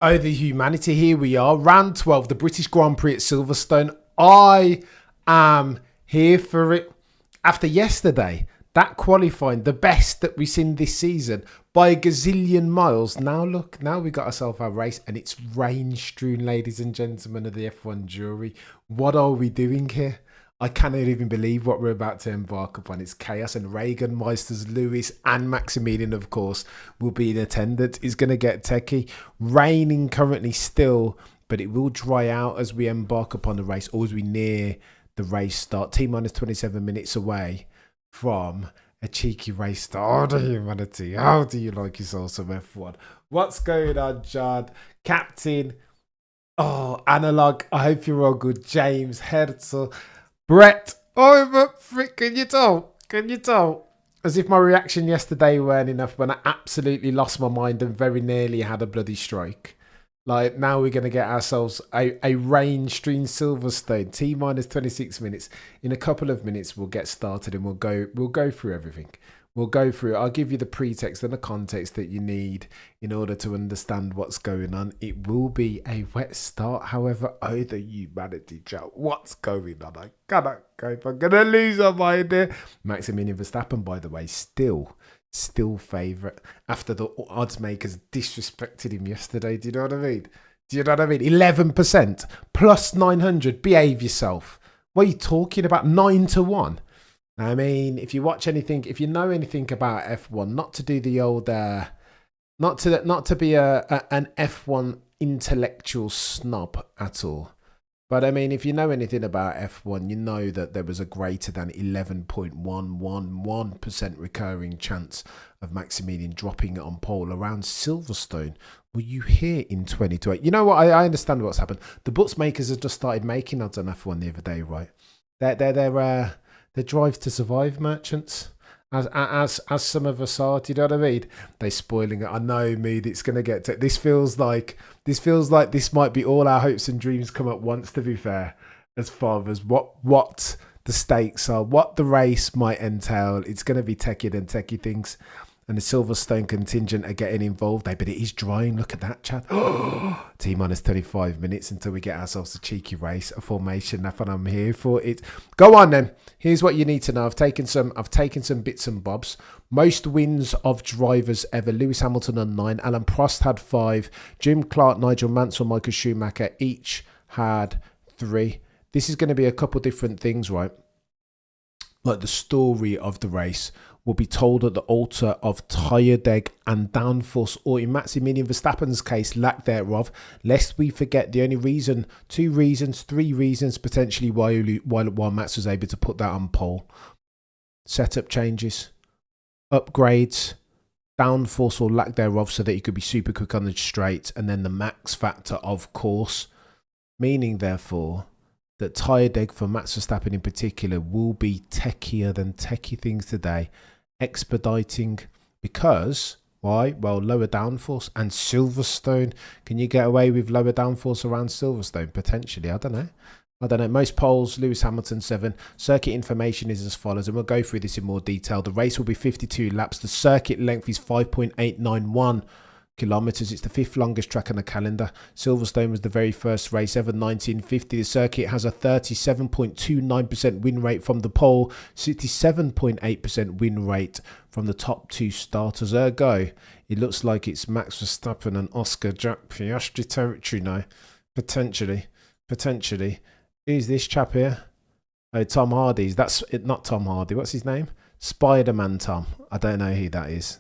Oh, the humanity. Here we are. Round 12, the British Grand Prix at Silverstone. I am here for it. After yesterday, that qualifying, the best that we've seen this season by a gazillion miles. Now look, now we got ourselves our race and it's rain strewn, ladies and gentlemen of the F1 jury. What are we doing here? I cannot even believe what we're about to embark upon. It's chaos, and Reagan, Meisters, Lewis and Maximilian, of course, will be in attendance. It's going to get techie. Raining currently still, but it will dry out as we embark upon the race or as we near the race start. T-minus 27 minutes away from a cheeky race start. Oh, the humanity. How do you like yourself some F1? What's going on, John? Captain. Oh, Analog. I hope you're all good. James, Herzl. Brett, oh, but frick, can you tell? Can you tell? As if my reaction yesterday weren't enough when I absolutely lost my mind and very nearly had a bloody stroke. Like, now we're going to get ourselves a rain-strewn Silverstone, T-minus 26 minutes. In a couple of minutes, we'll get started and we'll go through everything. We'll go through it. I'll give you the pretext and the context that you need in order to understand what's going on. It will be a wet start. However, oh, the humanity, Joe. What's going on? I cannot cope. I'm going to lose my mind here. Maximilian Verstappen, by the way, still favourite after the odds makers disrespected him yesterday. Do you know what I mean? 11% plus 900. Behave yourself. What are you talking about? 9-1. I mean, if you watch anything, if you know anything about F1, not to do the old, not to be an F1 intellectual snob at all. But I mean, if you know anything about F1, you know that there was a greater than 11.111% recurring chance of Maximilian dropping it on pole around Silverstone. Were you here in 2028? You know what? I understand what's happened. The books makers have just started making odds on F1 the other day, right? They're drive to survive merchants, as some of us are. Do you know what I mean? They're spoiling it. I know, Mead. It's gonna get to. This feels like this might be all our hopes and dreams come at once. To be fair, as far as what the stakes are, what the race might entail, it's gonna be techie than techie things. And the Silverstone contingent are getting involved. But it is drying. Look at that, Chad. T-minus 35 minutes until we get ourselves a cheeky race, a formation. That's what I'm here for. It. Go on then. Here's what you need to know. I've taken some bits and bobs. Most wins of drivers ever. Lewis Hamilton on 9. Alan Prost had 5. Jim Clark, Nigel Mansell, Michael Schumacher each had 3. This is going to be a couple different things, right? Like the story of the race will be told at the altar of tyre deg and downforce, or in Maximilian Verstappen's case, lack thereof, lest we forget the only reason, 2 reasons, 3 reasons potentially why Max was able to put that on pole. Setup changes, upgrades, downforce or lack thereof so that he could be super quick on the straight, and then the max factor, of course, meaning therefore that tyre deg for Max Verstappen in particular will be techier than techie things today, expediting because, why? Well, lower downforce and Silverstone. Can you get away with lower downforce around Silverstone? Potentially, I don't know. Most polls, Lewis Hamilton 7. Circuit information is as follows, and we'll go through this in more detail. The race will be 52 laps. The circuit length is 5.891 kilometers. It's the 5th longest track on the calendar. Silverstone was the very first race ever, 1950. The circuit has a 37.29% win rate from the pole, 67.8% win rate from the top 2 starters. Ergo, it looks like it's Max Verstappen and Oscar Jack Piastri territory now. Potentially. Who's this chap here? Oh, Tom Hardy's. That's it, not Tom Hardy. What's his name? Spider-Man Tom. I don't know who that is.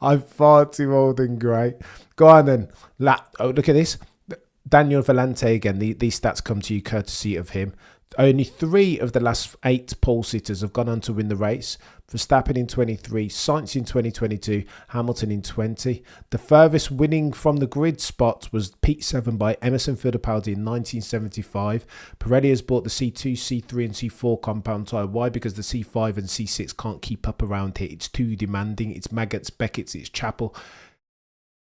I'm far too old and grey. Go on then. Oh, look at this. Daniel Vellante again. These stats come to you courtesy of him. Only 3 of the last 8 pole sitters have gone on to win the race. Verstappen in 23, Sainz in 2022, Hamilton in 20. The furthest winning from the grid spot was P7 by Emerson Fittipaldi in 1975. Pirelli has bought the C2, C3 and C4 compound tyre. Why? Because the C5 and C6 can't keep up around here. It's too demanding. It's Maggots, Beckett's, it's Chapel.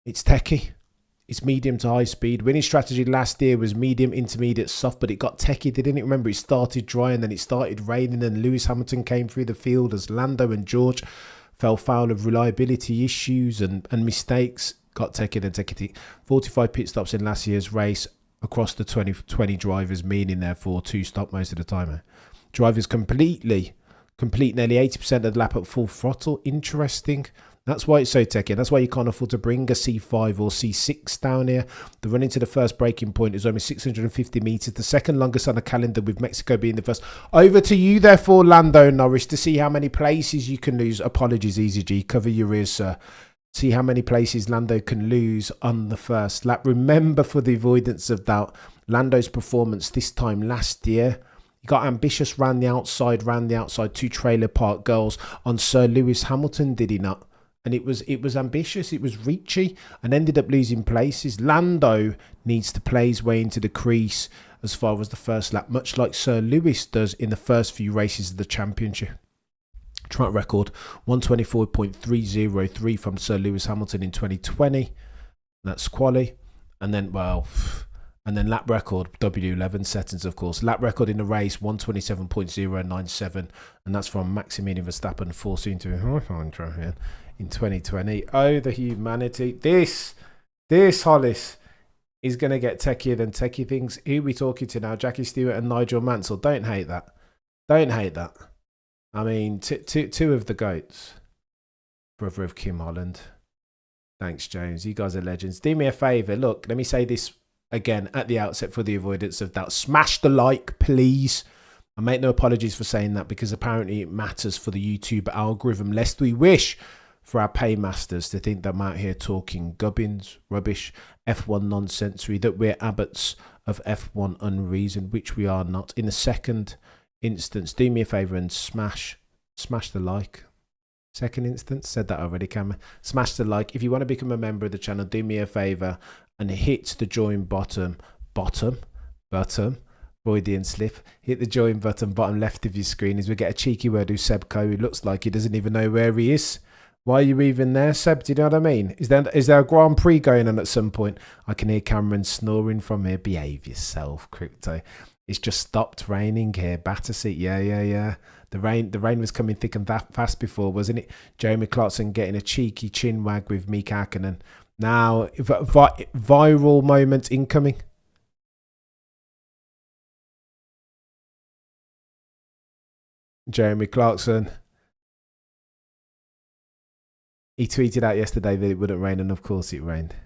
It's techie. It's medium to high speed. Winning strategy last year was medium, intermediate, soft, but it got techie. They didn't remember it started dry and then it started raining, and Lewis Hamilton came through the field as Lando and George fell foul of reliability issues and mistakes. got techier than techie. 45 pit stops in last year's race across the 20 drivers, meaning therefore 2 stop most of the time. Drivers complete nearly 80% of the lap at full throttle. Interesting. That's why it's so techy. That's why you can't afford to bring a C5 or C6 down here. The run into the first braking point is only 650 meters, the second longest on the calendar, with Mexico being the first. Over to you, therefore, Lando Norris, to see how many places you can lose. Apologies, Easy G. Cover your ears, sir. See how many places Lando can lose on the first lap. Remember, for the avoidance of doubt, Lando's performance this time last year, he got ambitious, ran the outside, 2 trailer park girls on Sir Lewis Hamilton, did he not? And it was ambitious, it was reachy, and ended up losing places. Lando needs to play his way into the crease as far as the first lap, much like Sir Lewis does in the first few races of the championship. Track record 124.303 from Sir Lewis Hamilton in 2020. That's quali. And then, lap record, W11 settings, of course. Lap record in the race, 127.097. And that's from Maximilian Verstappen, forcing to in 2020. Oh, the humanity. This Hollis is going to get techier than techie things. Who are we talking to now? Jackie Stewart and Nigel Mansell. Don't hate that. Don't hate that. I mean, two of the GOATs. Brother of Kim Holland. Thanks, James. You guys are legends. Do me a favour. Look, let me say this again at the outset for the avoidance of doubt. Smash the like, please. I make no apologies for saying that, because apparently it matters for the YouTube algorithm, lest we wish for our paymasters to think that I'm out here talking gubbins, rubbish, F1 nonsensory, that we're abbots of F1 unreason, which we are not. In the second instance, do me a favour and smash the like. Second instance, said that already, Cameron. Smash the like. If you want to become a member of the channel, do me a favour and hit the join button, Freudian slip. Hit the join button, bottom left of your screen, as we get a cheeky word with Sebco, who looks like he doesn't even know where he is. Why are you even there, Seb? Do you know what I mean? Is there a Grand Prix going on at some point? I can hear Cameron snoring from here. Behave yourself, Crypto. It's just stopped raining here. Battersea, yeah. The rain was coming thick and fast before, wasn't it? Jeremy Clarkson getting a cheeky chin wag with Meek Hakkinen. Now, viral moment incoming. Jeremy Clarkson. He tweeted out yesterday that it wouldn't rain, and of course it rained.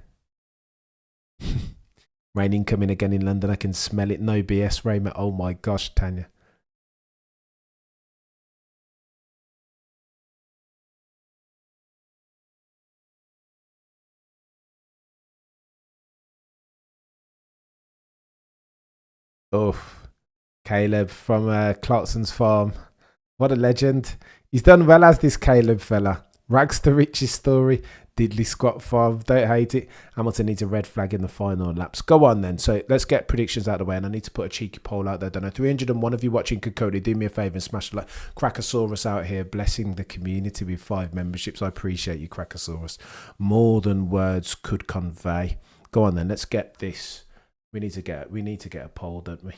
Rain incoming again in London. I can smell it. No BS, Raymond. Oh my gosh, Tanya. Oh, Caleb from Clarkson's farm. What a legend. He's done well as this Caleb fella. Rags to riches story. Diddley squat farm. Don't hate it. Hamilton needs a red flag in the final laps. Go on then. So let's get predictions out of the way. And I need to put a cheeky poll out there. Don't know. 301 of you watching Cody, do me a favour and smash the like. Crackosaurus out here blessing the community with 5 memberships. I appreciate you, Crackosaurus. More than words could convey. Go on then. Let's get this. We need to get a poll, don't we?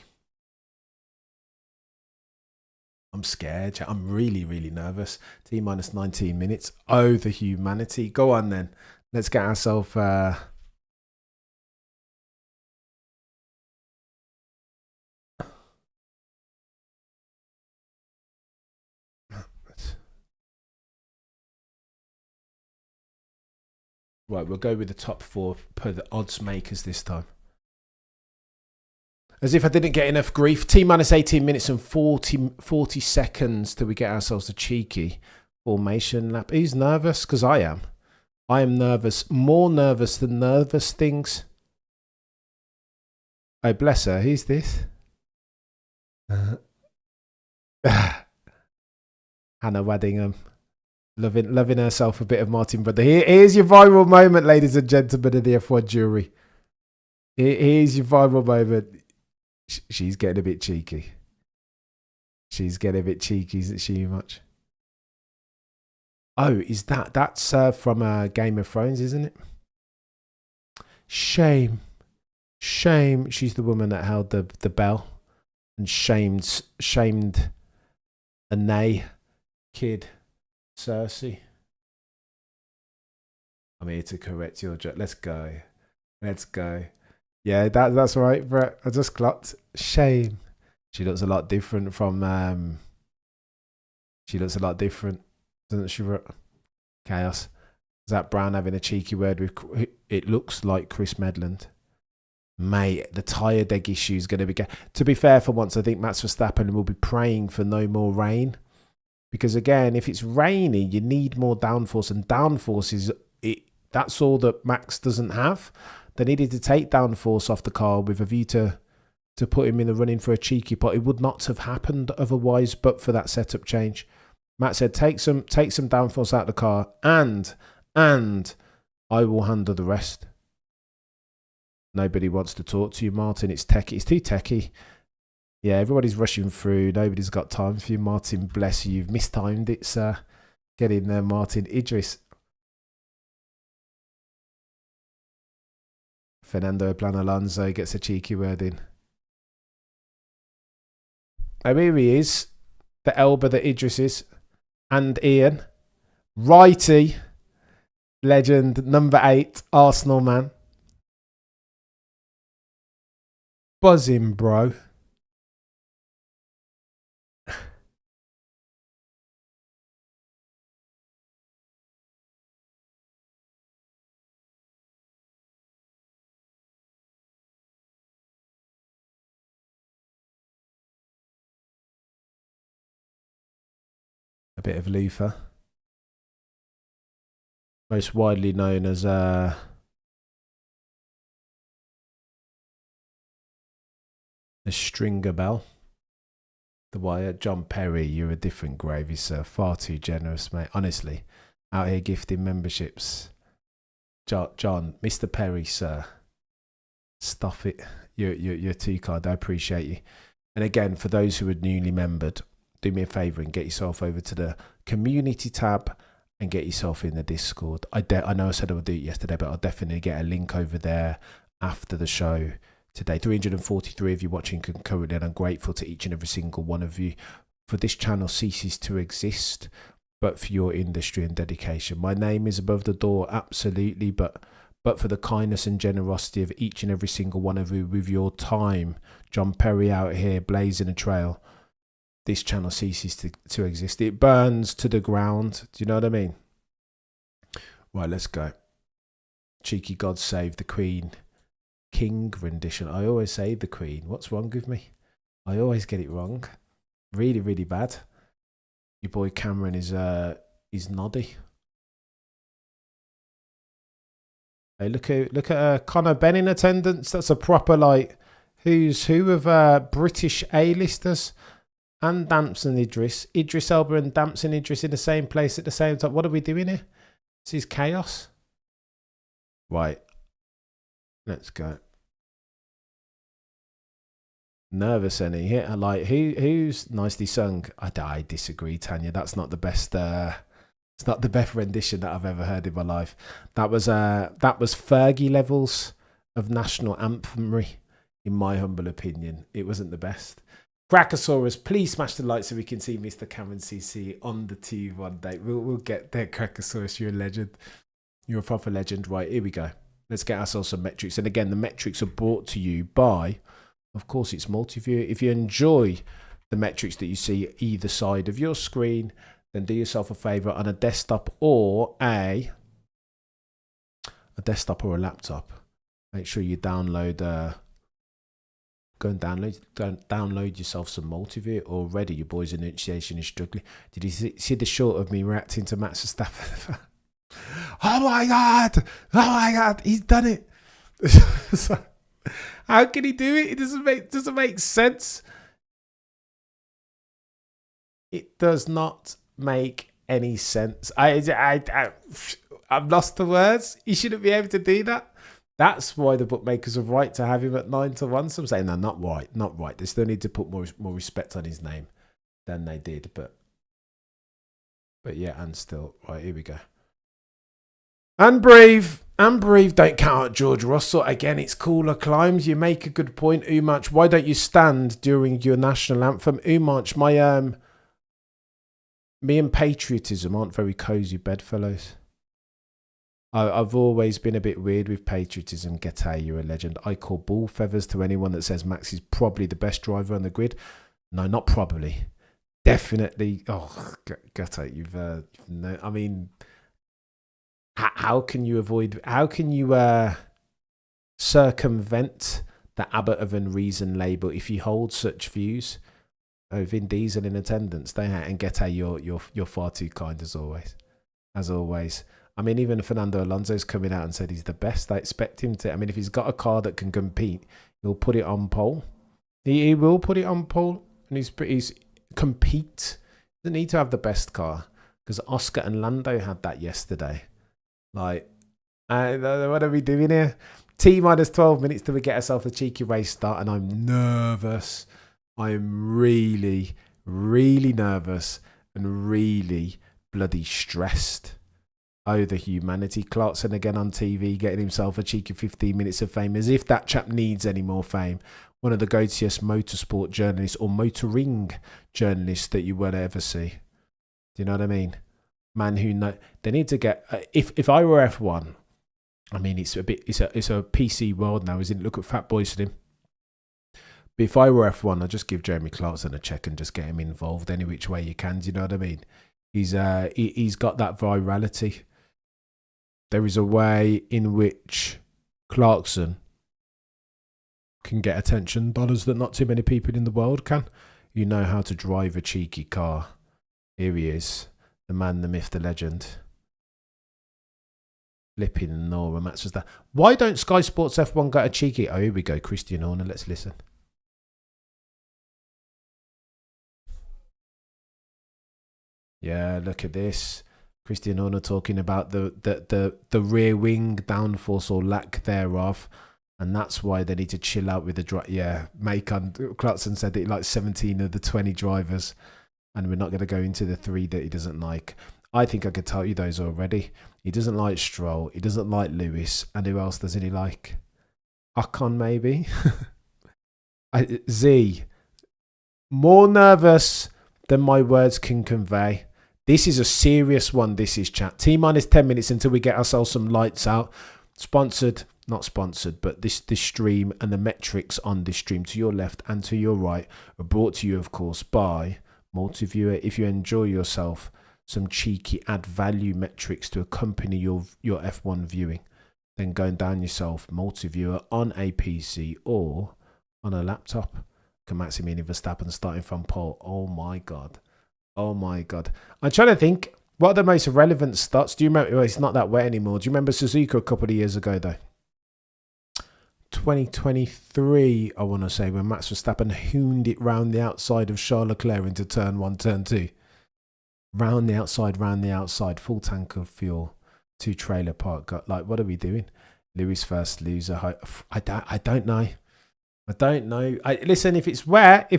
I'm scared. I'm really, really nervous. T minus 19 minutes. Oh, the humanity. Go on then. Let's get ourselves... Right, we'll go with the top 4 per the odds makers this time. As if I didn't get enough grief. T minus 18 minutes and 40 seconds till we get ourselves a cheeky formation lap. Who's nervous? Because I am. I am nervous. More nervous than nervous things. Oh, bless her. Who's this? Hannah Waddingham. Loving herself a bit of Martin Brother. Here's your viral moment, ladies and gentlemen of the F1 jury. Here's your viral moment. She's getting a bit cheeky. She's getting a bit cheeky, isn't she, much? Oh, is that's from Game of Thrones, isn't it? Shame. She's the woman that held the bell and shamed a nay kid, Cersei. I'm here to correct your joke. Let's go. Let's go. Yeah, that's right, Brett. I just clocked. Shame. She looks a lot different from. She looks a lot different, doesn't she, Brett? Chaos. Zach Brown having a cheeky word with. It looks like Chris Medland. Mate, the tyre deg issue is going to be. To be fair, for once, I think Max Verstappen will be praying for no more rain. Because again, if it's rainy, you need more downforce, and downforce is that's all that Max doesn't have. They needed to take downforce off the car with a view to put him in the running for a cheeky pot. It would not have happened otherwise, but for that setup change. Matt said, take some downforce out of the car, and I will handle the rest. Nobody wants to talk to you, Martin. It's techie. It's too techie. Yeah, everybody's rushing through. Nobody's got time for you, Martin. Bless you. You've mistimed it, sir. Get in there, Martin. Idris. Fernando Plan Alonso gets a cheeky word in. Oh, here he is. The Elba that Idris is. And Ian. Righty. Legend. Number 8. Arsenal man. Buzzing, bro. A bit of Luther. Most widely known as a stringer bell. The wire. John Perry, you're a different gravy, sir. Far too generous, mate. Honestly, out here gifting memberships. John, Mr. Perry, sir. Stop it. You're too kind. I appreciate you. And again, for those who are newly membered, do me a favour and get yourself over to the community tab and get yourself in the Discord. I know I said I would do it yesterday, but I'll definitely get a link over there after the show today. 343 of you watching concurrently, and I'm grateful to each and every single one of you. For this channel ceases to exist, but for your industry and dedication. My name is above the door, absolutely, but for the kindness and generosity of each and every single one of you with your time. John Perry out here blazing a trail. This channel ceases to exist. It burns to the ground. Do you know what I mean? Right, let's go. Cheeky God Save the Queen. King rendition. I always say the Queen. What's wrong with me? I always get it wrong. Really, really bad. Your boy Cameron is noddy. Hey, look at Connor Ben in attendance. That's a proper who's who of British A-listers. And Damson Idris. Idris Elba and Damson Idris in the same place at the same time. What are we doing here? This is chaos. Right. Let's go. Nervous, any hit. Who's nicely sung? I disagree, Tanya. That's not the best. It's not the best rendition that I've ever heard in my life. That was Fergie levels of national anthemry, in my humble opinion. It wasn't the best. Crackosaurus, please smash the like so we can see Mr. Cameron CC on the TV one day. We'll get there, Crackosaurus. You're a legend. You're a proper legend. Right, here we go. Let's get ourselves some metrics. And again, the metrics are brought to you by, of course, it's Multiview. If you enjoy the metrics that you see either side of your screen, then do yourself a favour on a desktop or a laptop. Make sure you download. Go and download yourself some Multiview already. Your boy's enunciation is struggling. Did you see the short of me reacting to Max Verstappen? Oh my God, he's done it. So, how can he do it? It doesn't make sense. It does not make any sense. I've lost the words. He shouldn't be able to do that. That's why the bookmakers are right to have him at 9-1. Some say, no, not right. They still need to put more respect on his name than they did. But yeah, and still. Right, here we go. And Brave don't count out George Russell. Again, it's cooler climbs. You make a good point, Umach. Why don't you stand during your national anthem? Umach, me and patriotism aren't very cosy bedfellows. I've always been a bit weird with patriotism. Getae, you're a legend. I call bull feathers to anyone that says Max is probably the best driver on the grid. No, not probably. Definitely. Oh, Getae, no, I mean, how can you avoid? How can you circumvent the Abbott of Unreason label if you hold such views? Oh, Vin Diesel in attendance. They and Getae, you're far too kind as always. As always. I mean, even Fernando Alonso's coming out and said he's the best. I expect him to. I mean, if he's got a car that can compete, he'll put it on pole. He will put it on pole, and he's compete. Doesn't need to have the best car because Oscar and Lando had that yesterday. Like, what are we doing here? T minus 12 minutes till we get ourselves a cheeky race start, and I'm nervous. I'm really, really nervous and really bloody stressed. Oh, the humanity. Clarkson again on TV, getting himself a cheeky 15 minutes of fame, as if that chap needs any more fame. One of the go-to-est motorsport journalists or motoring journalists that you will ever see. Do you know what I mean? Man who know they need to get. If I were F1, I mean it's a PC world now, isn't it? Look at Fat Boy Slim. But if I were F1, I'd just give Jeremy Clarkson a check and just get him involved any which way you can. Do you know what I mean? He's got that virality. There is a way in which Clarkson can get attention, dollars that not too many people in the world can. You know how to drive a cheeky car. Here he is, the man, the myth, the legend. Flipping Nora, Max was that. Why don't Sky Sports F1 get a cheeky? Oh, here we go, Christian Horner. Let's listen. Yeah, look at this. Christian Horner talking about the rear wing downforce or lack thereof, and that's why they need to chill out with the drive. Yeah, Clarkson said it like 17 of the 20 drivers, and we're not going to go into the 3 that he doesn't like. I think I could tell you those already. He doesn't like Stroll. He doesn't like Lewis. And who else doesn't he like? Ocon, maybe? Z. More nervous than my words can convey. This is a serious one. This is chat. T minus 10 minutes until we get ourselves some lights out. Sponsored, not sponsored, but this stream and the metrics on this stream to your left and to your right are brought to you, of course, by Multiviewer. If you enjoy yourself, some cheeky add value metrics to accompany your F1 viewing, then go and down yourself Multiviewer on a PC or on a laptop. Maximilian Verstappen starting from pole. Oh my god. Oh my god. I'm trying to think, what are the most relevant stats? Do you remember? Well, it's not that wet anymore. Do you remember Suzuka a couple of years ago though? 2023, I want to say, when Max Verstappen hooned it round the outside of Charles Leclerc into turn 1, turn 2. Round the outside, full tank of fuel, 2 trailer park. Got like, what are we doing? Lewis first loser. I don't know. I don't know. Listen, if it's wet,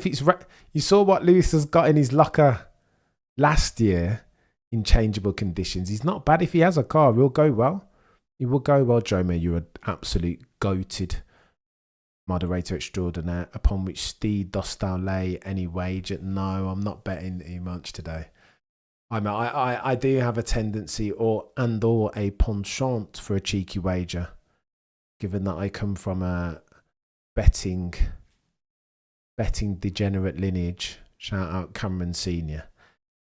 you saw what Lewis has got in his locker last year in changeable conditions. He's not bad. If he has a car, he'll go well. He will go well. Jomer, you're an absolute goated moderator extraordinaire. Upon which Steve dost thou lay any wager? No, I'm not betting too much today. I do have a tendency or a penchant for a cheeky wager, given that I come from a betting degenerate lineage. Shout out Cameron Senior.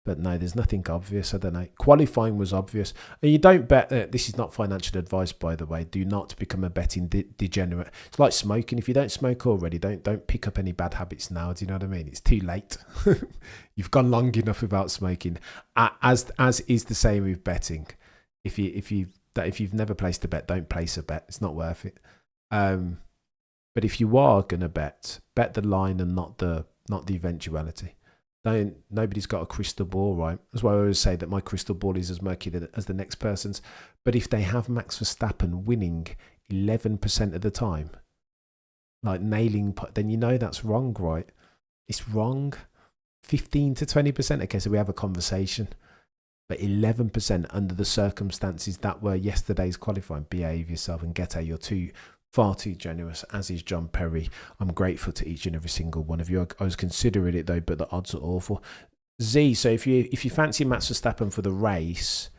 But no, there's nothing obvious. I don't know. Qualifying was obvious. And you don't bet. This is not financial advice, by the way. Do not become a betting degenerate. It's like smoking. If you don't smoke already, don't pick up any bad habits now. Do you know what I mean? It's too late. You've gone long enough without smoking. As is the same with betting. If you've never placed a bet, don't place a bet. It's not worth it. But if you are gonna bet the line and not the eventuality. Nobody's got a crystal ball, right? That's why I always say that my crystal ball is as murky as the next person's. But if they have Max Verstappen winning 11% of the time, like nailing, then you know that's wrong, right? It's wrong. 15 to 20%. Okay, so we have a conversation. But 11% under the circumstances that were yesterday's qualifying. Behave yourself and get out. You're far too generous, as is John Perry. I'm grateful to each and every single one of you. I was considering it though, but the odds are awful. Z, so if you fancy Max Verstappen for the race,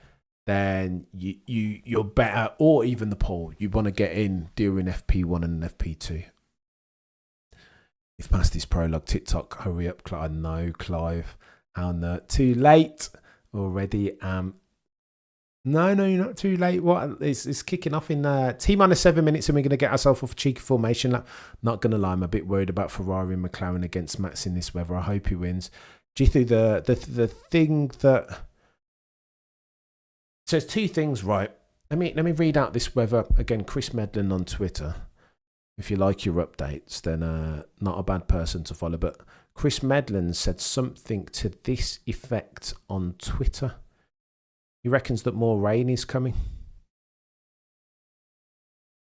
then you're better, or even the pole. You want to get in during FP1 and FP2. You've passed this prologue. TikTok, hurry up, Clive. No, Clive. Too late already. No, you're not too late. What? It's kicking off in T-minus 7 minutes, and we're going to get ourselves off a cheeky formation lap. Not going to lie, I'm a bit worried about Ferrari and McLaren against Max in this weather. I hope he wins. Jithu, the thing that... So there's two things, right? Let me read out this weather. Again, Chris Medlin on Twitter. If you like your updates, then not a bad person to follow. But Chris Medlin said something to this effect on Twitter. He reckons that more rain is coming.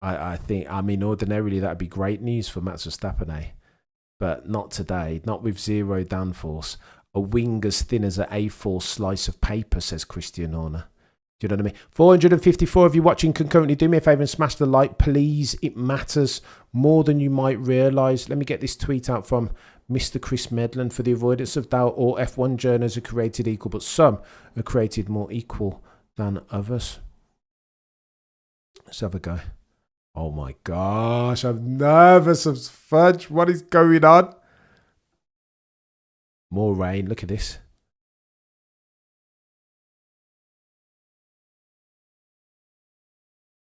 I mean, ordinarily that'd be great news for Max Verstappen, eh? But not today. Not with zero downforce. A wing as thin as an A4 slice of paper, says Christian Horner. Do you know what I mean? 454 of you watching concurrently. Do me a favour and smash the like, please. It matters more than you might realise. Let me get this tweet out from Mr. Chris Medlin. For the avoidance of doubt, all F1 journos are created equal, but some are created more equal than others. Let's have a go. Oh my gosh, I'm nervous as fudge. What is going on? More rain. Look at this.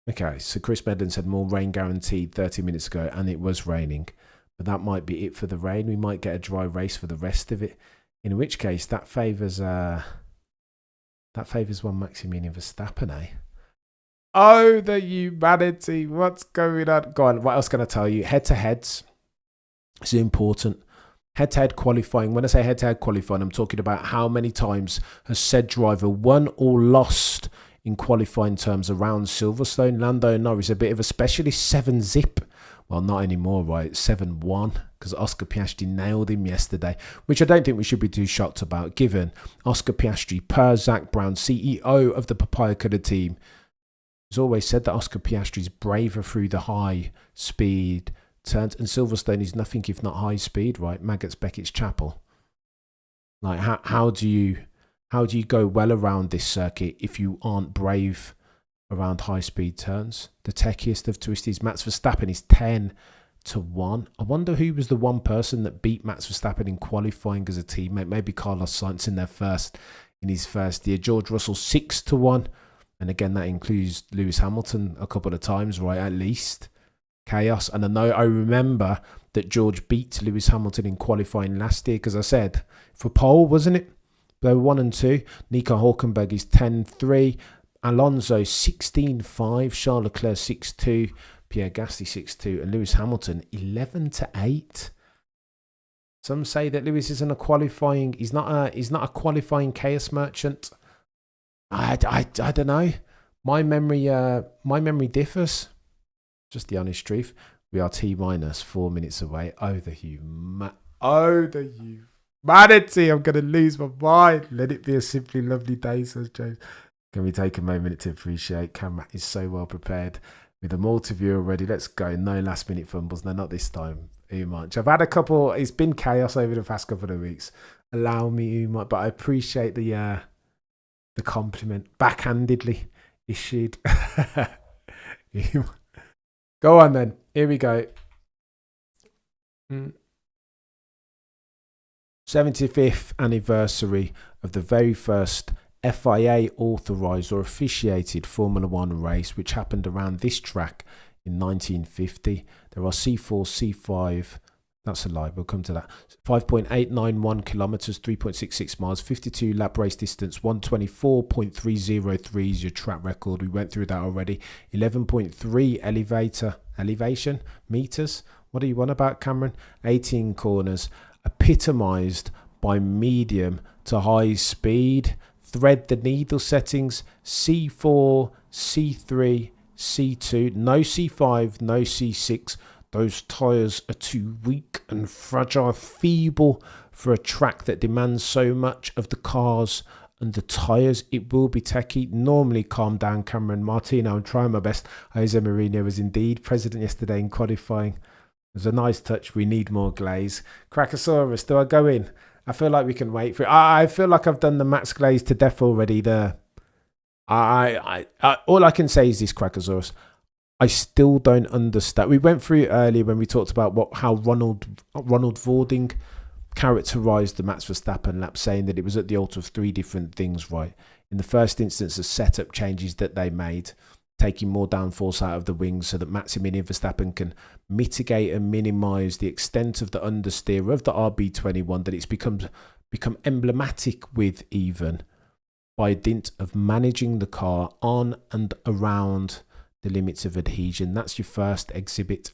Okay, so Chris Medlin said more rain guaranteed 30 minutes ago, and it was raining. But that might be it for the rain. We might get a dry race for the rest of it. In which case, that favours one Maximilian Verstappen, eh? Oh, the humanity. What's going on? Go on, what else can I tell you? Head-to-heads is important. Head-to-head qualifying. When I say head-to-head qualifying, I'm talking about how many times has said driver won or lost in qualifying terms around Silverstone. Lando Norris, a bit of a specialist, 7-zip. Well, not anymore, right? 7-1, because Oscar Piastri nailed him yesterday, which I don't think we should be too shocked about, given Oscar Piastri, per Zach Brown, CEO of the Papaya Cutter team, has always said that Oscar Piastri is braver through the high speed turns, and Silverstone is nothing if not high speed, right? Maggots Beckett's Chapel. Like, how do you go well around this circuit if you aren't brave around high speed turns? The techiest of twisties, Max Verstappen, is 10-1. I wonder who was the one person that beat Max Verstappen in qualifying as a teammate. Maybe Carlos Sainz in his first year. George Russell 6-1, and again that includes Lewis Hamilton a couple of times, right? At least chaos. And I remember that George beat Lewis Hamilton in qualifying last year, because I said for pole, wasn't it? They were 1 and 2. Nico Hulkenberg is 10-3. Alonso 16-5. Charles Leclerc 6-2. Pierre Gasly 6-2. And Lewis Hamilton 11-8. Some say that Lewis isn't a qualifying. He's not a qualifying chaos merchant. I don't know. My memory differs. Just the honest truth. We are T-minus 4 minutes away. Oh the humanity. I'm going to lose my mind. Let it be a simply lovely day, says James. Can we take a moment to appreciate Cameron is so well prepared with a multi-view already. Let's go. No last minute fumbles. No, not this time. Umar. I've had a couple. It's been chaos over the past couple of weeks. Allow me, Umar. But I appreciate the compliment. Backhandedly issued. Go on then. Here we go. 75th anniversary of the very first FIA authorised or officiated Formula One race, which happened around this track in 1950. There are C4, C5, that's a lie, we'll come to that. 5.891 kilometres, 3.66 miles, 52 lap race distance, 124.303 is your track record. We went through that already. 11.3 elevation meters. What are you on about, Cameron? 18 corners. Epitomised by medium to high speed. Thread the needle settings. C4, C3, C2. No C5, no C6. Those tyres are too weak and fragile, feeble for a track that demands so much of the cars and the tyres. It will be techie. Normally, calm down, Cameron. Martino, I'm trying my best. Jose Mourinho was indeed president yesterday in qualifying. It was a nice touch. We need more glaze. Crackosaurus, do I go in? I feel like we can wait for it. I feel like I've done the Max Glaze to death already. All I can say is this, Crackosaurus. I still don't understand. We went through it earlier when we talked about how Ronald Vording characterised the Max Verstappen lap, saying that it was at the altar of three different things, right? In the first instance, the setup changes that they made, taking more downforce out of the wings so that Maximilian Verstappen can mitigate and minimise the extent of the understeer of the RB21 that it's become emblematic with, even by dint of managing the car on and around the limits of adhesion. That's your first exhibit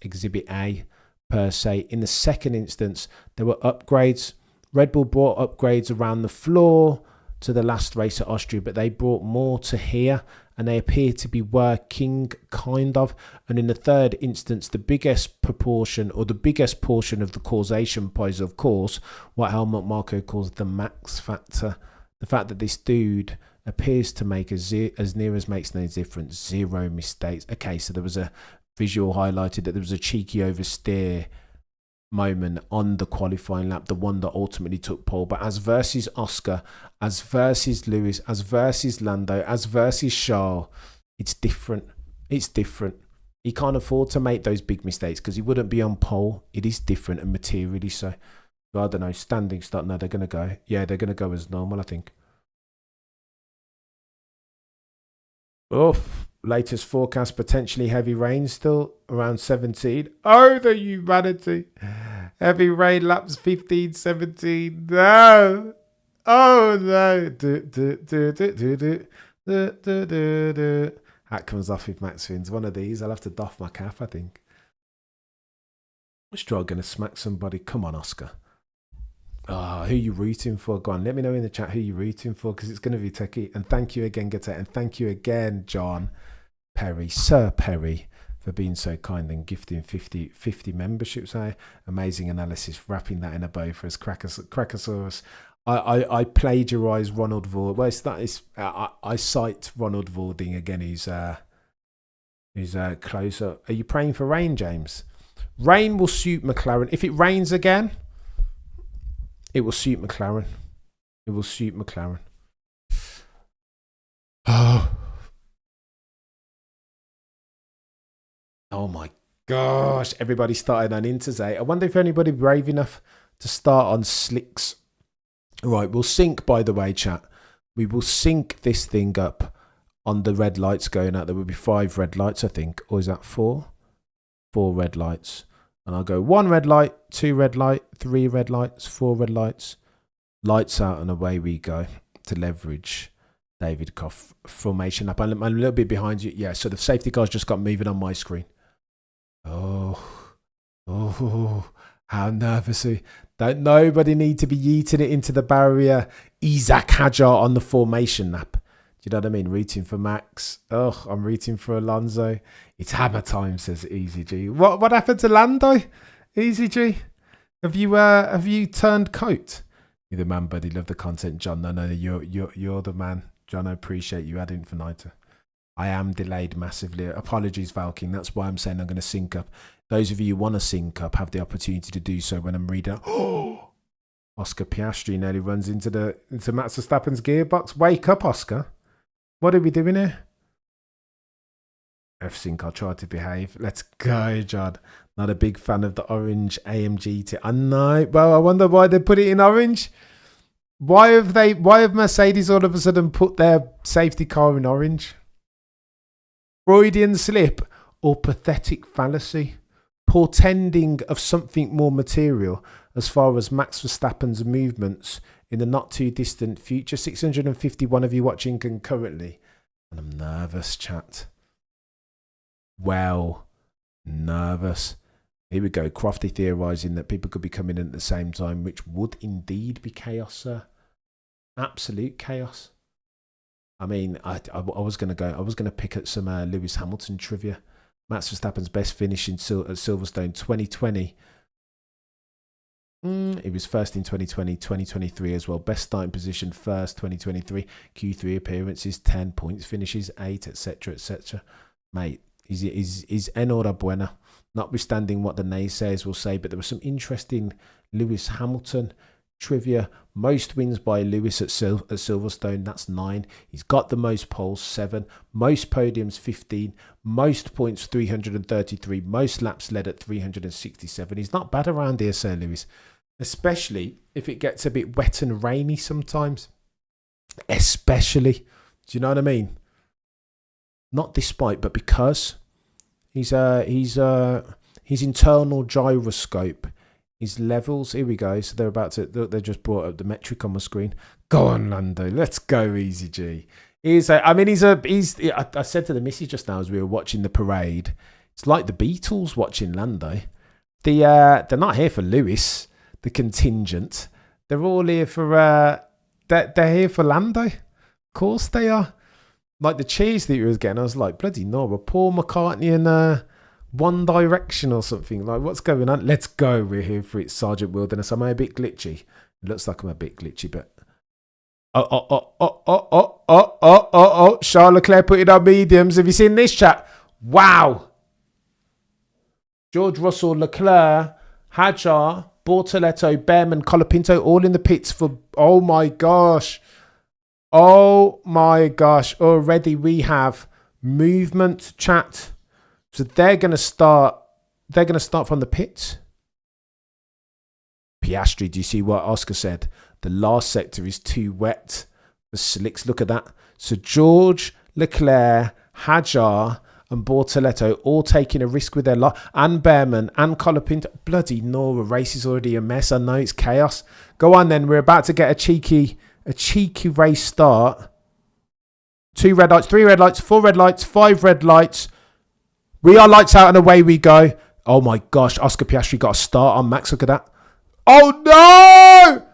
A per se. In the second instance, there were upgrades. Red Bull brought upgrades around the floor to the last race at Austria, but they brought more to here, and they appear to be working kind of. And in the third instance, the biggest proportion or the biggest portion of the causation is, of course, what Helmut Marko calls the max factor. The fact that this dude appears to make as near as makes no difference, zero mistakes. Okay, so there was a visual highlighted that there was a cheeky oversteer moment on the qualifying lap, the one that ultimately took pole. But as versus Oscar, as versus Lewis, as versus Lando, as versus Charles, it's different. It's different. He can't afford to make those big mistakes because he wouldn't be on pole. It is different, and materially so. I don't know, standing start. No, they're going to go. Yeah, they're going to go as normal, I think. Oh, latest forecast, potentially heavy rain still around 17. Oh, the humanity. Heavy rain laps 15, 17. No. Oh, no. Hat comes off if Max wins. One of these. I'll have to doff my cap, I think. Stroll going to smack somebody. Come on, Oscar. Oh, who are you rooting for? Go on, let me know in the chat who you're rooting for, because it's going to be techie. And thank you again, Gatet, and thank you again, John Perry, Sir Perry, for being so kind and gifting 50 memberships. Amazing analysis, wrapping that in a bow for us, Crackosaurus. I plagiarise Ronald Vording. Well, I cite Ronald Vording again. He's closer. Are you praying for rain, James? Rain will suit McLaren. If it rains again, it will suit McLaren. It will suit McLaren. Oh my gosh. Everybody started on Interzay. I wonder if anybody brave enough to start on slicks. Right, we'll sync, by the way, chat. We will sync this thing up on the red lights going out. There will be 5 red lights, I think. Or is that 4? 4 red lights. And I'll go 1 red light, 2 red light, 3 red lights, 4 red lights. Lights out, and away we go to leverage David Koff formation up. I'm a little bit behind you. Yeah, so the safety car's just got moving on my screen. Oh, how nervous. Don't nobody need to be yeeting it into the barrier. Isaac Hajar on the formation lap. Do you know what I mean? Rooting for Max. Oh, I'm rooting for Alonso. It's hammer time, says Easy G. What happened to Lando? Easy G, have you turned coat? You're the man, buddy. Love the content, John. No, you're the man, John. I appreciate you adding Infinitor. I am delayed massively. Apologies, Valking. That's why I'm saying I'm going to sync up. Those of you who want to sync up have the opportunity to do so when I'm reading. Oh, Oscar Piastri nearly runs into Max Verstappen's gearbox. Wake up, Oscar. What are we doing here? F-Sync, I'll try to behave. Let's go, John. Not a big fan of the orange AMG. I know. Well, I wonder why they put it in orange. Why have Mercedes all of a sudden put their safety car in orange? Freudian slip or pathetic fallacy? Portending of something more material as far as Max Verstappen's movements in the not too distant future. 651 of you watching concurrently. And I'm nervous, chat. Well, nervous. Here we go. Crofty theorising that people could be coming in at the same time, which would indeed be chaos, sir. Absolute chaos. I mean, I was going to pick at some Lewis Hamilton trivia. Max Verstappen's best finish at Silverstone 2020. He was first in 2020, 2023 as well. Best starting position first, 2023. Q3 appearances, 10 points, finishes 8, etc., etc. Mate, is enhorabuena. Notwithstanding what the naysayers will say, but there was some interesting Lewis Hamilton trivia. Most wins by Lewis at Silverstone, that's 9. He's got the most poles, 7. Most podiums, 15. Most points, 333. Most laps led at 367. He's not bad around here, Sir Lewis. Especially if it gets a bit wet and rainy sometimes. Especially. Do you know what I mean? Not despite, but because. His internal gyroscope, his levels, here we go. So they're about to, they just brought up the metric on my screen. Go on, Lando. Let's go, Easy G. I said to the missus just now as we were watching the parade, it's like the Beatles watching Lando. They're not here for Lewis, the contingent. They're all here for, they're here for Lando. Of course they are. Like the cheers that he was getting, I was like, bloody Nora, Paul McCartney and One Direction or something. Like, what's going on? Let's go. We're here for it, Sergeant Wilderness. Am I a bit glitchy? It looks like I'm a bit glitchy, but... Charles Leclerc put it on mediums. Have you seen this, chat? Wow. George Russell, Leclerc, Hadjar, Bortoletto, Behrman, Colapinto, all in the pits for... Oh, my gosh. Oh, my gosh. Already we have movement, chat. So they're going to start from the pits. Piastri, do you see what Oscar said? The last sector is too wet for slicks. Look at that. So George, Leclerc, Hadjar and Bortoletto all taking a risk with their life. And Behrman and Colapinto. Bloody Nora, race is already a mess. I know it's chaos. Go on then. We're about to get a cheeky race start. 2 red lights, 3 red lights, 4 red lights, 5 red lights. We are lights out and away we go. Oh my gosh, Oscar Piastri got a start on Max. Look at that. Oh no!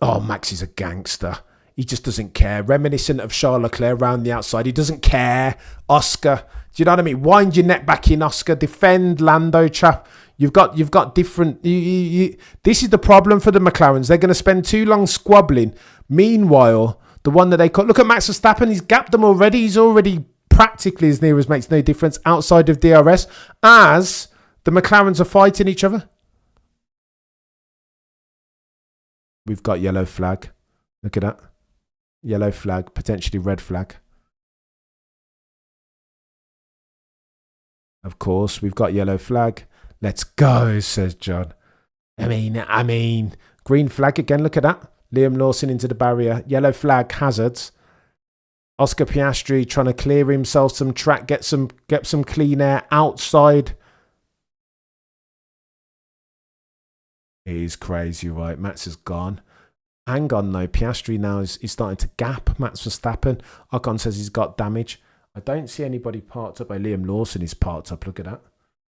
Oh, Max is a gangster. He just doesn't care. Reminiscent of Charles Leclerc around the outside. He doesn't care. Oscar, do you know what I mean? Wind your neck back in, Oscar. Defend Lando, chap. You've got different... This is the problem for the McLarens. They're going to spend too long squabbling. Meanwhile, the one that they cut... Look at Max Verstappen. He's gapped them already. He's already practically as near as makes no difference outside of DRS as the McLarens are fighting each other. We've got yellow flag. Look at that. Yellow flag, potentially red flag. Of course, we've got yellow flag. Let's go, says John. I mean, green flag again. Look at that. Liam Lawson into the barrier. Yellow flag, hazards. Oscar Piastri trying to clear himself some track, get some clean air outside. He's crazy, right? Max is gone. Hang on, though. Piastri now is starting to gap Max Verstappen. Ocon says he's got damage. I don't see anybody parked up. Liam Lawson is parked up. Look at that.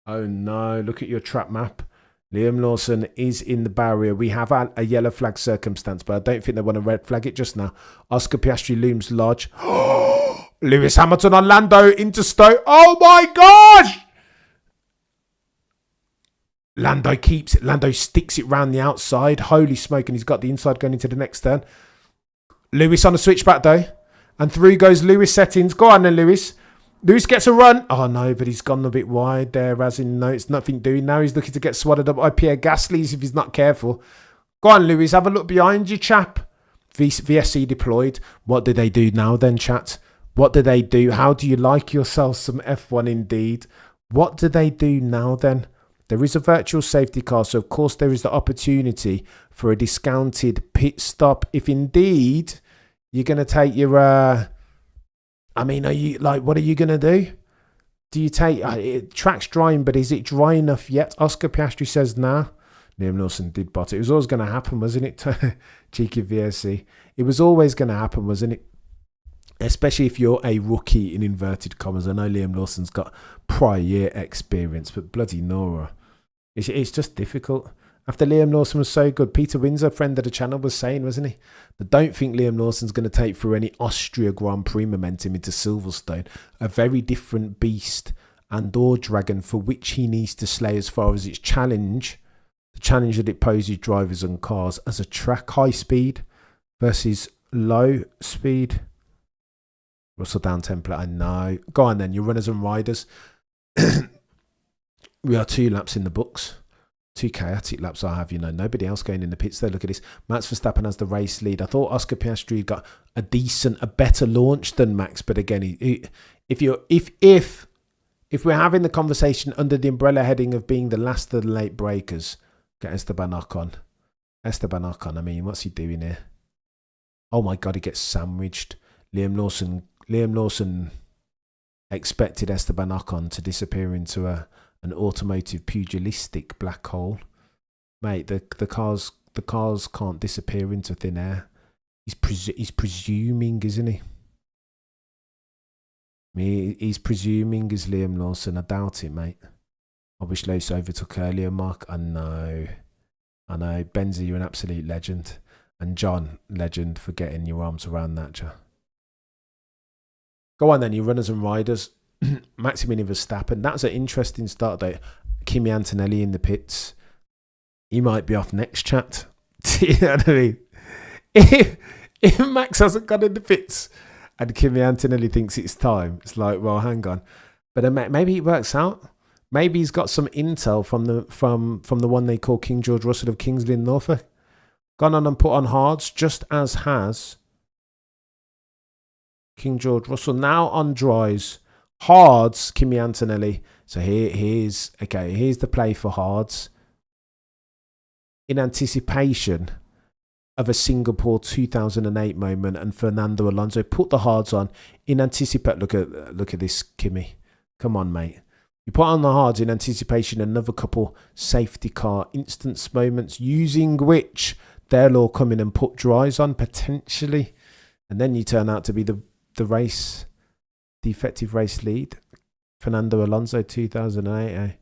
Oh, no. Look at your track map. Liam Lawson is in the barrier. We have a yellow flag circumstance, but I don't think they want to red flag it just now. Oscar Piastri looms large. Lewis Hamilton on Lando into Stowe. Oh, my gosh! Lando keeps it. Lando sticks it round the outside. Holy smoke. And he's got the inside going into the next turn. Lewis on the switchback, though. And through goes Lewis settings. Go on then, Lewis. Lewis gets a run. Oh, no, but he's gone a bit wide there, as in, no, it's nothing doing. Now he's looking to get swatted up by Pierre Gasly if he's not careful. Go on, Lewis. Have a look behind you, chap. VSC deployed. What do they do now then, chat? What do they do? How do you like yourself some F1 indeed? What do they do now then? There is a virtual safety car, so of course there is the opportunity for a discounted pit stop. If indeed you're going to take your... are you like, what are you going to do? Do you take... track's drying, but is it dry enough yet? Oscar Piastri says nah. Liam Lawson did bot it. It was always going to happen, wasn't it? Cheeky VSC. It was always going to happen, wasn't it? Especially if you're a rookie in inverted commas. I know Liam Lawson's got prior year experience, but bloody Nora. It's just difficult. After Liam Lawson was so good, Peter Windsor, friend of the channel, was saying, wasn't he? I don't think Liam Lawson's going to take through any Austria Grand Prix momentum into Silverstone. A very different beast and or dragon for which he needs to slay as far as its challenge. The challenge that it poses drivers and cars as a track high speed versus low speed. Russell down template, I know. Go on then, your runners and riders. We are 2 laps in the books. 2 chaotic laps I have, nobody else going in the pits there. Look at this. Max Verstappen has the race lead. I thought Oscar Piastri got a better launch than Max, but again, if we're having the conversation under the umbrella heading of being the last of the late breakers, get Esteban Ocon. I mean, what's he doing here? Oh my God, he gets sandwiched. Liam Lawson expected Esteban Ocon to disappear into an automotive pugilistic black hole. Mate, the cars can't disappear into thin air. He's presuming, isn't he? He's presuming as Liam Lawson. I doubt it, mate. I wish Lewis overtook earlier, Mark. I know. Benzi, you're an absolute legend. And John, legend for getting your arms around that, Joe. Go on then, you runners and riders. Maximilian Verstappen. That's an interesting start date. Kimi Antonelli in the pits. He might be off next, chat. Do you know what I mean? If Max hasn't got in the pits and Kimi Antonelli thinks it's time, it's like, well, hang on. But then maybe it works out. Maybe he's got some intel from the one they call King George Russell of Kingsley in Norfolk. Gone on and put on hards, just as has King George Russell. Now on dries. Hards, Kimi Antonelli. So here's the play for hards. In anticipation of a Singapore 2008 moment, and Fernando Alonso put the hards on in anticipation. Look at this, Kimi. Come on, mate. You put on the hards in anticipation of another couple safety car instance moments, using which they'll all come in and put dries on potentially, and then you turn out to be the effective race lead. Fernando Alonso 2008. Eh?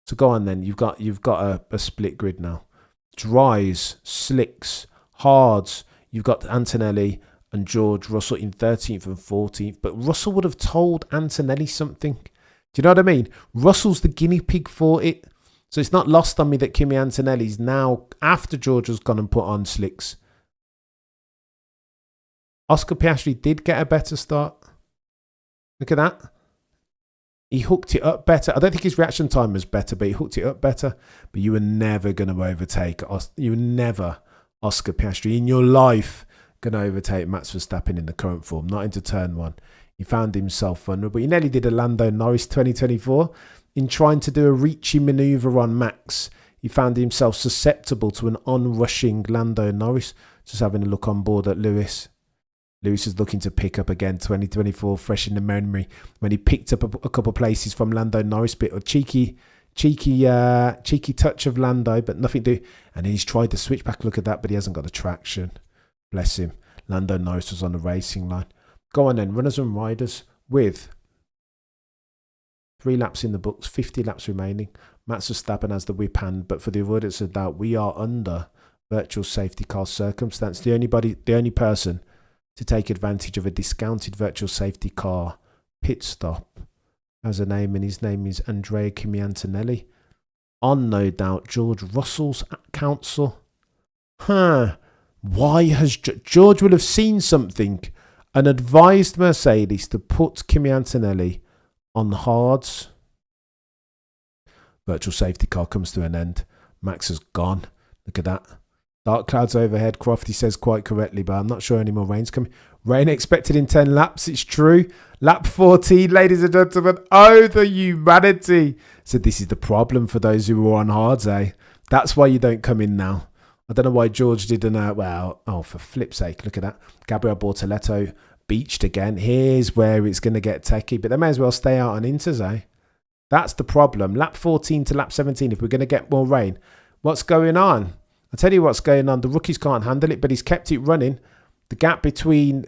So go on then. You've got a split grid now. Dries, slicks, hards. You've got Antonelli and George Russell in 13th and 14th. But Russell would have told Antonelli something. Do you know what I mean? Russell's the guinea pig for it. So it's not lost on me that Kimi Antonelli's now, after George has gone and put on slicks. Oscar Piastri did get a better start. Look at that. He hooked it up better. I don't think his reaction time was better, but he hooked it up better. But you were never going to overtake. You were never, Oscar Piastri, in your life, going to overtake Max Verstappen in the current form. Not into turn one. He found himself vulnerable. He nearly did a Lando Norris 2024. In trying to do a reaching manoeuvre on Max, he found himself susceptible to an onrushing Lando Norris. Just having a look on board at Lewis. Lewis is looking to pick up again 2024, fresh in the memory, when he picked up a couple of places from Lando Norris. Bit of cheeky touch of Lando, but nothing to do. And he's tried to switch back. Look at that, but he hasn't got the traction. Bless him. Lando Norris was on the racing line. Go on then, runners and riders with 3 laps in the books, 50 laps remaining. Max Verstappen has the whip hand, but for the avoidance of doubt, we are under virtual safety car circumstance. The only person to take advantage of a discounted virtual safety car pit stop has a name, and his name is Andrea Kimi Antonelli. On, no doubt, George Russell's counsel. Why has George will have seen something and advised Mercedes to put Kimi Antonelli on hards? Virtual safety car comes to an end. Max has gone. Look at that. Dark clouds overhead, Crofty says quite correctly, but I'm not sure any more rain's coming. Rain expected in 10 laps, it's true. Lap 14, ladies and gentlemen. Oh, the humanity. So this is the problem for those who were on hards, eh? That's why you don't come in now. I don't know why George didn't, for flip's sake, look at that. Gabriel Bortoletto beached again. Here's where it's going to get techie, but they may as well stay out on inters, eh? That's the problem. Lap 14 to lap 17, if we're going to get more rain. What's going on? I'll tell you what's going on. The rookies can't handle it, but he's kept it running. The gap between...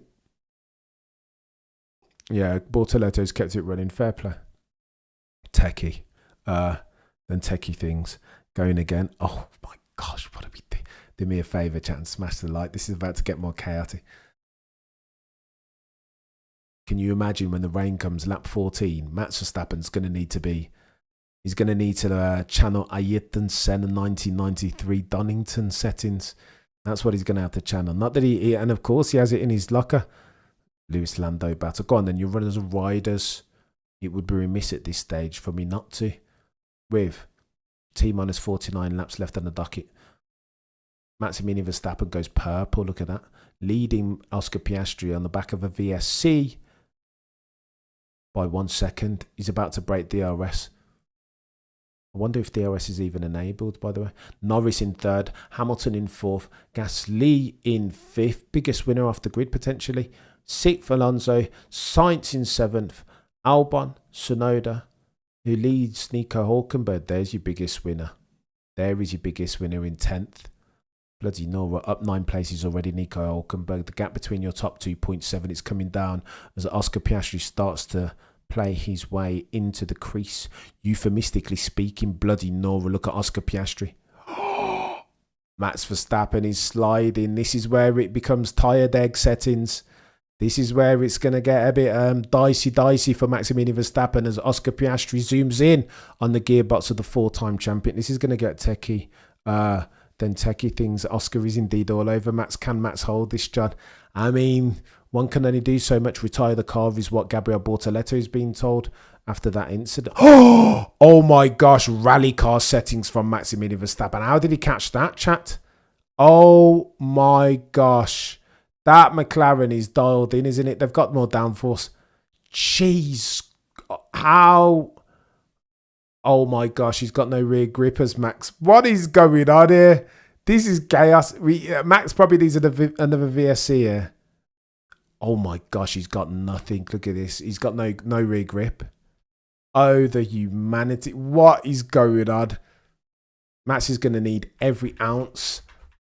Yeah, Bortoletto's kept it running. Fair play. Techie. Then techie things. Going again. Oh, my gosh. What are we doing? Do me a favour, chat, and smash the like. This is about to get more chaotic. Can you imagine when the rain comes, lap 14, Max Verstappen's going to need to be... He's going to need to channel Ayrton Senna 1993 Donington settings. That's what he's going to have to channel. Not that he... And of course, he has it in his locker. Lewis Lando battle. Go on then, your runners and riders. It would be remiss at this stage for me not to. With T-minus 49 laps left on the docket. Maximilian Verstappen goes purple. Look at that. Leading Oscar Piastri on the back of a VSC by 1 second. He's about to break DRS. I wonder if DRS is even enabled, by the way. Norris in third. Hamilton in fourth. Gasly in fifth. Biggest winner off the grid, potentially. Sixth, Alonso. Sainz in seventh. Albon, Tsunoda, who leads Nico Hulkenberg. There's your biggest winner. There is your biggest winner in 10th. Bloody Nora, up 9 places already, Nico Hulkenberg. The gap between your top 2.7 is coming down as Oscar Piastri starts to play his way into the crease. Euphemistically speaking, bloody Nora, look at Oscar Piastri. Max Verstappen is sliding. This is where it becomes tired egg settings. This is where it's going to get a bit dicey for Maximilian Verstappen as Oscar Piastri zooms in on the gearbox of the 4-time champion. This is going to get techie. Then techie things. Oscar is indeed all over Max. Can Max hold this, John? I mean, one can only do so much. Retire the car is what Gabriel Bortoletto is being told after that incident. Oh my gosh, rally car settings from Maximilian Verstappen. How did he catch that, chat? Oh my gosh. That McLaren is dialed in, isn't it? They've got more downforce. Jeez. How? Oh my gosh, he's got no rear grippers, Max. What is going on here? This is chaos. Max probably needs another VSC here. Oh my gosh, he's got nothing. Look at this. He's got no rear grip. Oh, the humanity. What is going on? Max is going to need every ounce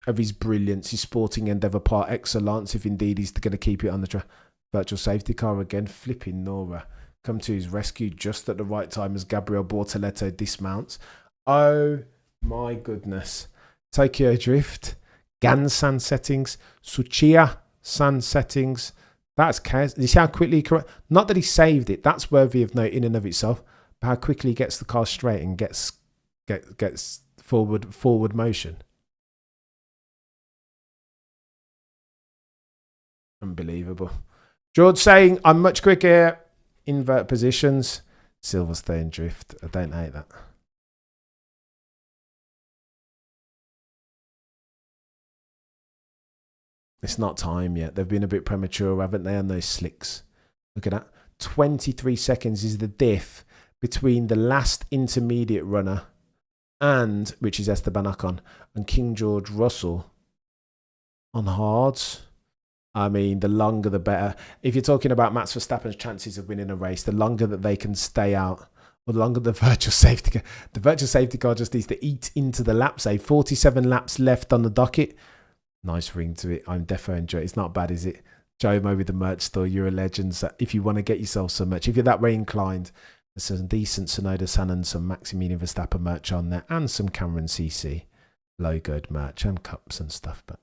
of his brilliance, his sporting endeavour par excellence, if indeed he's going to keep it on the virtual safety car again. Flipping Nora come to his rescue just at the right time as Gabriel Bortoletto dismounts. Oh my goodness. Tokyo Drift, Gansan settings, Suchiya San settings. That's chaos. You see how quickly not that he saved it, that's worthy of note in and of itself, but how quickly he gets the car straight and gets forward motion. Unbelievable. George saying, I'm much quicker. Invert positions. Silverstone drift. I don't hate that. It's not time yet. They've been a bit premature, haven't they, on those slicks? Look at that. 23 seconds is the diff between the last intermediate runner and, which is Esteban Ocon, and King George Russell on hards. I mean, the longer the better. If you're talking about Max Verstappen's chances of winning a race, the longer that they can stay out, or the longer the virtual safety car just needs to eat into the lap. Say 47 laps left on the docket. Nice ring to it. I'm defo enjoying it. It's not bad, is it? Jomo with the merch store. You're a legend. So if you want to get yourself some merch, if you're that way inclined, there's some decent Tsunoda San and some Maximilian Verstappen merch on there, and some Cameron CC logoed merch and cups and stuff. But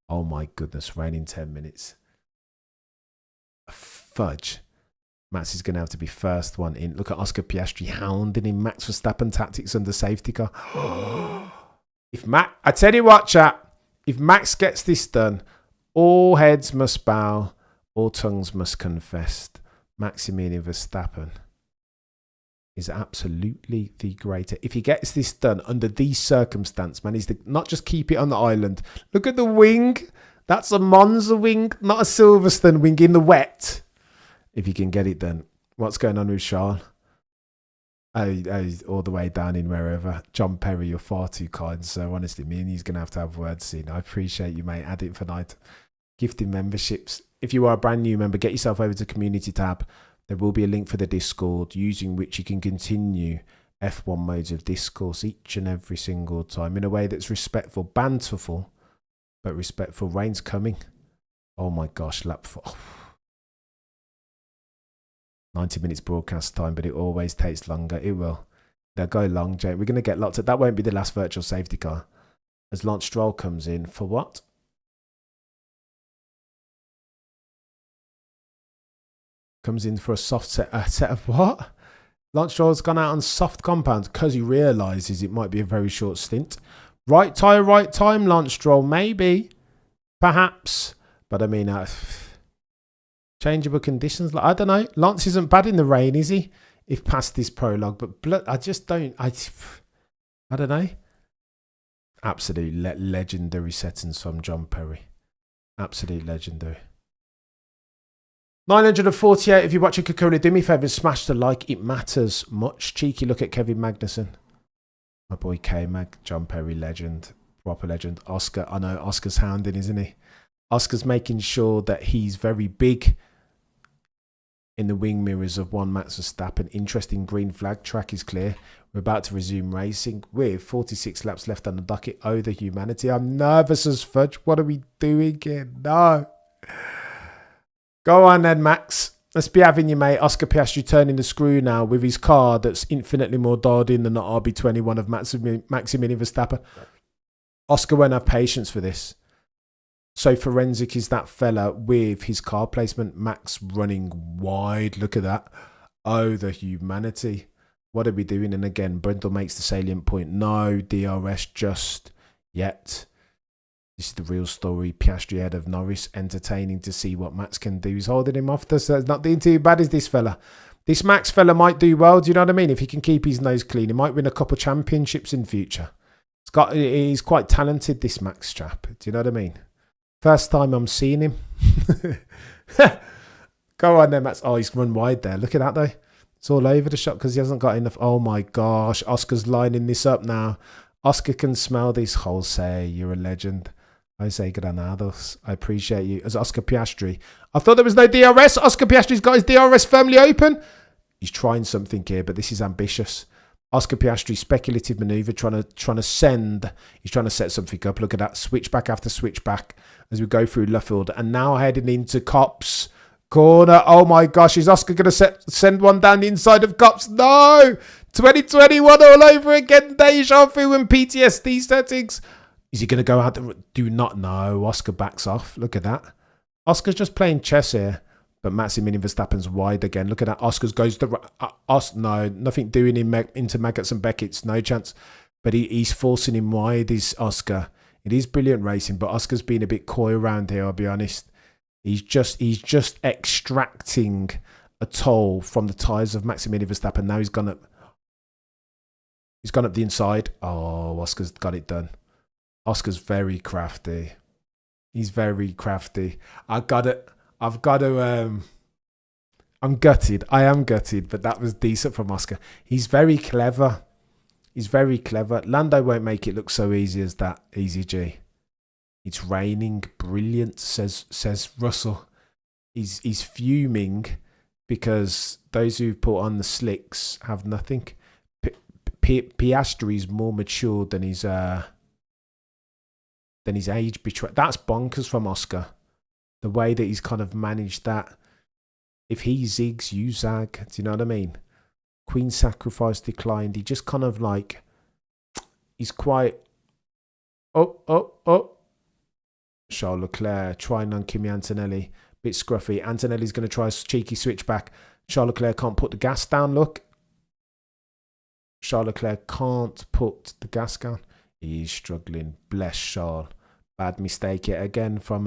oh my goodness, rain in 10 minutes. Fudge. Max is going to have to be first one in. Look at Oscar Piastri hounding in Max Verstappen tactics under safety car. I tell you what, chat, if Max gets this done, all heads must bow, all tongues must confess. Maximilian Verstappen is absolutely the greater. If he gets this done under these circumstances, man, he's not just keep it on the island. Look at the wing. That's a Monza wing, not a Silverstone wing in the wet. If he can get it done. What's going on with Charles? All the way down in wherever. John Perry, you're far too kind. So honestly, me and he's going to have words soon. I appreciate you, mate. Add it for night. Gifting memberships. If you are a brand new member, get yourself over to Community tab. There will be a link for the Discord, using which you can continue F1 modes of discourse each and every single time in a way that's respectful, banterful, but respectful. Rain's coming. Oh my gosh, lap 4. 90 minutes broadcast time, but it always takes longer. It will. They'll go long, Jay. We're going to get lots of... That won't be the last virtual safety car. As Lance Stroll comes in for what? Comes in for a soft set of what? Lance Stroll's gone out on soft compounds because he realises it might be a very short stint. Right tyre, right time, Lance Stroll. Maybe. Perhaps. But I mean... changeable conditions. I don't know. Lance isn't bad in the rain, is he? If past this prologue. But I just don't... I don't know. Absolute legendary settings from John Perry. Absolute legendary. 948. If you're watching Kakuna, do me a favour and smash the like. It matters much. Cheeky look at Kevin Magnuson. My boy K-Mag. John Perry, legend. Proper legend. Oscar. I know Oscar's hounding, isn't he? Oscar's making sure that he's very big in the wing mirrors of one Max Verstappen. Interesting green flag. Track is clear. We're about to resume racing with 46 laps left on the docket. Oh, the humanity. I'm nervous as fudge. What are we doing here? No. Go on then, Max. Let's be having you, mate. Oscar Piastri turning the screw now with his car that's infinitely more dialed in than the RB21 of Maximilian Verstappen. Oscar won't have patience for this. So forensic is that fella with his car placement. Max running wide. Look at that. Oh, the humanity. What are we doing? And again, Brendel makes the salient point. No DRS just yet. This is the real story. Piastri ahead of Norris. Entertaining to see what Max can do. He's holding him off. So it's not doing too bad, is this fella? This Max fella might do well. Do you know what I mean? If he can keep his nose clean, he might win a couple of championships in future. He's quite talented, this Max chap. Do you know what I mean? First time I'm seeing him. Go on then, Max. Oh, he's run wide there. Look at that, though. It's all over the shot because he hasn't got enough. Oh, my gosh. Oscar's lining this up now. Oscar can smell this. Jose, you're a legend. Jose Granados. I appreciate you. As Oscar Piastri. I thought there was no DRS. Oscar Piastri's got his DRS firmly open. He's trying something here, but this is ambitious. Oscar Piastri, speculative manoeuvre, trying to send. He's trying to set something up. Look at that. Switchback after switchback as we go through Luffield. And now heading into Copse corner. Oh my gosh. Is Oscar going to send one down the inside of Copse? No. 2021 all over again. Deja vu and PTSD settings. Is he going to go out? Do not know. Oscar backs off. Look at that. Oscar's just playing chess here. But Maximilian Verstappen's wide again. Look at that. Oscar's goes to... no, nothing doing him into Maggots and Beckett's. No chance. But he's forcing him wide, is Oscar. It is brilliant racing, but Oscar's been a bit coy around here, I'll be honest. He's just extracting a toll from the tyres of Maximilian Verstappen. Now he's gone up the inside. Oh, Oscar's got it done. Oscar's very crafty. He's very crafty. I'm gutted. I am gutted, but that was decent from Oscar. He's very clever. He's very clever. Lando won't make it look so easy as that. Easy G. It's raining. Brilliant, says Russell. He's fuming because those who put on the slicks have nothing. Piastri is more mature than his age betray. That's bonkers from Oscar. The way that he's kind of managed that. If he zigs, you zag. Do you know what I mean? Queen sacrifice declined. He just kind of like, he's quite, Charles Leclerc trying on Kimi Antonelli. Bit scruffy. Antonelli's going to try a cheeky switch back. Charles Leclerc can't put the gas down. Look. Charles Leclerc can't put the gas down. He's struggling. Bless Charles. Bad mistake yet again from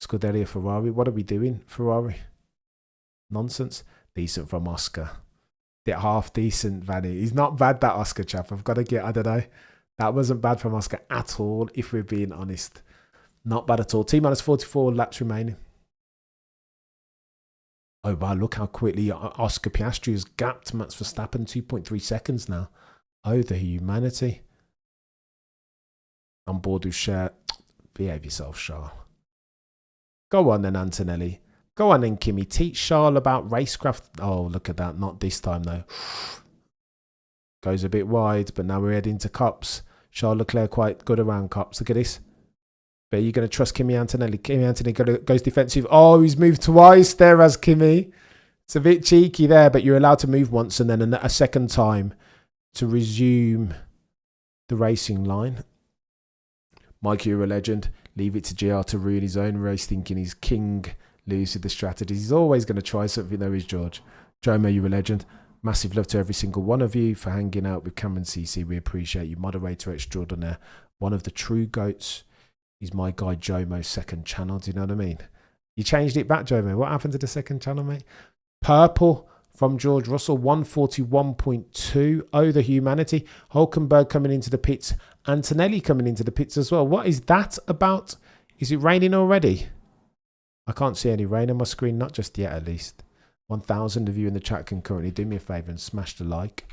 Scuderia Ferrari. What are we doing, Ferrari? Nonsense. Decent from Oscar. Half decent, Vanny. He's not bad, that Oscar chap. I've got to get, I don't know. That wasn't bad from Oscar at all, if we're being honest. Not bad at all. T-minus 44 laps remaining. Oh, wow, look how quickly Oscar Piastri has gapped Max Verstappen. 2.3 seconds now. Oh, the humanity. On board with share. Behave yourself, Charles. Go on then, Antonelli. Go on then, Kimi. Teach Charles about racecraft. Oh, look at that. Not this time, though. Goes a bit wide, but now we're heading to Copse. Charles Leclerc quite good around Copse. Look at this. But you're going to trust Kimi Antonelli. Kimi Antonelli goes defensive. Oh, he's moved twice there as Kimi. It's a bit cheeky there, but you're allowed to move once and then a second time to resume the racing line. Mike, you're a legend. Leave it to JR to ruin his own race, thinking he's king. Loose with the strategies. He's always going to try something, though, is George. Jomo, you're a legend. Massive love to every single one of you for hanging out with Cameron CC. We appreciate you. Moderator extraordinaire. One of the true goats is my guy Jomo's second channel. Do you know what I mean? You changed it back, Jomo. What happened to the second channel, mate? Purple from George Russell, 141.2. Oh, the humanity. Hulkenberg coming into the pits. Antonelli coming into the pits as well. What is that about? Is it raining already? I can't see any rain on my screen. Not just yet, at least. 1,000 of you in the chat can currently do me a favour and smash the like.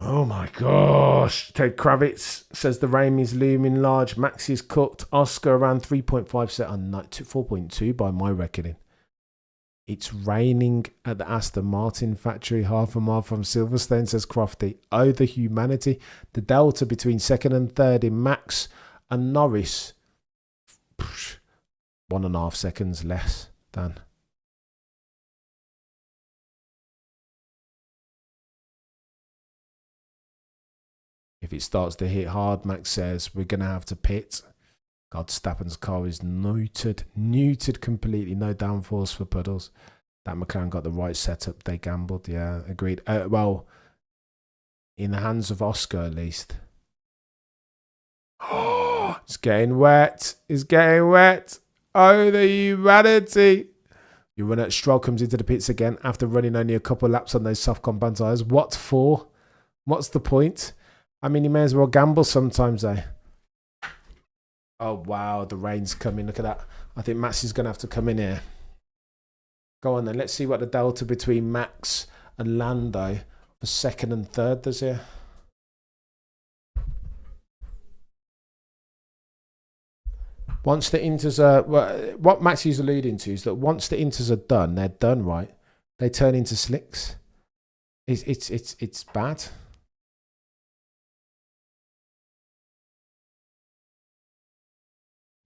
Oh my gosh. Ted Kravitz says the rain is looming large. Max is cooked. Oscar around 3.5 set on 4.2 by my reckoning. It's raining at the Aston Martin factory, half a mile from Silverstone, says Crofty. Oh, the humanity. The delta between second and third in Max and Norris. 1.5 seconds less than. If it starts to hit hard, Max says, we're going to have to pit. God, Stappen's car is neutered completely. No downforce for puddles. That McLaren got the right setup. They gambled. Yeah, agreed. Well, in the hands of Oscar, at least. Oh, it's getting wet. It's getting wet. Oh, the humanity. Your runner at Stroll comes into the pits again after running only a couple of laps on those soft compound tyres. What for? What's the point? I mean, you may as well gamble sometimes, eh? Oh, wow, the rain's coming. Look at that. I think Max is going to have to come in here. Go on then. Let's see what the delta between Max and Lando for second and third does here. Once the inters are... what Max is alluding to is that once the inters are done, they're done, right? They turn into slicks. It's bad.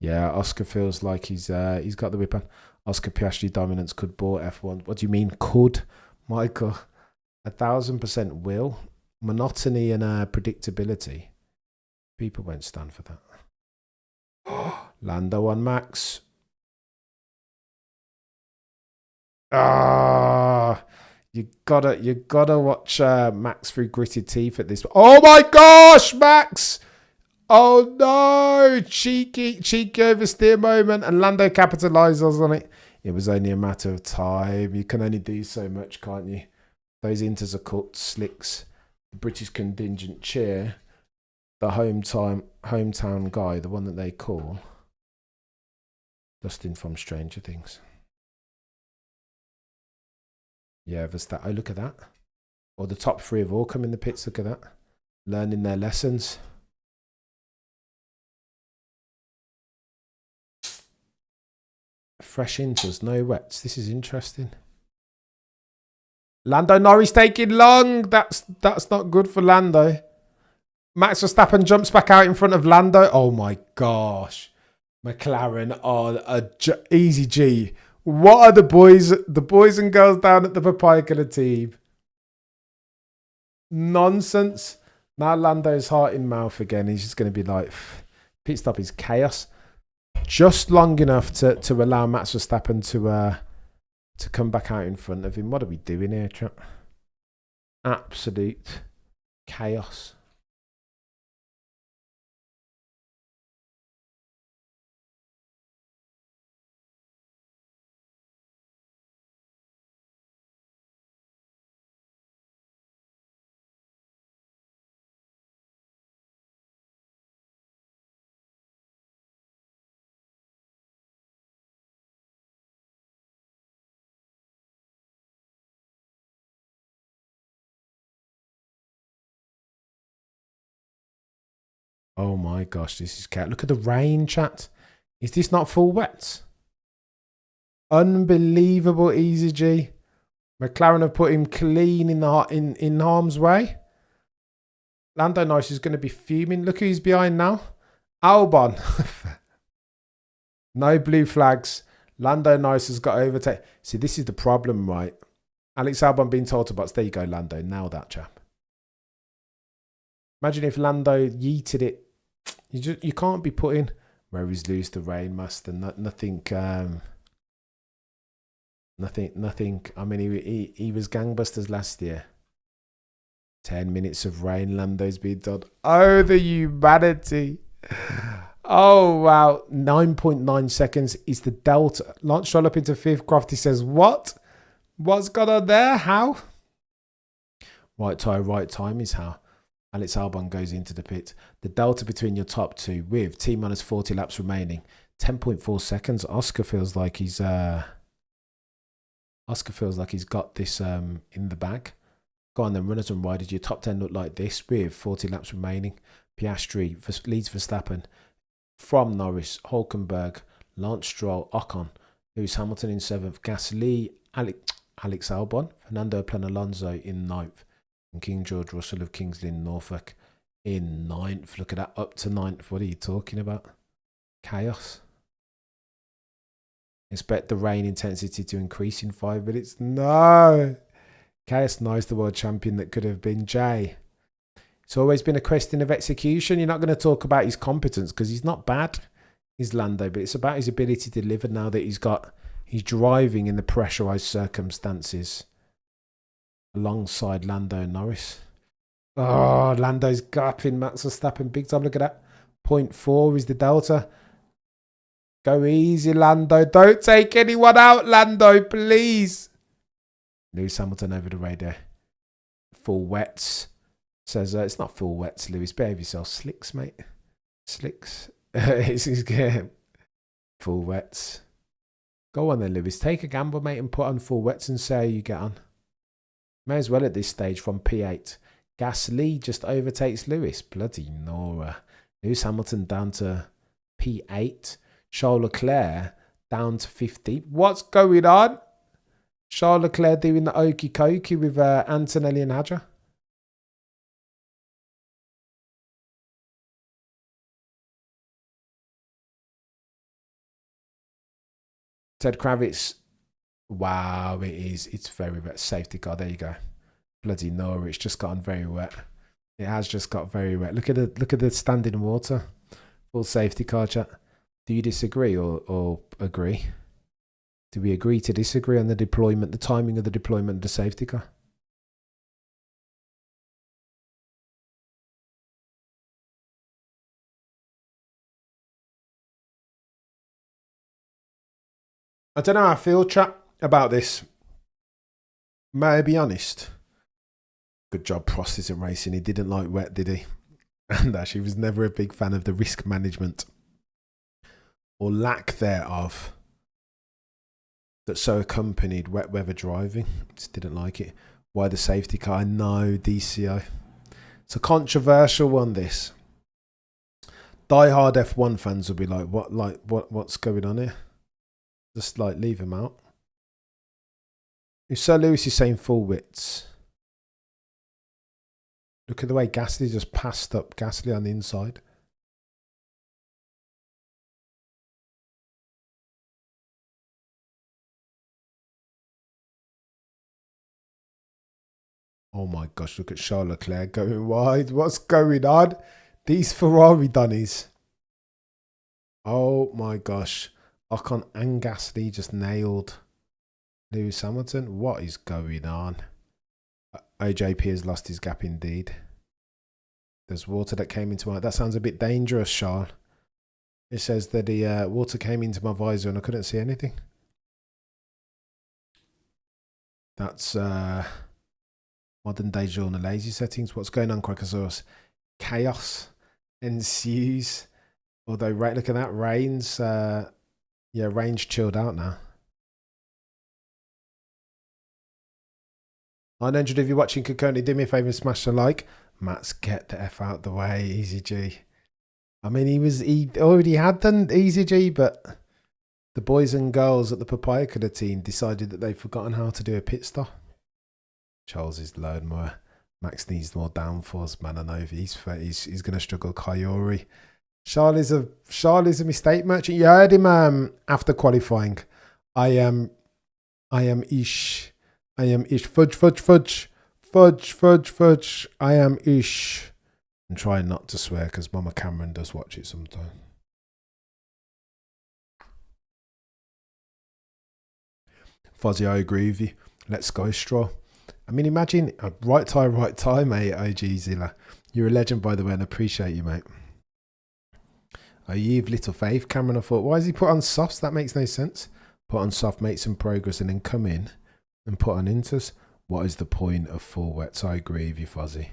Yeah, Oscar feels like he's got the whip on. Oscar Piastri dominance could bore F1. What do you mean could, Michael? 1,000% will. Monotony and predictability. People won't stand for that. Lando on Max. You gotta watch Max through gritted teeth at this. Oh my gosh, Max! Oh no! Cheeky oversteer moment, and Lando capitalizes on it. It was only a matter of time. You can only do so much, can't you? Those inters are caught slicks. The British contingent cheer the hometown guy, the one that they call Dustin from Stranger Things. Yeah, Verstappen. Oh, look at that. Or the top three have all come in the pits. Look at that. Learning their lessons. Fresh inters, no wets. This is interesting. Lando Norris taking long. That's not good for Lando. Max Verstappen jumps back out in front of Lando. Oh my gosh. McLaren on a easy G. What are the boys and girls down at the Papaya Killer team? Nonsense. Now Lando's heart in mouth again. He's just going to be like, pit stop is chaos. Just long enough to allow Max Verstappen to come back out in front of him. What are we doing here, chap? Absolute chaos. Oh my gosh, this is cat. Look at the rain, chat. Is this not full wet? Unbelievable, Easy G. McLaren have put him clean in harm's way. Lando Norris is going to be fuming. Look who's behind now. Albon. No blue flags. Lando Norris has got overtaken. See, this is the problem, right? Alex Albon being told to box. There you go, Lando. Nailed that, chap. Imagine if Lando yeeted it. You can't be putting where he's Lewis the Rainmaster. Nothing. Nothing. I mean, he was gangbusters last year. 10 minutes of rain. Lando's been done. Oh, the humanity. Oh, wow. 9.9 seconds is the delta. Lance Stroll up into 5th. Crofty says, what? What's gone on there? How? Right tyre, right time is how. Alex Albon goes into the pit. The delta between your top two with T minus 40 laps remaining. 10.4 seconds. Oscar feels like he's got this in the bag. Go on then, runners and riders. Your top 10 look like this with 40 laps remaining. Piastri leads Verstappen from Norris, Hulkenberg, Lance Stroll, Ocon, Lewis Hamilton in 7th, Gasly, Alex Albon, Fernando Alonso in 9th, and King George Russell of Kingsley in Norfolk in 9th. Look at that, up to 9th. What are you talking about? Chaos. Expect the rain intensity to increase in 5 minutes. No. Chaos knows the world champion that could have been Jay. It's always been a question of execution. You're not going to talk about his competence because he's not bad. He's Lando, but it's about his ability to deliver now that he's driving in the pressurized circumstances alongside Lando and Norris. Oh, Lando's gapping Max Verstappen big time. Look at that. 0.4 is the delta. Go easy, Lando. Don't take anyone out, Lando, please. Lewis Hamilton over the radio. Full wets. Says, it's not full wets, Lewis. Behave yourself. Slicks, mate. Slicks. It's full wets. Go on then, Lewis. Take a gamble, mate, and put on full wets and see how you get on. May as well at this stage from P8. Gasly just overtakes Lewis. Bloody Nora. Lewis Hamilton down to P8. Charles Leclerc down to 50. What's going on? Charles Leclerc doing the okie dokie with Antonelli and Hadja. Ted Kravitz. Wow, it is. It's very wet. Safety car. There you go. Bloody Nora. It's just gotten very wet. It has just got very wet. Look at the standing water. Full safety car chat. Do you disagree or agree? Do we agree to disagree on the deployment, the timing of the deployment of the safety car? I don't know how I feel, chat, about this. May I be honest? Good job, Prost isn't racing. He didn't like wet, did he? And actually was never a big fan of the risk management or lack thereof that so accompanied wet weather driving. Just didn't like it. Why the safety car? No, DCO. It's a controversial one, this. Die-hard F1 fans will be like, what's going on here? Just like leave him out. If Sir Lewis is saying full widths. Look at the way Gasly just passed up Gasly on the inside. Oh my gosh, look at Charles Leclerc going wide. What's going on? These Ferrari dunnies. Oh my gosh. Ocon and Gasly just nailed Lewis Hamilton. What is going on? OJP has lost his gap indeed. There's water that came into my... That sounds a bit dangerous, Charles. It says that the water came into my visor and I couldn't see anything. That's modern day journalism settings. What's going on, Crackosaurus? Chaos ensues. Although, look at that. Rain's... yeah, Rain's chilled out now. 900 if you're watching Kokoni, do me a favour and smash the like. Matt's get the F out the way, Easy G. I mean, he already had done Easy G, but the boys and girls at the Papaya Colour team decided that they've forgotten how to do a pit stop. Charles is learned more. Max needs more downforce, man. I know he's going to struggle. Kayori. Charles is a mistake merchant. You heard him after qualifying. I am ish. I am ish. Fudge, fudge, fudge. Fudge, fudge, fudge. I am ish. I'm trying not to swear because Mama Cameron does watch it sometimes. Fuzzy, I agree with you. Let's go, Straw. I mean, imagine right time, mate. OG Zilla. You're a legend, by the way, and I appreciate you, mate. Oh, you've little faith, Cameron. I thought, why has he put on softs? That makes no sense. Put on soft, make some progress, and then come in and put on inters. What is the point of full wets? I agree with you, Fuzzy.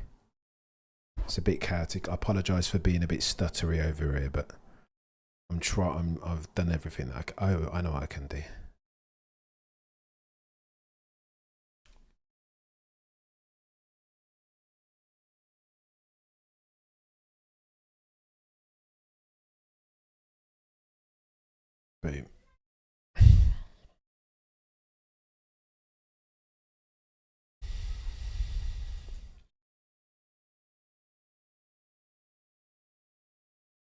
It's a bit chaotic. I apologise for being a bit stuttery over here, but I'm trying. I've done everything that I know what I can do. Boom.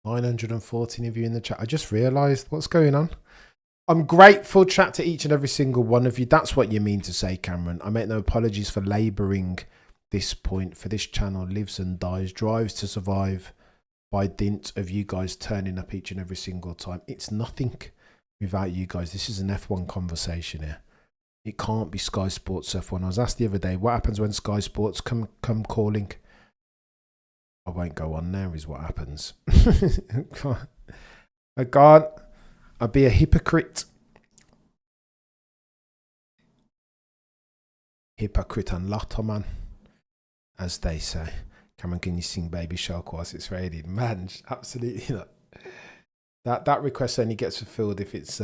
$914 of you in the chat. I just realised what's going on. I'm grateful, chat, to each and every single one of you. That's what you mean to say, Cameron. I make no apologies for labouring this point. For this channel lives and dies, drives to survive by dint of you guys turning up each and every single time. It's nothing without you guys. This is an F1 conversation here. It can't be Sky Sports F1. I was asked the other day, what happens when Sky Sports come calling? I won't go on there is what happens. I can't. I'd be a hypocrite. Hypocrite and lotto man, as they say. Cameron, can you sing Baby Shark whilst it's raining? Man, absolutely not. That request only gets fulfilled if it's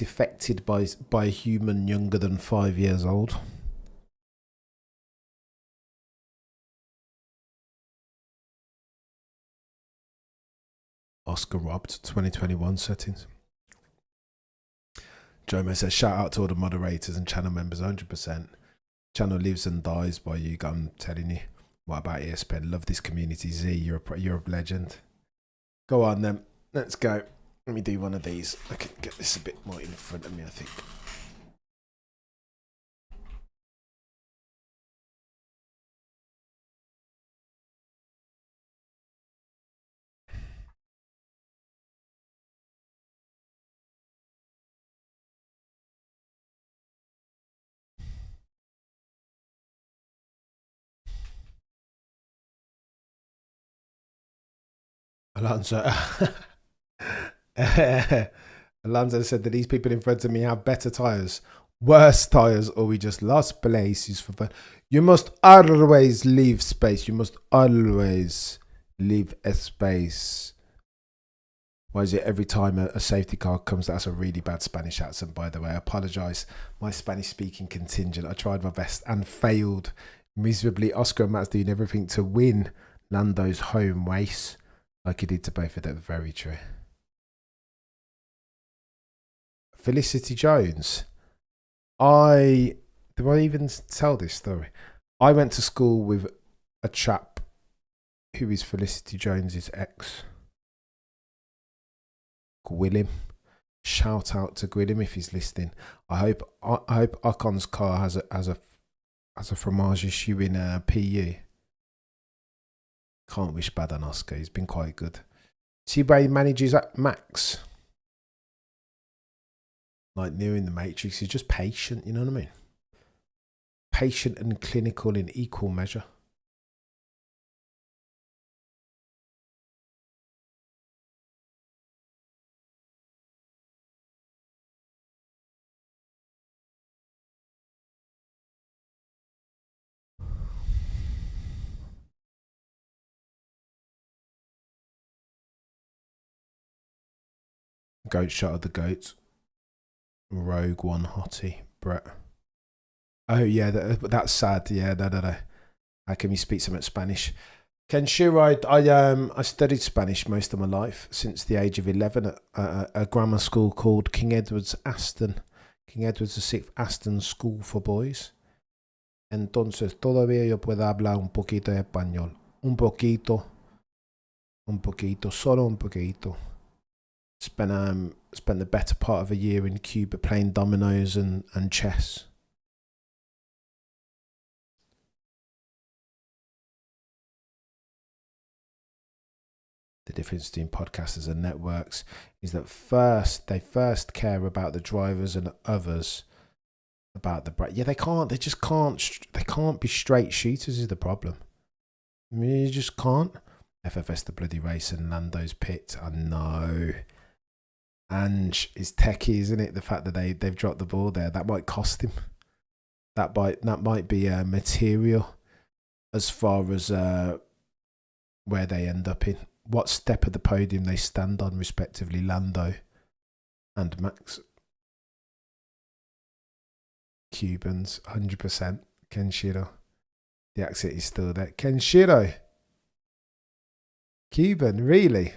affected by a human younger than 5 years old. Oscar robbed 2021 settings. Jomo says, shout out to all the moderators and channel members, 100%. Channel lives and dies by you. I'm telling you. What about ESPN? Love this community. Z, you're a legend. Go on then. Let's go. Let me do one of these. I can get this a bit more in front of me, I think. Alonso. Alonso said that these people in front of me have better tyres, worse tyres, or we just lost places for fun. You must always leave space. You must always leave a space. Why is it every time a safety car comes? That's a really bad Spanish accent, by the way. I apologise. My Spanish speaking contingent. I tried my best and failed miserably. Oscar and Matt's doing everything to win Lando's home race. Like he did to both of them. Very true. Felicity Jones. Do I even tell this story? I went to school with a chap who is Felicity Jones's ex. Gwilym. Shout out to Gwilym if he's listening. I hope Ocon's car has a fromage issue in PU. Can't wish bad on Oscar. He's been quite good. See where he manages at Max. Like Neo in the Matrix. He's just patient, you know what I mean? Patient and clinical in equal measure. Goat shot of the goat. Rogue One hottie. Brett. Oh yeah, that's sad. Yeah, no. How can you speak so much Spanish? Kenshiro, I studied Spanish most of my life since the age of 11 at a grammar school called King Edward's Aston. King Edward's VI Aston School for Boys. Entonces todavía yo puedo hablar un poquito de español. Un poquito. Solo un poquito. Spent the better part of a year in Cuba playing dominoes and chess. The difference between podcasters and networks is that they first care about the drivers and others about the brand. Yeah, they can't be straight shooters is the problem. I mean, you just can't. FFS the bloody race and Nando's pit. I know. Ange is techie, isn't it? The fact that they've dropped the ball there, that might cost him. That might be material as far as where they end up in. What step of the podium they stand on, respectively, Lando and Max. Cubans, 100%. Kenshiro. The accent is still there. Kenshiro. Cuban, really?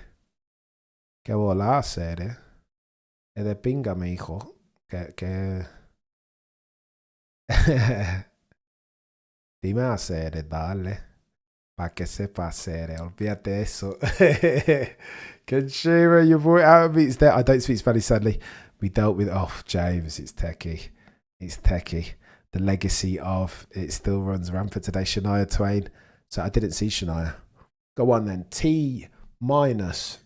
Que volar a hacer, Es de pinga, mi hijo. Que... Dime a hacer, dale. Pa que sepa hacer, olvídate eso. Kenshiro, your boy out of me. It's there. I don't speak Spanish, sadly. We dealt with, James, it's techie. It's techie. The legacy of it still runs rampant today. Shania Twain. So I didn't see Shania. Go on then. T minus.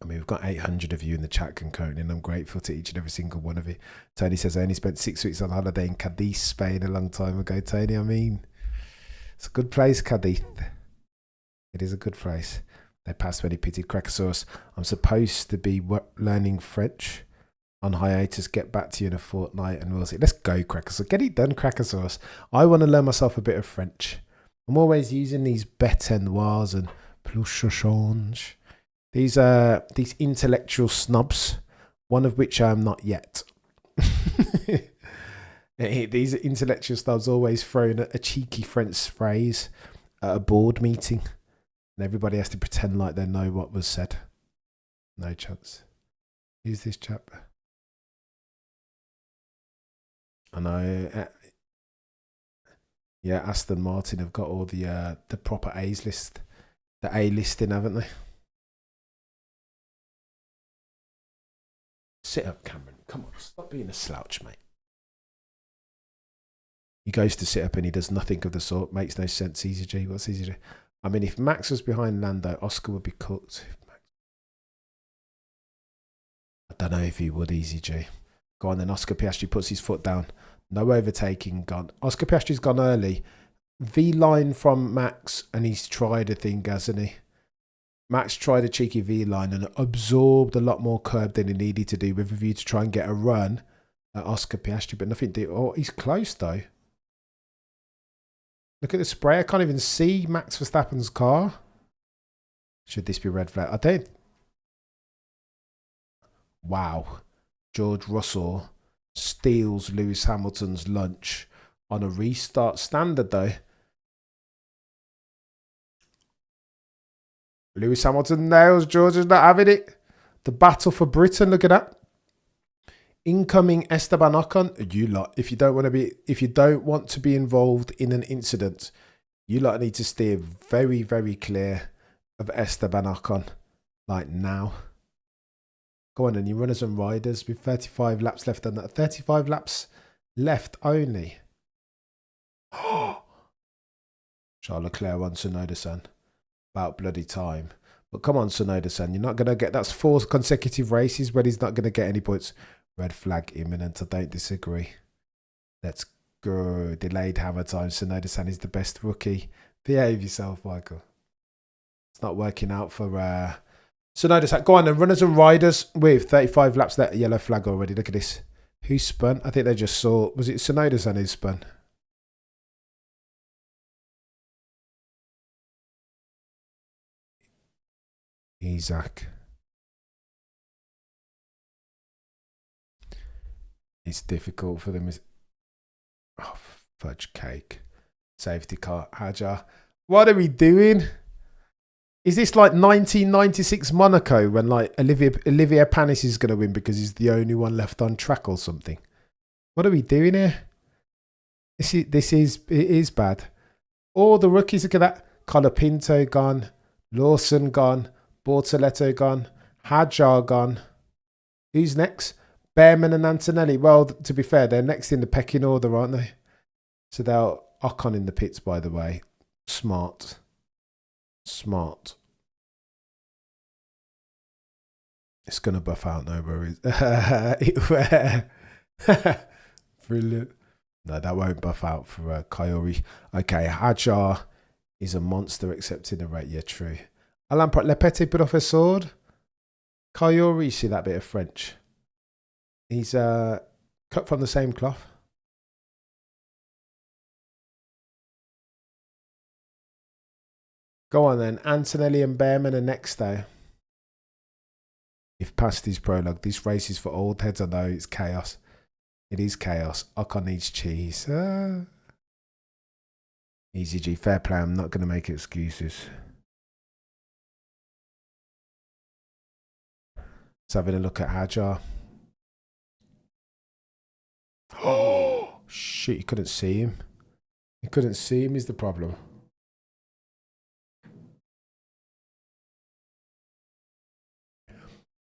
I mean, we've got 800 of you in the chat concurrently, and I'm grateful to each and every single one of you. Tony says, I only spent 6 weeks on holiday in Cadiz, Spain a long time ago. Tony, I mean, it's a good place, Cadiz. It is a good place. They passed when he pitied Crackosaurus. I'm supposed to be learning French on hiatus. Get back to you in a fortnight and we'll see. Let's go, Crackosaurus. Get it done, Crackosaurus. I want to learn myself a bit of French. I'm always using these bêtes noirs and plus change. These intellectual snobs, one of which I am not yet. These intellectual snobs always throwing a cheeky French phrase at a board meeting. And everybody has to pretend like they know what was said. No chance. Who's this chap? I know. Yeah, Aston Martin have got all the proper A's list. The A listing, haven't they? Sit up, Cameron. Come on, stop being a slouch, mate. He goes to sit up and he does nothing of the sort. Makes no sense. Easy G. What's Easy G? I mean, if Max was behind Lando, Oscar would be cooked. I don't know if he would, Easy G. Go on then. Oscar Piastri puts his foot down. No overtaking gone. Oscar Piastri's gone early. V-line from Max, and he's tried a thing, hasn't he? Max tried a cheeky V-line and absorbed a lot more curb than he needed to do with a view to try and get a run at Oscar Piastri, but nothing did. Oh, he's close though. Look at the spray. I can't even see Max Verstappen's car. Should this be red flag? I don't. Wow. George Russell steals Lewis Hamilton's lunch on a restart. Standard though. Lewis Hamilton nails. George is not having it. The battle for Britain. Look at that. Incoming Esteban Ocon. You lot, if you don't want to be involved in an incident, you lot need to steer very, very clear of Esteban Ocon. Like now. Go on, and you runners and riders with 35 laps left on that. 35 laps left only. Charles Leclerc wants to know the sun. About bloody time. But come on, Tsunoda-san, you're not going to get... That's 4 consecutive races where he's not going to get any points. Red flag imminent. I don't disagree. Let's go. Delayed hammer time. Tsunoda-san is the best rookie. Behave yourself, Michael. It's not working out for... Tsunoda-san. Go on then. Runners and riders with 35 laps left. Yellow flag already. Look at this. Who spun? I think they just saw... Was it Tsunoda-san who spun? Isaac. It's difficult for them. Oh, fudge cake. Safety car. Hajar. What are we doing? Is this like 1996 Monaco when like Olivier Panis is going to win because he's the only one left on track or something? What are we doing here? It is bad. All the rookies, look at that. Colapinto gone. Lawson gone. Bortoletto gone. Hajar gone. Who's next? Bearman and Antonelli. Well, to be fair, they're next in the pecking order, aren't they? So they're Ocon in the pits, by the way. Smart. Smart. It's going to buff out, no worries. Brilliant. No, that won't buff out for Coyote. Okay, Hajar is a monster accepting a rate. Yeah, true. Alain Le Petit Professeur. Coyote, see that bit of French. He's cut from the same cloth. Go on then. Antonelli and Bearman are next though. If past his prologue, this race is for old heads. I know it's chaos. It is chaos. Ocon needs cheese. Easy G, fair play. I'm not going to make excuses. Let's having a look at Hajar. Oh shit! You couldn't see him. You couldn't see him. Is the problem?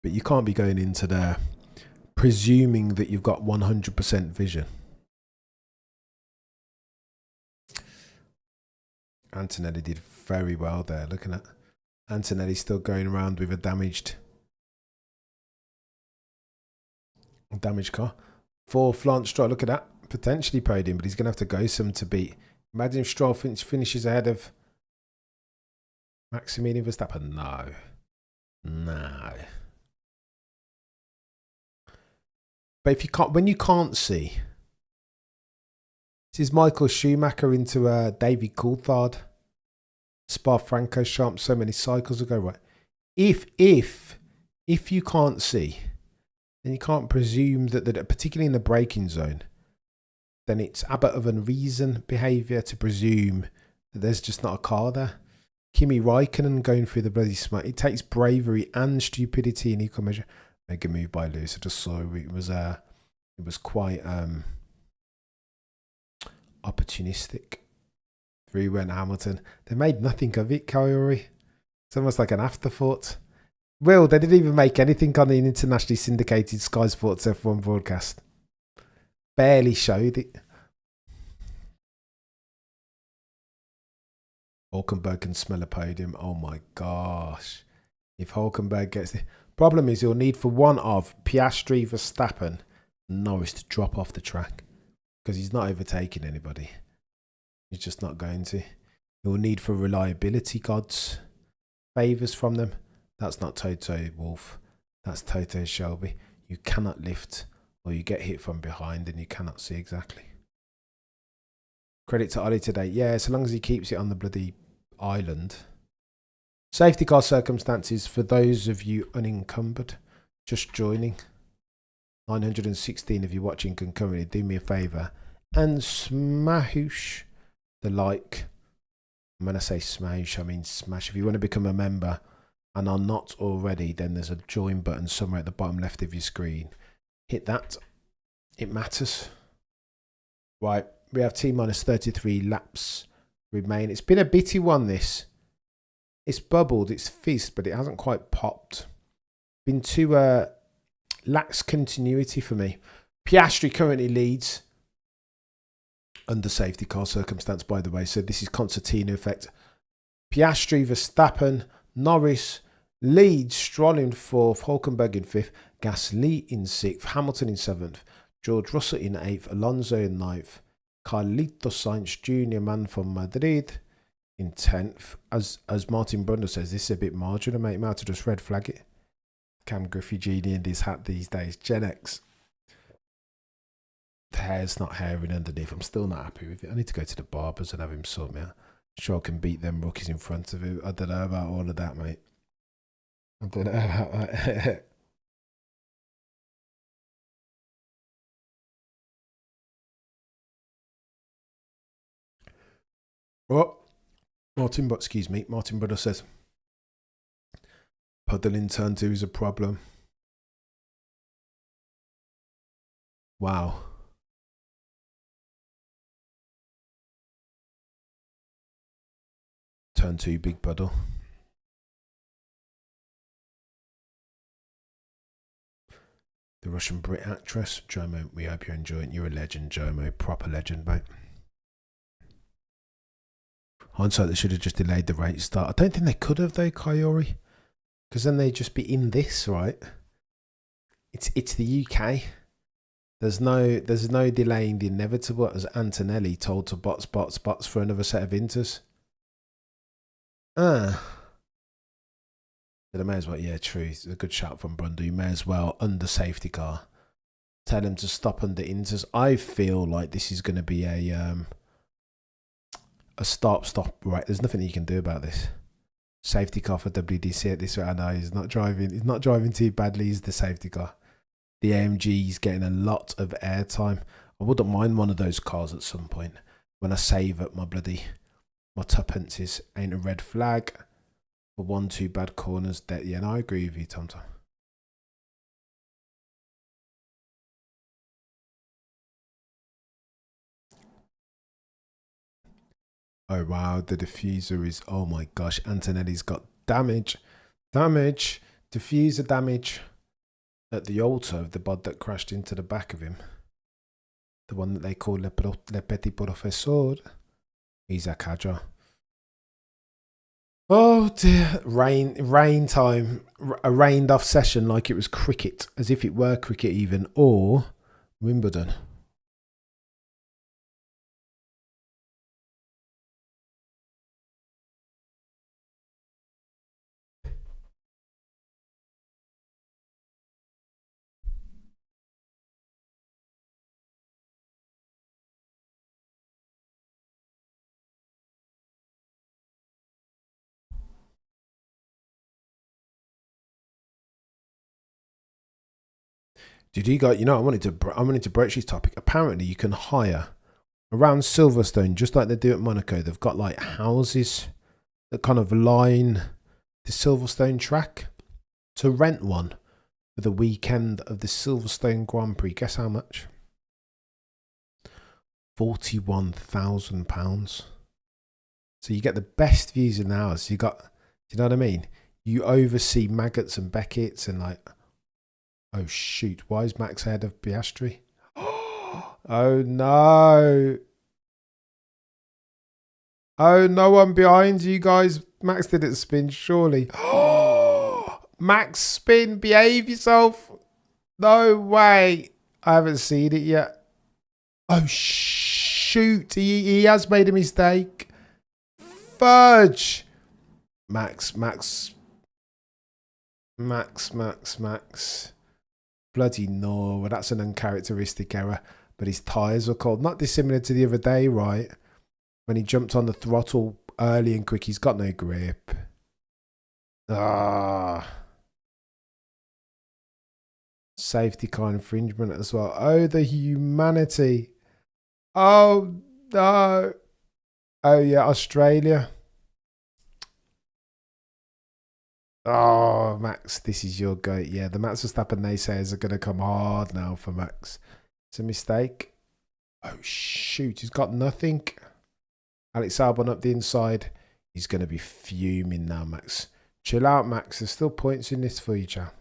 But you can't be going into there presuming that you've got 100% vision. Antonelli did very well there. Looking at Antonelli still going around with a damaged car. Fourth, Lance Stroll. Look at that. Potentially podium, but he's going to have to go some to beat. Imagine if Stroll finishes ahead of Maximilian Verstappen. No. No. But if you can't, when you can't see, this is Michael Schumacher into David Coulthard, Spa Francorchamps so many cycles ago, right? If you can't see, then you can't presume that particularly in the braking zone, then it's a bit of unreason behaviour to presume that there's just not a car there. Kimi Raikkonen going through the bloody smut. It takes bravery and stupidity in equal measure. Mega move by Lewis. I just saw it was quite opportunistic. Through went Hamilton. They made nothing of it, Kyori. It's almost like an afterthought. Will, they didn't even make anything on the internationally syndicated Sky Sports F1 broadcast. Barely showed it. Hulkenberg can smell a podium. Oh my gosh. If Hulkenberg gets the problem is he'll need for one of Piastri, Verstappen, and Norris to drop off the track because he's not overtaking anybody. He's just not going to. He'll need for reliability gods, favours from them. That's not Toto Wolff. That's Toto Shelby. You cannot lift or you get hit from behind and you cannot see exactly. Credit to Ollie today. Yeah, so long as he keeps it on the bloody island. Safety car circumstances for those of you unencumbered, just joining. 916 of you watching concurrently, do me a favour and smash the like. When I say smash, I mean smash. If you want to become a member and are not already, then there's a join button somewhere at the bottom left of your screen. Hit that. It matters. Right, we have T-minus 33 laps remain. It's been a bitty one, this. It's bubbled, it's fizzed, but it hasn't quite popped. Been too lax continuity for me. Piastri currently leads under safety car circumstance, by the way. So this is concertina effect. Piastri, Verstappen, Norris leads, Stroll in fourth, Hulkenberg in fifth, Gasly in sixth, Hamilton in seventh, George Russell in eighth, Alonso in ninth, Carlitos Sainz Jr., man from Madrid, in 10th. As Martin Brundle says, this is a bit marginal, mate. Might have to just red flag it. Cam Griffey Genie and his hat these days. Gen X. The hair's not hairing underneath. I'm still not happy with it. I need to go to the barbers and have him sort me out. Sure, I can beat them rookies in front of him. I don't know about all of that, mate. I don't know about that. Oh, Martin Brundle says, puddle in turn 2 is a problem. Wow. Turn 2, big puddle. The Russian Brit actress. Jomo, we hope you're enjoying. You're a legend, Jomo. Proper legend, mate. Hindsight, they should have just delayed the race start. I don't think they could have, though, Coyote. Because then they'd just be in this, right? It's the UK. There's no delaying the inevitable, as Antonelli told to bots for another set of inters. But I may as well, yeah, true. It's a good shout from Brundle. You may as well, under safety car, tell him to stop under inters. I feel like this is going to be a stop, right? There's nothing you can do about this. Safety car for WDC at this rate. I know he's not driving too badly. He's the safety car. The AMG is getting a lot of airtime. I wouldn't mind one of those cars at some point when I save up my tuppences. Ain't a red flag for 1-2 bad corners. That, yeah, and I agree with you, Tom. Oh wow, the diffuser is, oh my gosh, Antonelli's got damage, diffuser damage at the altar of the bod that crashed into the back of him. The one that they call Le Petit Professeur. He's a cadger. Oh dear, rain time, a rained off session like it was cricket, as if it were cricket even, or Wimbledon. Did you guys? You know, I wanted to broach this topic. Apparently, you can hire around Silverstone, just like they do at Monaco. They've got like houses that kind of line the Silverstone track to rent one for the weekend of the Silverstone Grand Prix. Guess how much? £41,000. So you get the best views in the house. You got, do you know what I mean? You oversee Maggots and Beckett's and like. Oh shoot, why is Max ahead of Piastri? Oh no. Oh, no one behind you guys. Max didn't spin, surely. Max spin, behave yourself. No way. I haven't seen it yet. Oh shoot, he has made a mistake. Fudge. Max. Bloody no, well, that's an uncharacteristic error. But his tyres were cold. Not dissimilar to the other day, right? When he jumped on the throttle early and quick, he's got no grip. Safety car infringement as well. Oh, the humanity. Oh, no. Oh, yeah, Australia. Oh, Max, this is your goat. Yeah, the Max Verstappen naysayers are going to come hard now for Max. It's a mistake. Oh, shoot. He's got nothing. Alex Albon up the inside. He's going to be fuming now, Max. Chill out, Max. There's still points in this for you, chap.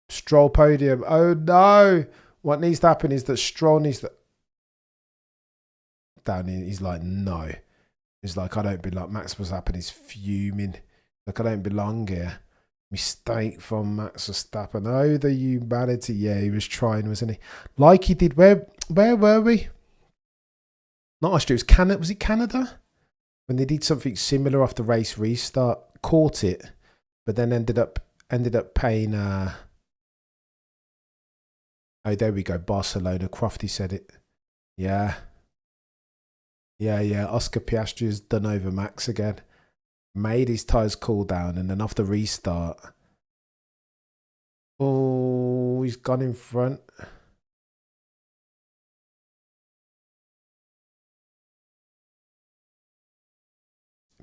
Stroll podium. Oh, no. What needs to happen is that Stroll needs to... Down here, he's like, no. He's like, I don't belong. Max Verstappen is fuming. Like, I don't belong here. Mistake from Max Verstappen. Oh, the humanity. Yeah, he was trying, wasn't he? Like he did. Where were we? Not Austria. It was Canada. Was it Canada? When they did something similar off the race restart. Caught it. But then ended up paying... Oh, there we go. Barcelona. Crofty said it. Yeah. Yeah. Oscar Piastri has done over Max again. Made his tyres cool down, and then off the restart. Oh, he's gone in front.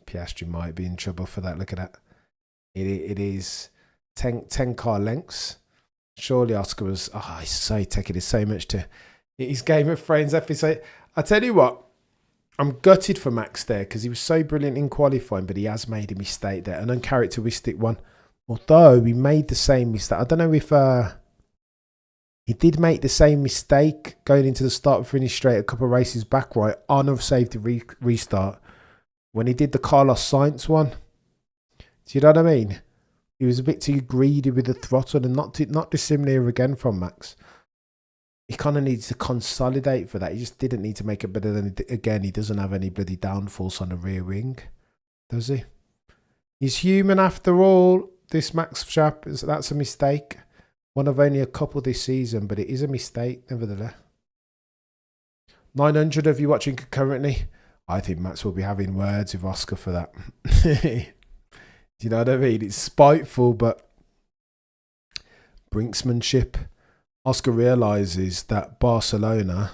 Piastri might be in trouble for that. Look at that. It is 10 car lengths. Surely Oscar was... Oh, he's so taking it so much to... His Game of Thrones episode. I tell you what. I'm gutted for Max there because he was so brilliant in qualifying, but he has made a mistake there, an uncharacteristic one. Although we made the same mistake. I don't know if He did make the same mistake going into the start and finish straight a couple of races back, right, on a safety restart when he did the Carlos Sainz one. Do you know what I mean? He was a bit too greedy with the throttle, and not dissimilar again from Max. He kind of needs to consolidate for that. He just didn't need to make it better than again. He doesn't have any bloody downforce on the rear wing, does he? He's human after all. This Max chap, that's a mistake. One of only a couple this season, but it is a mistake nevertheless. 900 of you watching concurrently. I think Max will be having words with Oscar for that. Do you know what I mean? It's spiteful, but brinksmanship. Oscar realises that Barcelona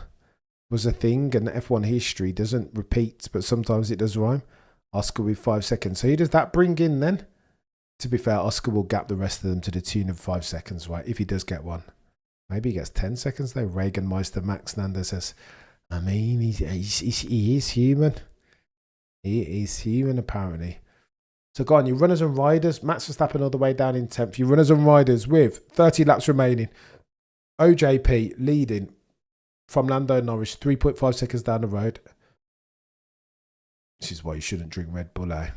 was a thing and F1 history doesn't repeat, but sometimes it does rhyme. Oscar with 5 seconds. So who does that bring in then? To be fair, Oscar will gap the rest of them to the tune of 5 seconds, right? If he does get one. Maybe he gets 10 seconds though. Regenmeister Max Nanda says, I mean, he is human. He is human apparently. So go on, your runners and riders. Max Verstappen all the way down in 10th. Your runners and riders with 30 laps remaining. OJP leading from Lando Norris, 3.5 seconds down the road. This is why you shouldn't drink Red Bull, eh?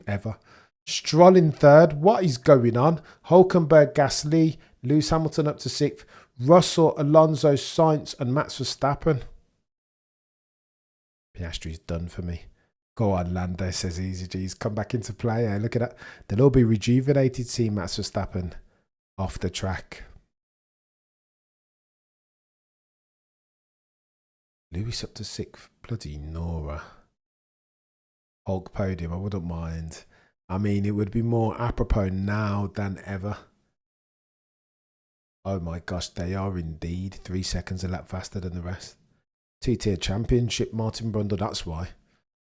Ever. Stroll in 3rd. What is going on? Hulkenberg, Gasly, Lewis Hamilton up to 6th. Russell, Alonso, Sainz, and Max Verstappen. Piastri's done for me. Go on, Lando, says Easy G's. Come back into play, eh? Look at that. They'll all be rejuvenated seeing Max Verstappen off the track. Lewis up to 6th. Bloody Nora. Hulk podium, I wouldn't mind. I mean, it would be more apropos now than ever. Oh my gosh, they are indeed 3 seconds a lap faster than the rest. Two-tier championship, Martin Brundle, that's why.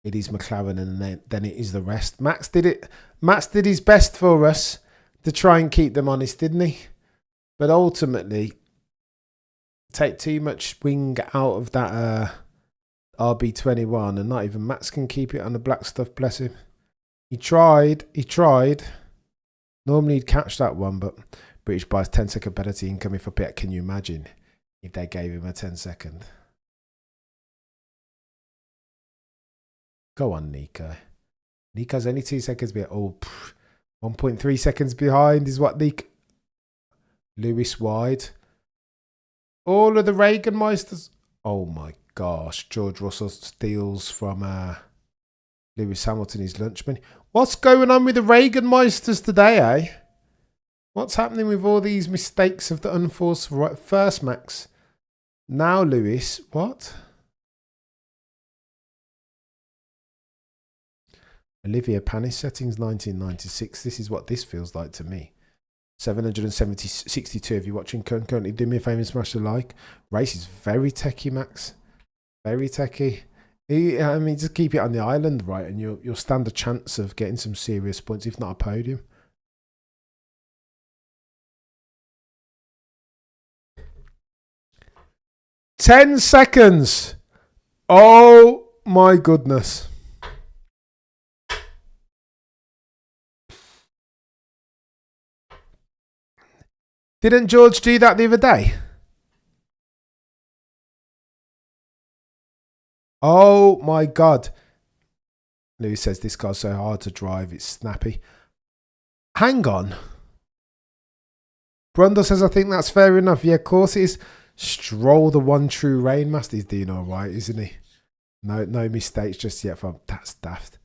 It is McLaren and then it is the rest. Max did it. Max did his best for us to try and keep them honest, didn't he? But ultimately, take too much wing out of that RB21 and not even Max can keep it on the black stuff, bless him. He tried. Normally he'd catch that one, but British buys 10-second penalty incoming for pit. Can you imagine if they gave him a 10-second? Go on, Nico. Nico's only 2 seconds behind. Oh, 1.3 seconds behind is what Nico. Lewis wide. All of the Regenmeisters. Oh my gosh. George Russell steals from Lewis Hamilton, his lunchman. What's going on with the Regenmeisters today, eh? What's happening with all these mistakes of the unforced right? First Max. Now Lewis. What? Olivia Panis, settings 1996. This is what this feels like to me. 762 if you're watching currently. Do me a favour and smash the like. Race is very techie, Max. Very techie. I mean, just keep it on the island, right? And you'll stand a chance of getting some serious points, if not a podium. "10 seconds. Oh my goodness. Didn't George do that the other day? Oh my God. Lewis says this car's so hard to drive, it's snappy. Hang on. Brundle says, I think that's fair enough. Yeah, of course it is. Stroll, the one true Rainmaster, he's doing all right, isn't he? No mistakes just yet from that's daft.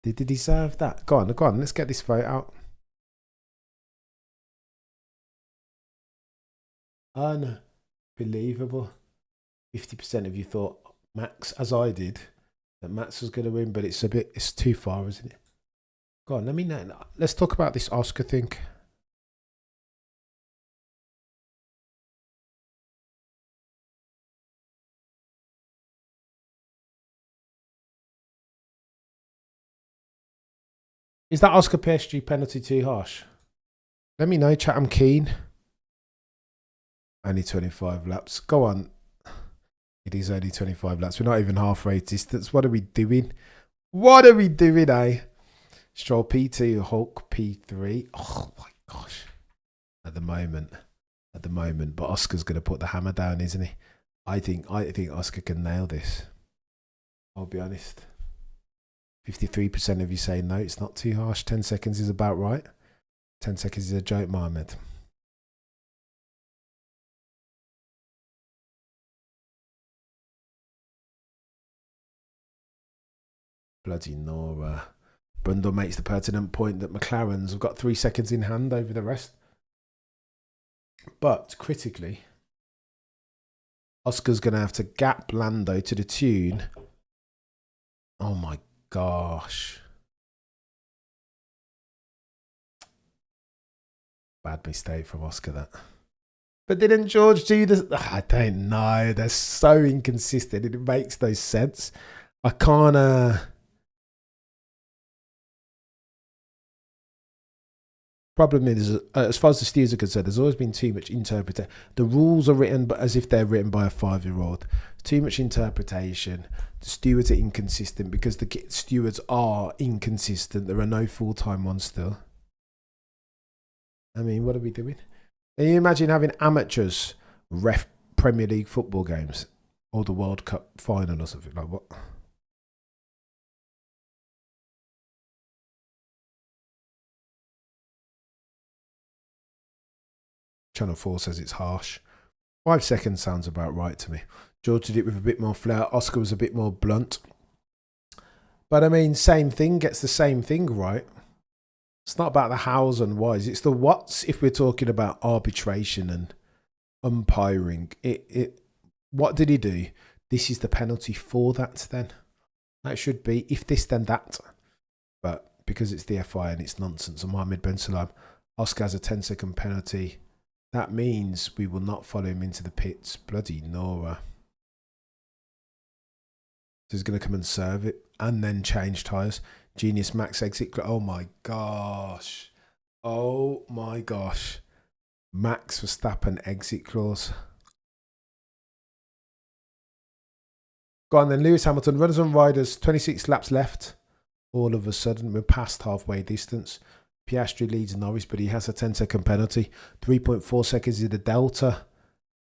Did he deserve that? Go on, let's get this vote out. Unbelievable. 50% of you thought Max, as I did, that Max was going to win, but it's too far, isn't it? Go on, let me know. Let's talk about this Oscar thing. Is that Oscar PSG penalty too harsh? Let me know, chat. I'm keen. Only 25 laps. Go on. It is only 25 laps. We're not even halfway distance. What are we doing? What are we doing, eh? Stroll P2, Hulk P3. Oh my gosh. At the moment. at the moment, but Oscar's going to put the hammer down, isn't he? I think Oscar can nail this. I'll be honest. 53% of you say no, it's not too harsh. 10 seconds is about right. 10 seconds is a joke, Mohammed. Bloody Nora. Brundle makes the pertinent point that McLaren's have got 3 seconds in hand over the rest. But critically, Oscar's going to have to gap Lando to the tune. Oh my gosh. Bad mistake from Oscar, that. But didn't George do this? I don't know. They're so inconsistent. It makes no sense. I can't. Problem is, as far as the stewards are concerned, there's always been too much interpretation. The rules are written but as if they're written by a 5-year-old. Too much interpretation. The stewards are inconsistent because the stewards are inconsistent. There are no full-time ones still. I mean, what are we doing? Can you imagine having amateurs ref Premier League football games or the World Cup final or something like what? Channel 4 says it's harsh. 5 seconds sounds about right to me. George did it with a bit more flair. Oscar was a bit more blunt. But I mean, same thing gets the same thing right. It's not about the hows and whys. It's the whats if we're talking about arbitration and umpiring. What did he do? This is the penalty for that then. That should be if this then that. But because it's the FI and it's nonsense, and Mohammed Ben Salam, Oscar has a 10-second penalty. That means we will not follow him into the pits. Bloody Nora. So he's going to come and serve it and then change tyres. Genius Max exit. Oh my gosh. Oh my gosh. Max Verstappen exit clause. Go on then. Lewis Hamilton. Runners and riders. 26 laps left. All of a sudden, we're past halfway distance. Piastri leads Norris, but he has a 10-second penalty. 3.4 seconds is the delta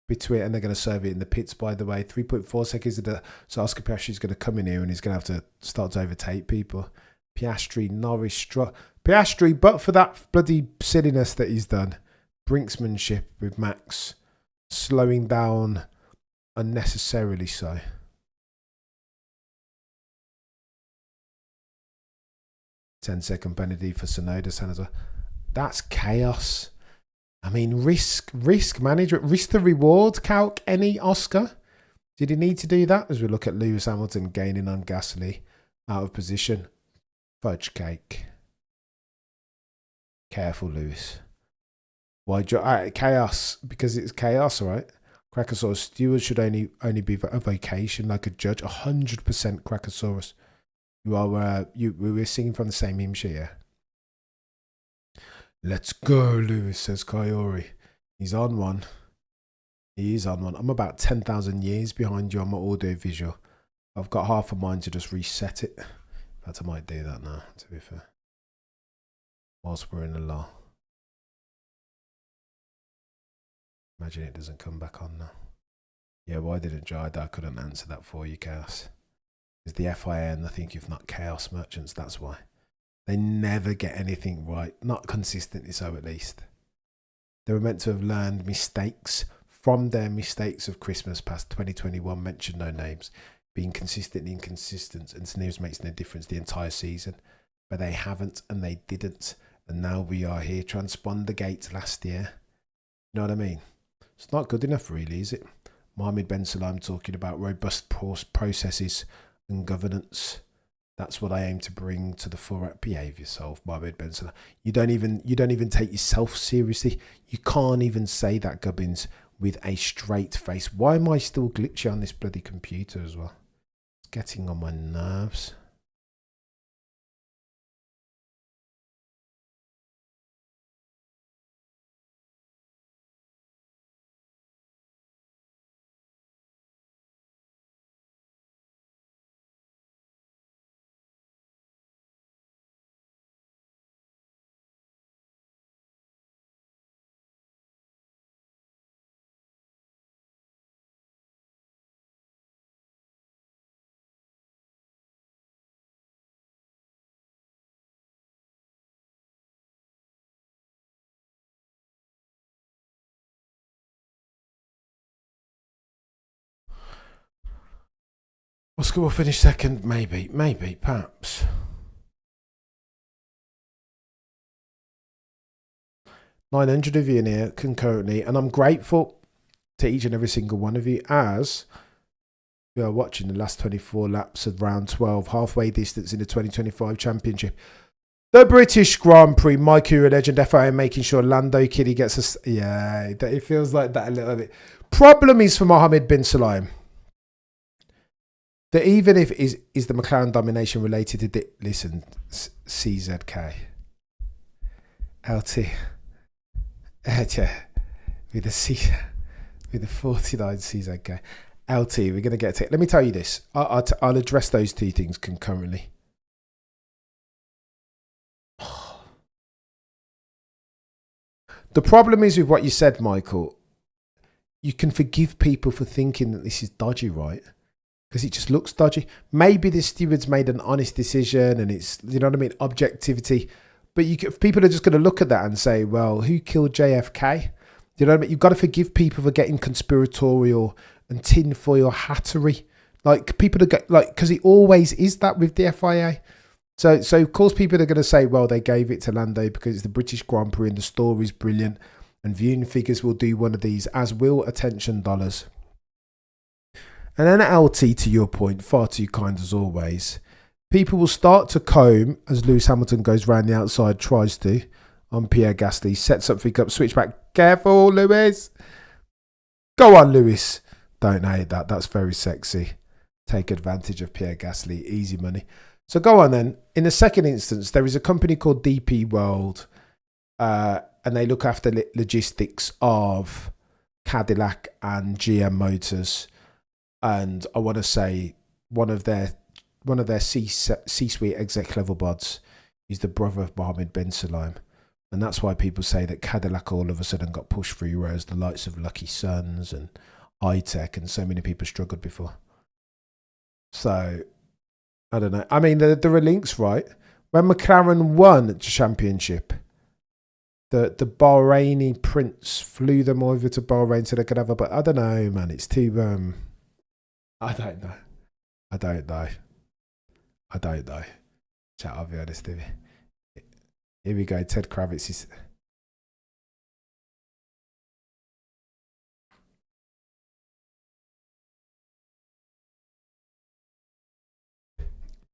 between, and they're going to serve it in the pits, by the way. 3.4 seconds is the. So Oscar Piastri is going to come in here and he's going to have to start to overtake people. Piastri, Norris, Piastri, but for that bloody silliness that he's done, brinksmanship with Max, slowing down unnecessarily so. Ten-second penalty for Sonoda as well. That's chaos. I mean, risk management, risk the reward calc. Any Oscar? Did he need to do that? As we look at Lewis Hamilton gaining on Gasly, out of position. Fudge cake. Careful, Lewis. Why? Chaos, because it's chaos, right? Crackosaurus Stewart should only be a vocation, like a judge. 100% Crackosaurus. You are. We're singing from the same hymn sheet here. Let's go, Lewis, says Kaiori. He's on one. He is on one. I'm about 10,000 years behind you on my audio visual. I've got half a mind to just reset it. In fact, I might do that now, to be fair. Whilst we're in the law. Imagine it doesn't come back on now. Yeah, why didn't you? I couldn't answer that for you, Chaos. It's the FIA and I think if not Chaos Merchants, that's why. They never get anything right. Not consistently so, at least. They were meant to have learned mistakes from their mistakes of Christmas past 2021, mention no names, being consistently inconsistent, and Sneers makes no difference the entire season. But they haven't and they didn't. And now we are here. Transpond the gate last year. You know what I mean? It's not good enough, really, is it? Mohammed Ben Salam talking about robust processes and governance. That's what I aim to bring to the fore. Behave yourself, Mohammed Ben Salam. You don't even take yourself seriously. You can't even say that, Gubbins, with a straight face. Why am I still glitchy on this bloody computer as well? It's getting on my nerves. Oscar will finish second, maybe, perhaps. $900 of you in here concurrently, and I'm grateful to each and every single one of you as we are watching the last 24 laps of round 12, halfway distance in the 2025 championship. The British Grand Prix, my Cura legend FIA making sure Lando Kitty gets us. Yeah, it feels like that a little bit. Problem is for Mohammed bin Sulayem that even if is the McLaren domination related to listen, CZK, LT, with the 49 CZK, LT, we're gonna get to it. Let me tell you this. I'll address those two things concurrently. The problem is with what you said, Michael, you can forgive people for thinking that this is dodgy, right? Because it just looks dodgy. Maybe the stewards made an honest decision and it's, you know what I mean, objectivity. But people are just going to look at that and say, well, who killed JFK? You know what I mean? You've got to forgive people for getting conspiratorial and tinfoil hattery. Like, people are like, because it always is that with the FIA. So of course people are going to say, well, they gave it to Lando because it's the British Grand Prix and the story's brilliant and viewing figures will do one of these, as will attention dollars. And then LT, to your point, far too kind as always, people will start to comb as Lewis Hamilton goes round the outside, tries to, on Pierre Gasly, set something up, switch back. Careful, Lewis. Go on, Lewis. Don't hate that. That's very sexy. Take advantage of Pierre Gasly. Easy money. So go on then. In the second instance, there is a company called DP World, and they look after logistics of Cadillac and GM Motors. And I want to say one of their C-suite exec level bods is the brother of Mohammed bin Sulayem. And that's why people say that Cadillac all of a sudden got pushed through, whereas the likes of Lucky Sons and iTech and so many people struggled before. So I don't know. I mean, there are links, right? When McLaren won the championship, the Bahraini prince flew them over to Bahrain so they could have a... But I don't know, man. It's too... I don't know. Chat, I'll be honest with you. Here we go. Ted Kravitz is...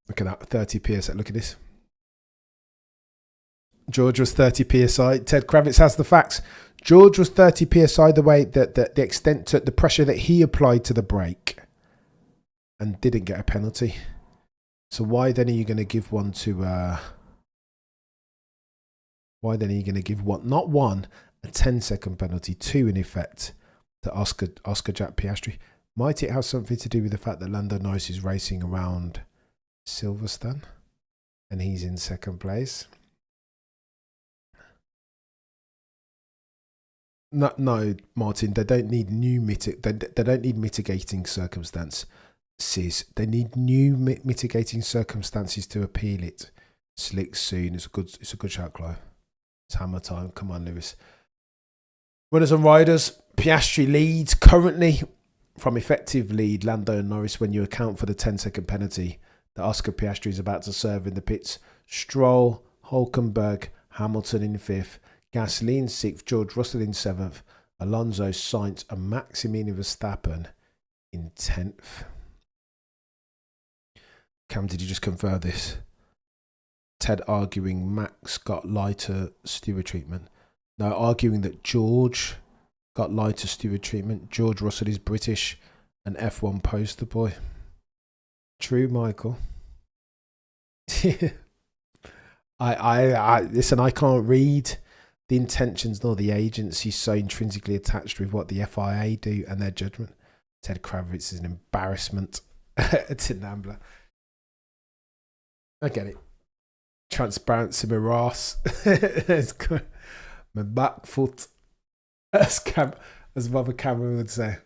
Look at that, 30 PSI. Look at this. George was 30 PSI. Ted Kravitz has the facts. George was 30 PSI the way that the extent to the pressure that he applied to the brake and didn't get a penalty. So why then are you going to give one to... why then are you going to give one, not one, a 10-second penalty, two in effect, to Oscar Jack Piastri? Might it have something to do with the fact that Lando Norris is racing around Silverstone and he's in second place? No, Martin. They don't need they don't need mitigating circumstances. They need new mitigating circumstances to appeal it. Slick soon. It's a good shout, Clive. It's hammer time. Come on, Lewis. Runners and riders. Piastri leads currently from effective lead. Lando and Norris, when you account for the 10-second penalty that Oscar Piastri is about to serve in the pits. Stroll, Hulkenberg, Hamilton in 5th. Gasly in 6th, George Russell in 7th, Alonso, Sainz and Maximilian Verstappen in 10th. Cam, did you just confirm this? Ted arguing Max got lighter steward treatment. No, arguing that George got lighter steward treatment. George Russell is British and F1 poster boy. True, Michael. I listen, I can't read the intentions nor the agency so intrinsically attached with what the FIA do and their judgment. Ted Kravitz is an embarrassment to Nambler. I get it. Transparency, my ass. It's good. My back foot. As Mother Cameron would say.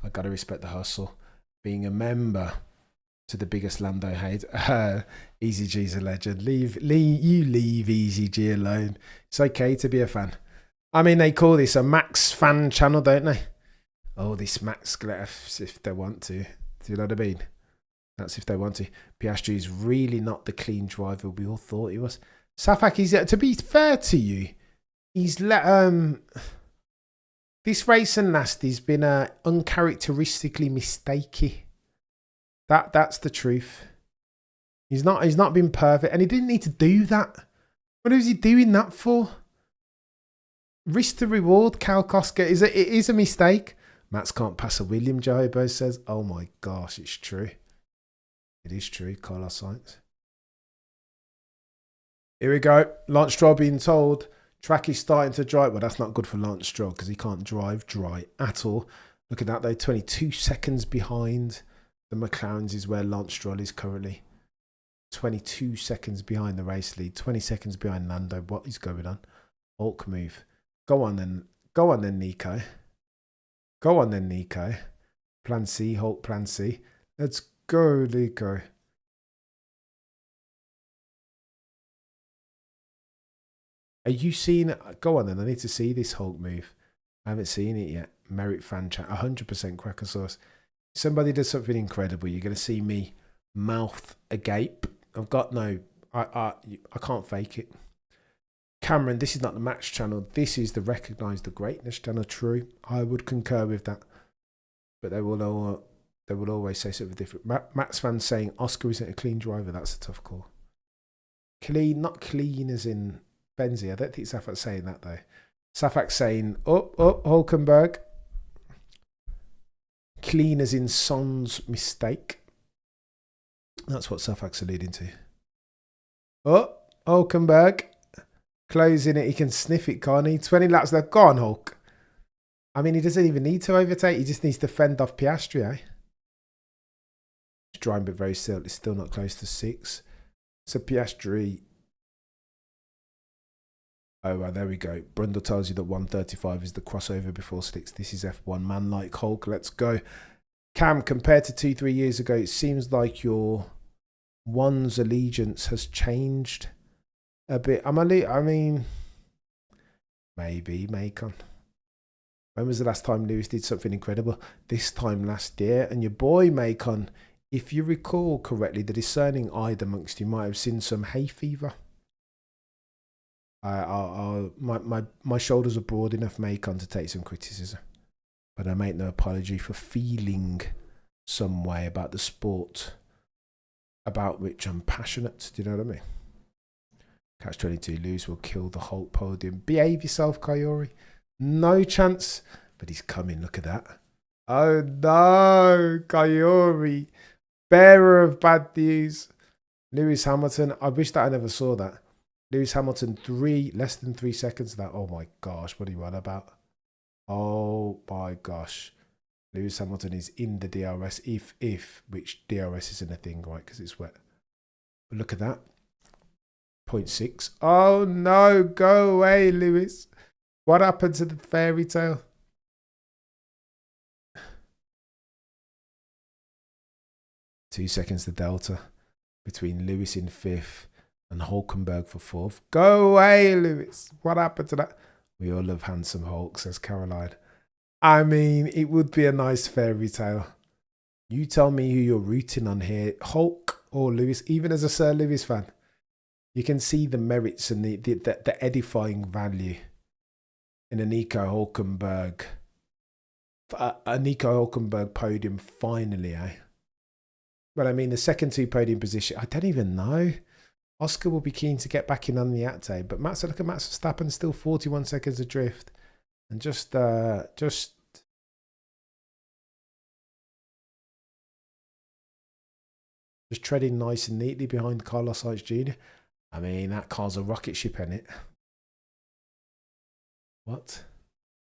I gotta respect the hustle. Being a member to the biggest Lando hate. Easy G's a legend. You leave Easy G alone. It's okay to be a fan. I mean, they call this a Max fan channel, don't they? Oh, this Max left if they want to. Do you know what I mean? That's if they want to. Piastri is really not the clean driver we all thought he was. Safak, to be fair to you, he's let this race and last he's been uncharacteristically mistakey. That's the truth. He's not been perfect, and he didn't need to do that. What was he doing that for? Risk to reward, Cal Koska. It is a mistake. Max can't pass a William, Jobo says. Oh my gosh, it's true. It is true, Carlos Sainz. Here we go. Lance Stroll being told track is starting to dry. Well, that's not good for Lance Stroll because he can't drive dry at all. Look at that though, 22 seconds behind the McLarens is where Lance Stroll is currently. 22 seconds behind the race lead. 20 seconds behind Lando. What is going on? Hulk move. Go on then. Go on then, Nico. Go on then, Nico. Plan C, Hulk, plan C. Let's go, Nico. Are you seeing it? Go on then. I need to see this Hulk move. I haven't seen it yet. Merit fan chat. 100% cracker sauce. Somebody does something incredible. You're going to see me mouth agape. I've got no... I can't fake it. Cameron, this is not the match channel. This is the Recognise the Greatness channel. True. I would concur with that. But they will always say something different. Matt's fans saying Oscar isn't a clean driver. That's a tough call. Clean, not clean as in Benzi. I don't think Safak's saying that though. Safak's saying, Hulkenberg. Clean as in Son's mistake. That's what Safak's alluding to. Oh, Hulkenberg. Closing it. He can sniff it, can't he? 20 laps left. Go on, Hulk. I mean, he doesn't even need to overtake. He just needs to fend off Piastri, eh? He's driving, but very still. It's still not close to 6. So Piastri... Oh, well, there we go. Brundle tells you that 135 is the crossover before slicks. This is F1. Man like Hulk. Let's go. Cam, compared to 2-3 years ago, it seems like your one's allegiance has changed a bit. I mean, maybe, Macon. When was the last time Lewis did something incredible? This time last year. And your boy, Macon, if you recall correctly, the discerning eye amongst you might have seen some hay fever. My shoulders are broad enough, Macon, to take some criticism. But I make no apology for feeling some way about the sport about which I'm passionate. Do you know what I mean? Catch 22, Lewis will kill the Hulk podium. Behave yourself, Coyote. No chance. But he's coming. Look at that. Oh no, Coyote. Bearer of bad news. Lewis Hamilton. I wish that I never saw that. Lewis Hamilton, less than 3 seconds. That. Oh my gosh. What are you on about? Oh my gosh. Lewis Hamilton is in the DRS. Which DRS isn't a thing, right? Because it's wet. But look at that. 0.6. Oh no. Go away, Lewis. What happened to the fairy tale? Two seconds the delta between Lewis in 5th and Hulkenberg for 4th. Go away, Lewis. What happened to that? We all love handsome Hulk, says Caroline. I mean, it would be a nice fairy tale. You tell me who you're rooting on here, Hulk or Lewis, even as a Sir Lewis fan. You can see the merits and the edifying value in a Nico Hulkenberg podium finally, eh? But I mean, the second 2 podium position, I don't even know. Oscar will be keen to get back in on the Ate, but look at Max Verstappen, still 41 seconds adrift, and just treading nice and neatly behind Carlos Sainz Jr. I mean, that car's a rocket ship, isn't it? What?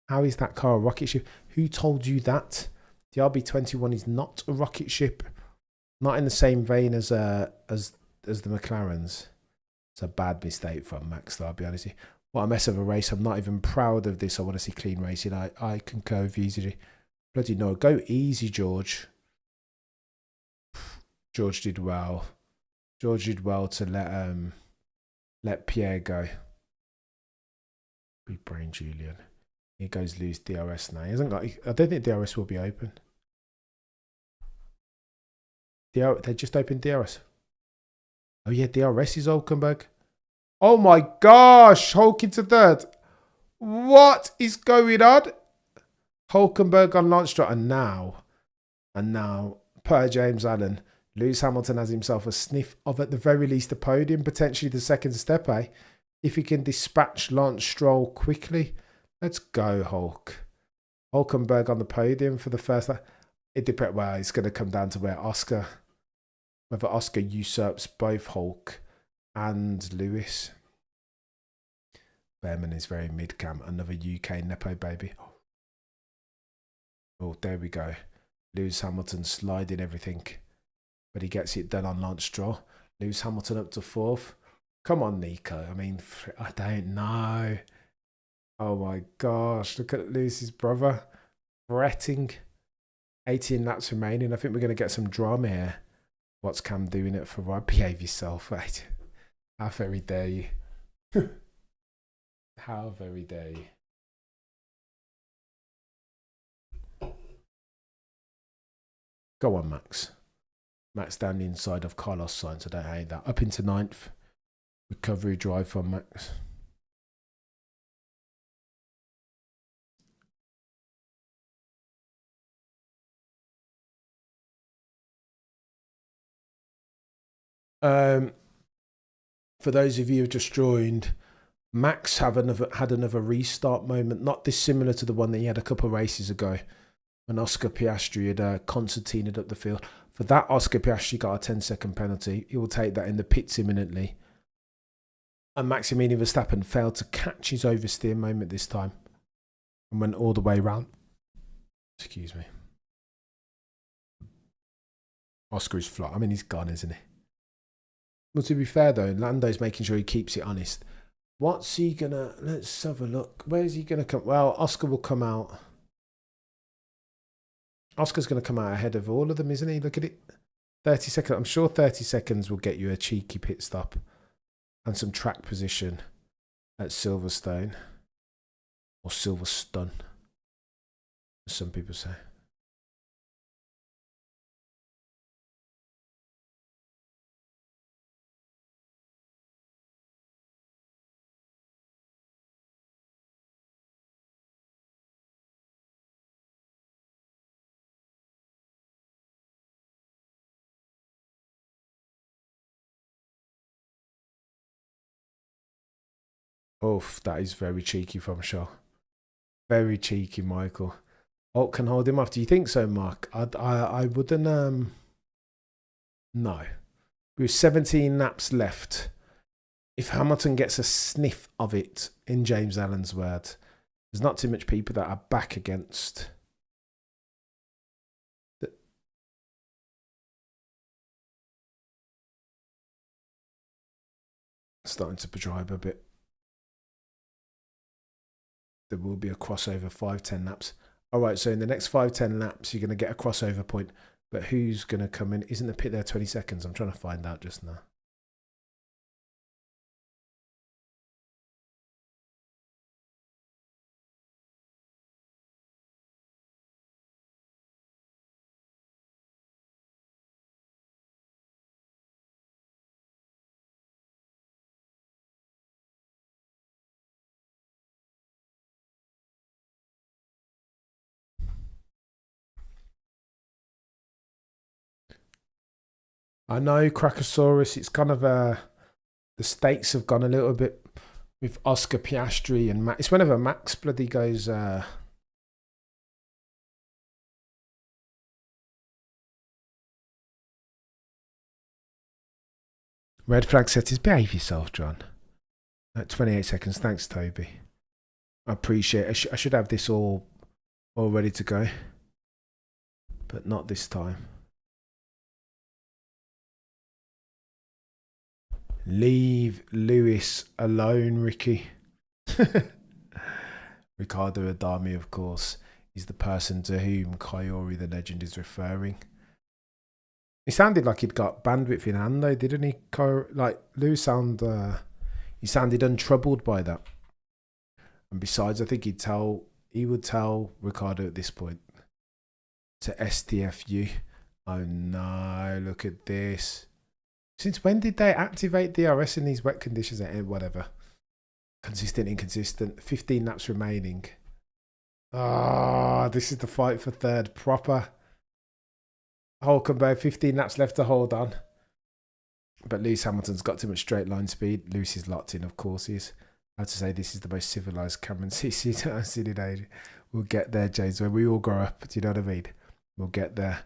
How is that car a rocket ship? Who told you that? The RB21 is not a rocket ship. Not in the same vein as the McLarens. It's a bad mistake from Max, though, I'll be honest with you. What a mess of a race. I'm not even proud of this. I want to see clean racing. I concur with you easily. Bloody no. Go easy, George. George did well. George did well to let Pierre go. Big brain, Julian. Here goes Lewis DRS now. He hasn't got. I don't think DRS will be open. They just opened DRS. Oh yeah, DRS is Hulkenberg. Oh my gosh, Hulk into third. What is going on? Hulkenberg on launch strut, and now, per James Allen, Lewis Hamilton has himself a sniff of, at the very least, the podium, potentially the second step, eh? If he can dispatch Lance Stroll quickly. Let's go, Hulk. Hulkenberg on the podium for the first. It depends. Well, it's going to come down to whether Oscar usurps both Hulk and Lewis. Behrman is very mid-cam. Another UK Nepo baby. Oh, there we go. Lewis Hamilton sliding everything. But he gets it done on Lance Stroll. Lewis Hamilton up to fourth. Come on, Nico. I mean, I don't know. Oh my gosh. Look at Lewis's brother. Fretting. 18 laps remaining. I think we're going to get some drama here. What's Cam doing it for? Right? Behave yourself, mate. How very dare you? How very dare you? Go on, Max. Max down the inside of Carlos Sainz. I don't hate that. Up into ninth. Recovery drive from Max. For those of you who have just joined, Max had another restart moment, not dissimilar to the one that he had a couple of races ago when Oscar Piastri had concertinaed up the field. For that, Oscar Piastri got a 10-second penalty. He will take that in the pits imminently. And Maximilian Verstappen failed to catch his oversteer moment this time and went all the way round. Excuse me. Oscar is flat. I mean, he's gone, isn't he? Well, to be fair, though, Lando's making sure he keeps it honest. What's he going to... Let's have a look. Where's he going to come... Well, Oscar will come out. Oscar's going to come out ahead of all of them, isn't he? Look at it. 30 seconds. I'm sure 30 seconds will get you a cheeky pit stop and some track position at Silverstone. Or Silverstone, as some people say. Oof, that is very cheeky from Shaw. Very cheeky, Michael. Alt can hold him off. Do you think so, Mark? I wouldn't. No. With 17 laps left, if Hamilton gets a sniff of it, in James Allen's word, there's not too much people that are back against. Starting to drive a bit. There will be a crossover 5-10 laps. All right, so in the next 5-10 laps, you're going to get a crossover point. But who's going to come in? Isn't the pit there 20 seconds? I'm trying to find out just now. I know, Krakosaurus, it's kind of the stakes have gone a little bit with Oscar Piastri and Max. It's whenever Max bloody goes... Red flag settings. Behave yourself, John. At 28 seconds. Thanks, Toby. I appreciate it. I should have this all ready to go. But not this time. Leave Lewis alone, Ricky. Ricardo Adami, of course, is the person to whom Kayori the legend is referring. He sounded like he'd got bandwidth in hand, though, didn't he? Like, Lewis he sounded untroubled by that. And besides, I think he'd tell he would tell Ricardo at this point to STFU. Oh no, look at this. Since when did they activate DRS in these wet conditions? Whatever. Consistent, inconsistent. 15 laps remaining. Ah, this is the fight for third proper. Hulkenberg, 15 laps left to hold on. But Lewis Hamilton's got too much straight line speed. Lewis is locked in, of course he is. I have to say, this is the most civilised Cameron CC I've seen in age. We'll get there, James. When we all grow up, do you know what I mean? We'll get there.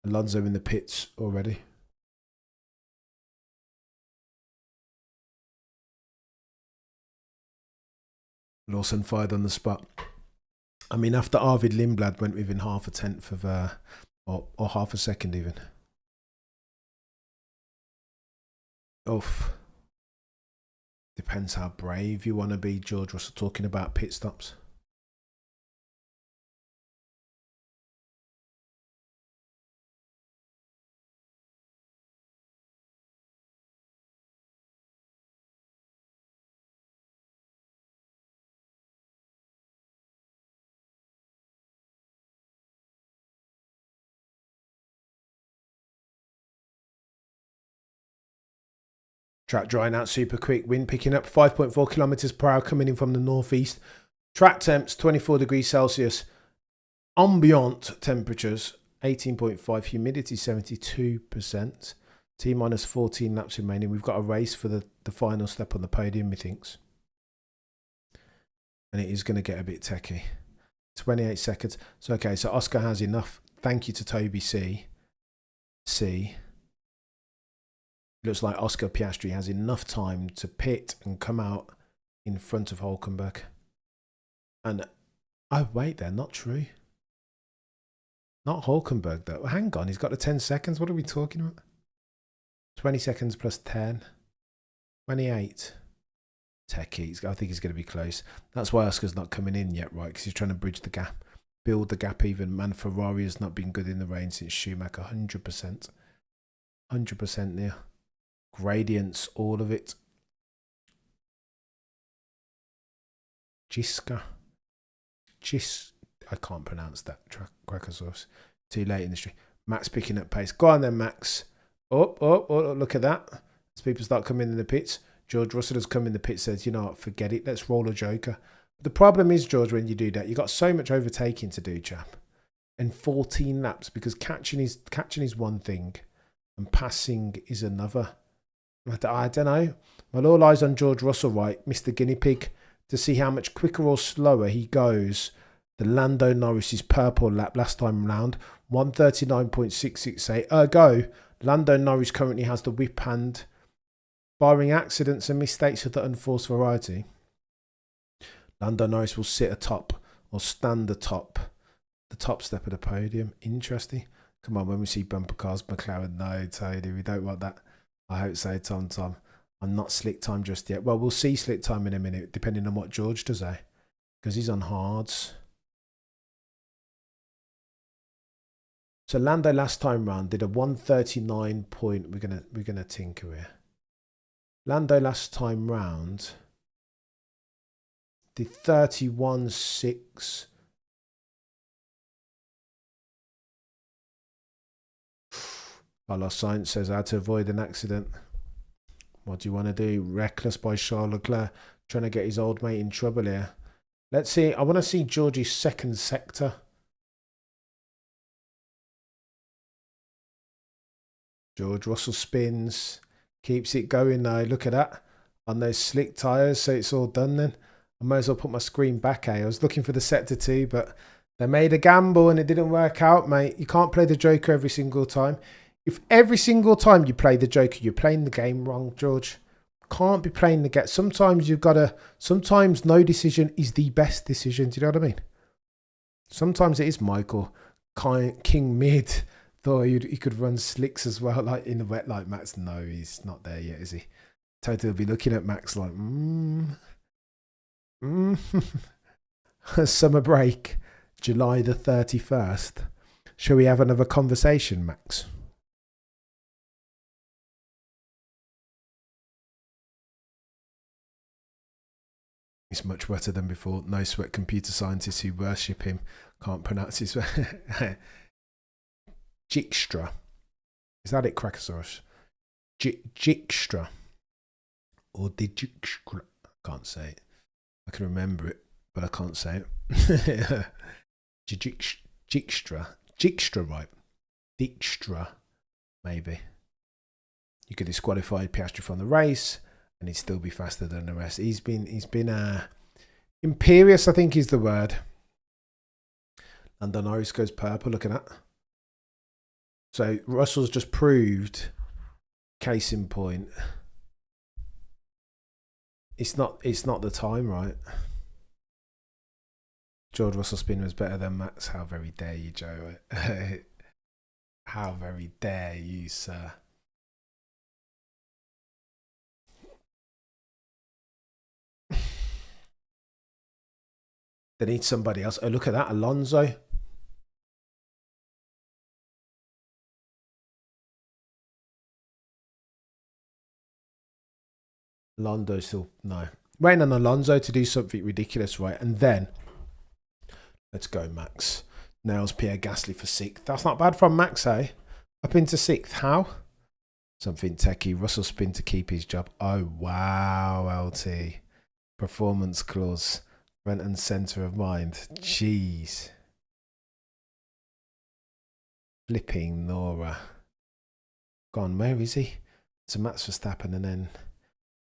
Alonso in the pits already. Lawson fired on the spot. I mean, after Arvid Lindblad went within half a tenth of, or half a second even. Oof. Depends how brave you want to be, George Russell, talking about pit stops. Track drying out super quick. Wind picking up 5.4 kilometers per hour coming in from the northeast. Track temps 24 degrees Celsius. Ambient temperatures 18.5. Humidity 72%. T minus 14 laps remaining. We've got a race for the final step on the podium, methinks. And it is going to get a bit techie. 28 seconds. So, okay, so Oscar has enough. Thank you to Toby C. Looks like Oscar Piastri has enough time to pit and come out in front of Hulkenberg. And, oh wait, they're not true. Not Hulkenberg though. Hang on, he's got the 10 seconds. What are we talking about? 20 seconds plus 10. 28. Techie. I think he's going to be close. That's why Oscar's not coming in yet, right? Because he's trying to bridge the gap. Build the gap even. Man, Ferrari has not been good in the rain since Schumacher. 100%. 100% there. Gradients, all of it. Giska. I can't pronounce that. Cracker sauce. Too late in the stream. Max picking up pace. Go on then, Max. Oh, look at that. As people start coming in the pits. George Russell has come in the pit, says, you know what, forget it. Let's roll a joker. The problem is, George, when you do that, you've got so much overtaking to do, chap. And 14 laps, because catching is one thing and passing is another. I don't know. Well, all eyes on George Russell, right, Mr. Guinea Pig, to see how much quicker or slower he goes. The Lando Norris's purple lap last time round, 139.668. Ergo, Lando Norris currently has the whip hand, barring accidents and mistakes of the unforced variety. Lando Norris will sit atop or stand atop the top step of the podium. Interesting. Come on, when we see bumper cars, McLaren, no, Tony, we don't want that. I hope so, Tom. I'm not slick time just yet. Well, we'll see slick time in a minute, depending on what George does, eh? Because he's on hards. So Lando last time round did a 139 point. We're gonna tinker here. Lando last time round did 31.6. Carlos Sainz says how to avoid an accident. What do you want to do? Reckless by Charles Leclerc, trying to get his old mate in trouble here. Let's see. I want to see Georgie's second sector. George Russell spins. Keeps it going though. Look at that. On those slick tyres. So it's all done then. I might as well put my screen back, eh? I was looking for the sector 2, but they made a gamble and it didn't work out, mate. You can't play the Joker every single time. If every single time you play the Joker, you're playing the game wrong, George. Can't be playing the game. Sometimes you've got to... Sometimes no decision is the best decision. Do you know what I mean? Sometimes it is Michael. King Mid thought he could run slicks as well, like in the wet like Max. No, he's not there yet, is he? Toto will be looking at Max like, Summer break, July the 31st. Shall we have another conversation, Max? He's much wetter than before. No sweat computer scientists who worship him can't pronounce his Jikstra. Is that it, Crackosaurus? Jikstra. Or Dijikstra. I can't say it. I can remember it, but I can't say it. Jikstra. Jikstra, right. Dijkstra, maybe. You could disqualify Piastri from the race and he'd still be faster than the rest. He's been imperious, I think is the word. Lando Norris goes purple, look at that. So Russell's just proved, case in point, it's not the time, right? George Russell spin was better than Max. How very dare you, Joe? How very dare you, sir? They need somebody else. Oh, look at that, Alonso. Lando still, no. Waiting on Alonso to do something ridiculous, right? And then, let's go, Max. Nails Pierre Gasly for 6th. That's not bad from Max, eh? Up into 6th. How? Something techie. Russell spin to keep his job. Oh, wow, LT. Performance clause. Front and centre of mind. Jeez. Flipping Nora. Gone. Where is he? So Max Verstappen and then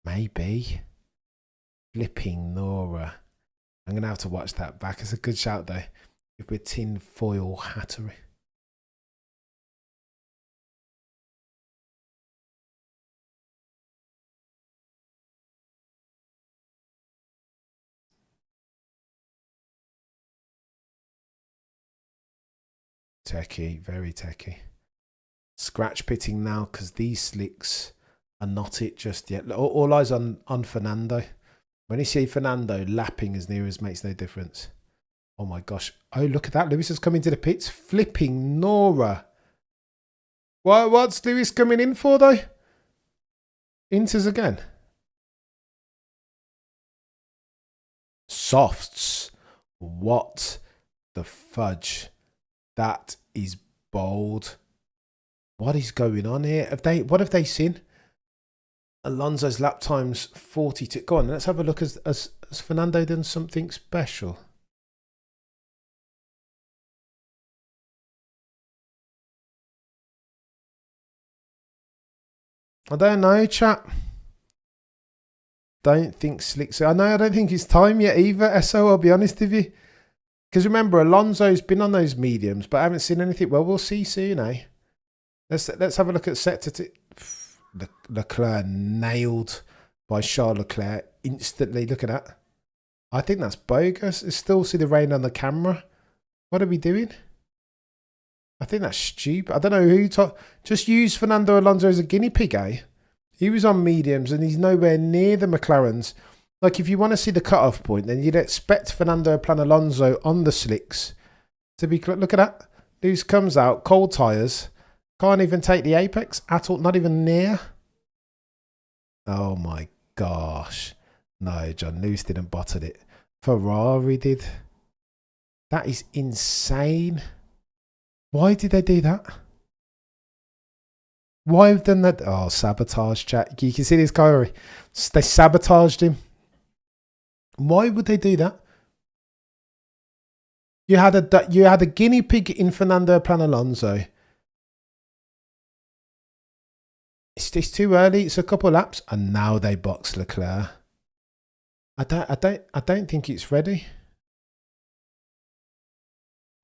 maybe. Flipping Nora. I'm going to have to watch that back. It's a good shout though. With tin foil hattery. Techie, very techie. Scratch pitting now because these slicks are not it just yet. All eyes on Fernando. When you see Fernando lapping as near as makes no difference. Oh my gosh. Oh, look at that. Lewis has come into the pits. Flipping Nora. What's Lewis coming in for though? Inters again. Softs. What the fudge? That is bold. What is going on here? What have they seen? Alonso's lap time's 42. Go on, let's have a look. Has Fernando done something special? I don't know, chat. Don't think slicks. I don't think it's time yet either. SO, I'll be honest with you. Because remember, Alonso's been on those mediums, but I haven't seen anything. Well, we'll see soon, eh? Let's have a look at sector. Leclerc nailed by Charles Leclerc instantly. Look at that. I think that's bogus. I still see the rain on the camera. What are we doing? I think that's stupid. I don't know who just use Fernando Alonso as a guinea pig, eh? He was on mediums and he's nowhere near the McLarens. Like, if you want to see the cut-off point, then you'd expect Fernando Plan Alonso on the slicks to be... Look at that. Lewis comes out, cold tyres. Can't even take the apex at all. Not even near. Oh, my gosh. No, John. Lewis didn't bottle it. Ferrari did. That is insane. Why did they do that? Why have done that? Oh, sabotage, chat. You can see this guy. They sabotaged him. Why would they do that? You had a guinea pig in Fernando Plan Alonso. It's too early. It's a couple of laps, and now they box Leclerc. I don't think it's ready.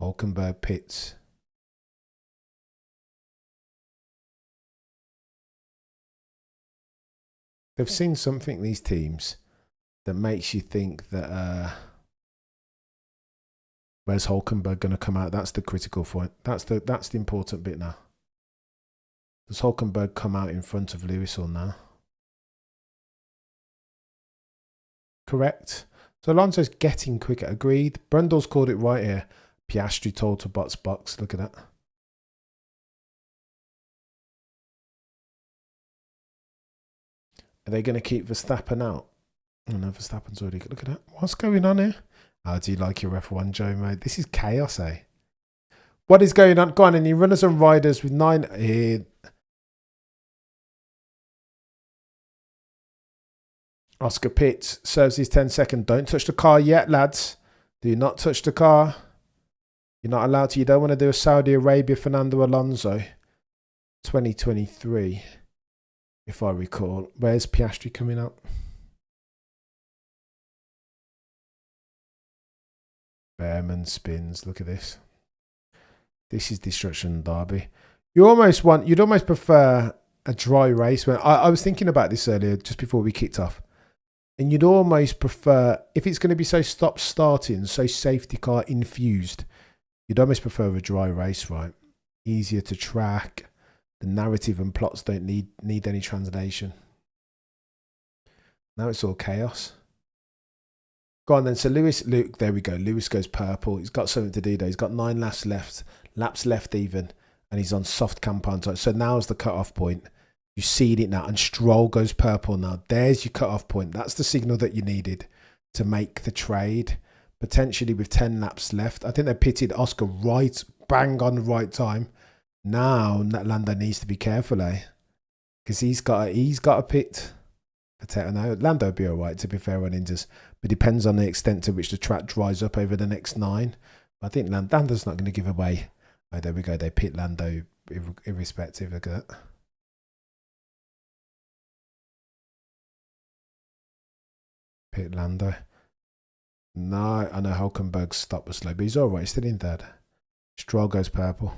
Hulkenberg pits. They've seen something, these teams, that makes you think that where's Hulkenberg going to come out? That's the critical point. That's the important bit now. Does Hulkenberg come out in front of Lewis or now? Correct. So Alonso's getting quicker. Agreed. Brundle's called it right here. Piastri told to box. Look at that. Are they going to keep Verstappen out? Oh, no, Verstappen's already. Look at that. What's going on here? How do you like your F1, Joe, mate? This is chaos, eh? What is going on? Go on, any runners and riders with 9 here. Oscar Pitts serves his 10-second. Don't touch the car yet, lads. Do not touch the car. You're not allowed to. You don't want to do a Saudi Arabia Fernando Alonso 2023, if I recall. Where's Piastri coming up? Behrman spins. Look at this. This is Destruction Derby. You'd almost prefer a dry race. When I was thinking about this earlier, just before we kicked off. And you'd almost prefer, if it's going to be so stop-starting, so safety car infused, you'd almost prefer a dry race, right? Easier to track. The narrative and plots don't need any translation. Now it's all chaos. Go on then. So Luke, there we go. Lewis goes purple. He's got something to do though. He's got 9 laps left even, and he's on soft compound tyre. So now's the cut-off point. You see it now, and Stroll goes purple now. There's your cut-off point. That's the signal that you needed to make the trade. Potentially with 10 laps left. I think they pitted Oscar right, bang on the right time. Now Lando needs to be careful, eh? Because he's got a pit. No, Lando will be all right, to be fair, on Indus. But depends on the extent to which the track dries up over the next 9. I think Lando's not going to give away. Oh, there we go. They pit Lando irrespective. Look at that. Pit Lando. No, I know Hulkenberg's stop was slow, but he's all right. He's still in third. Stroll goes purple.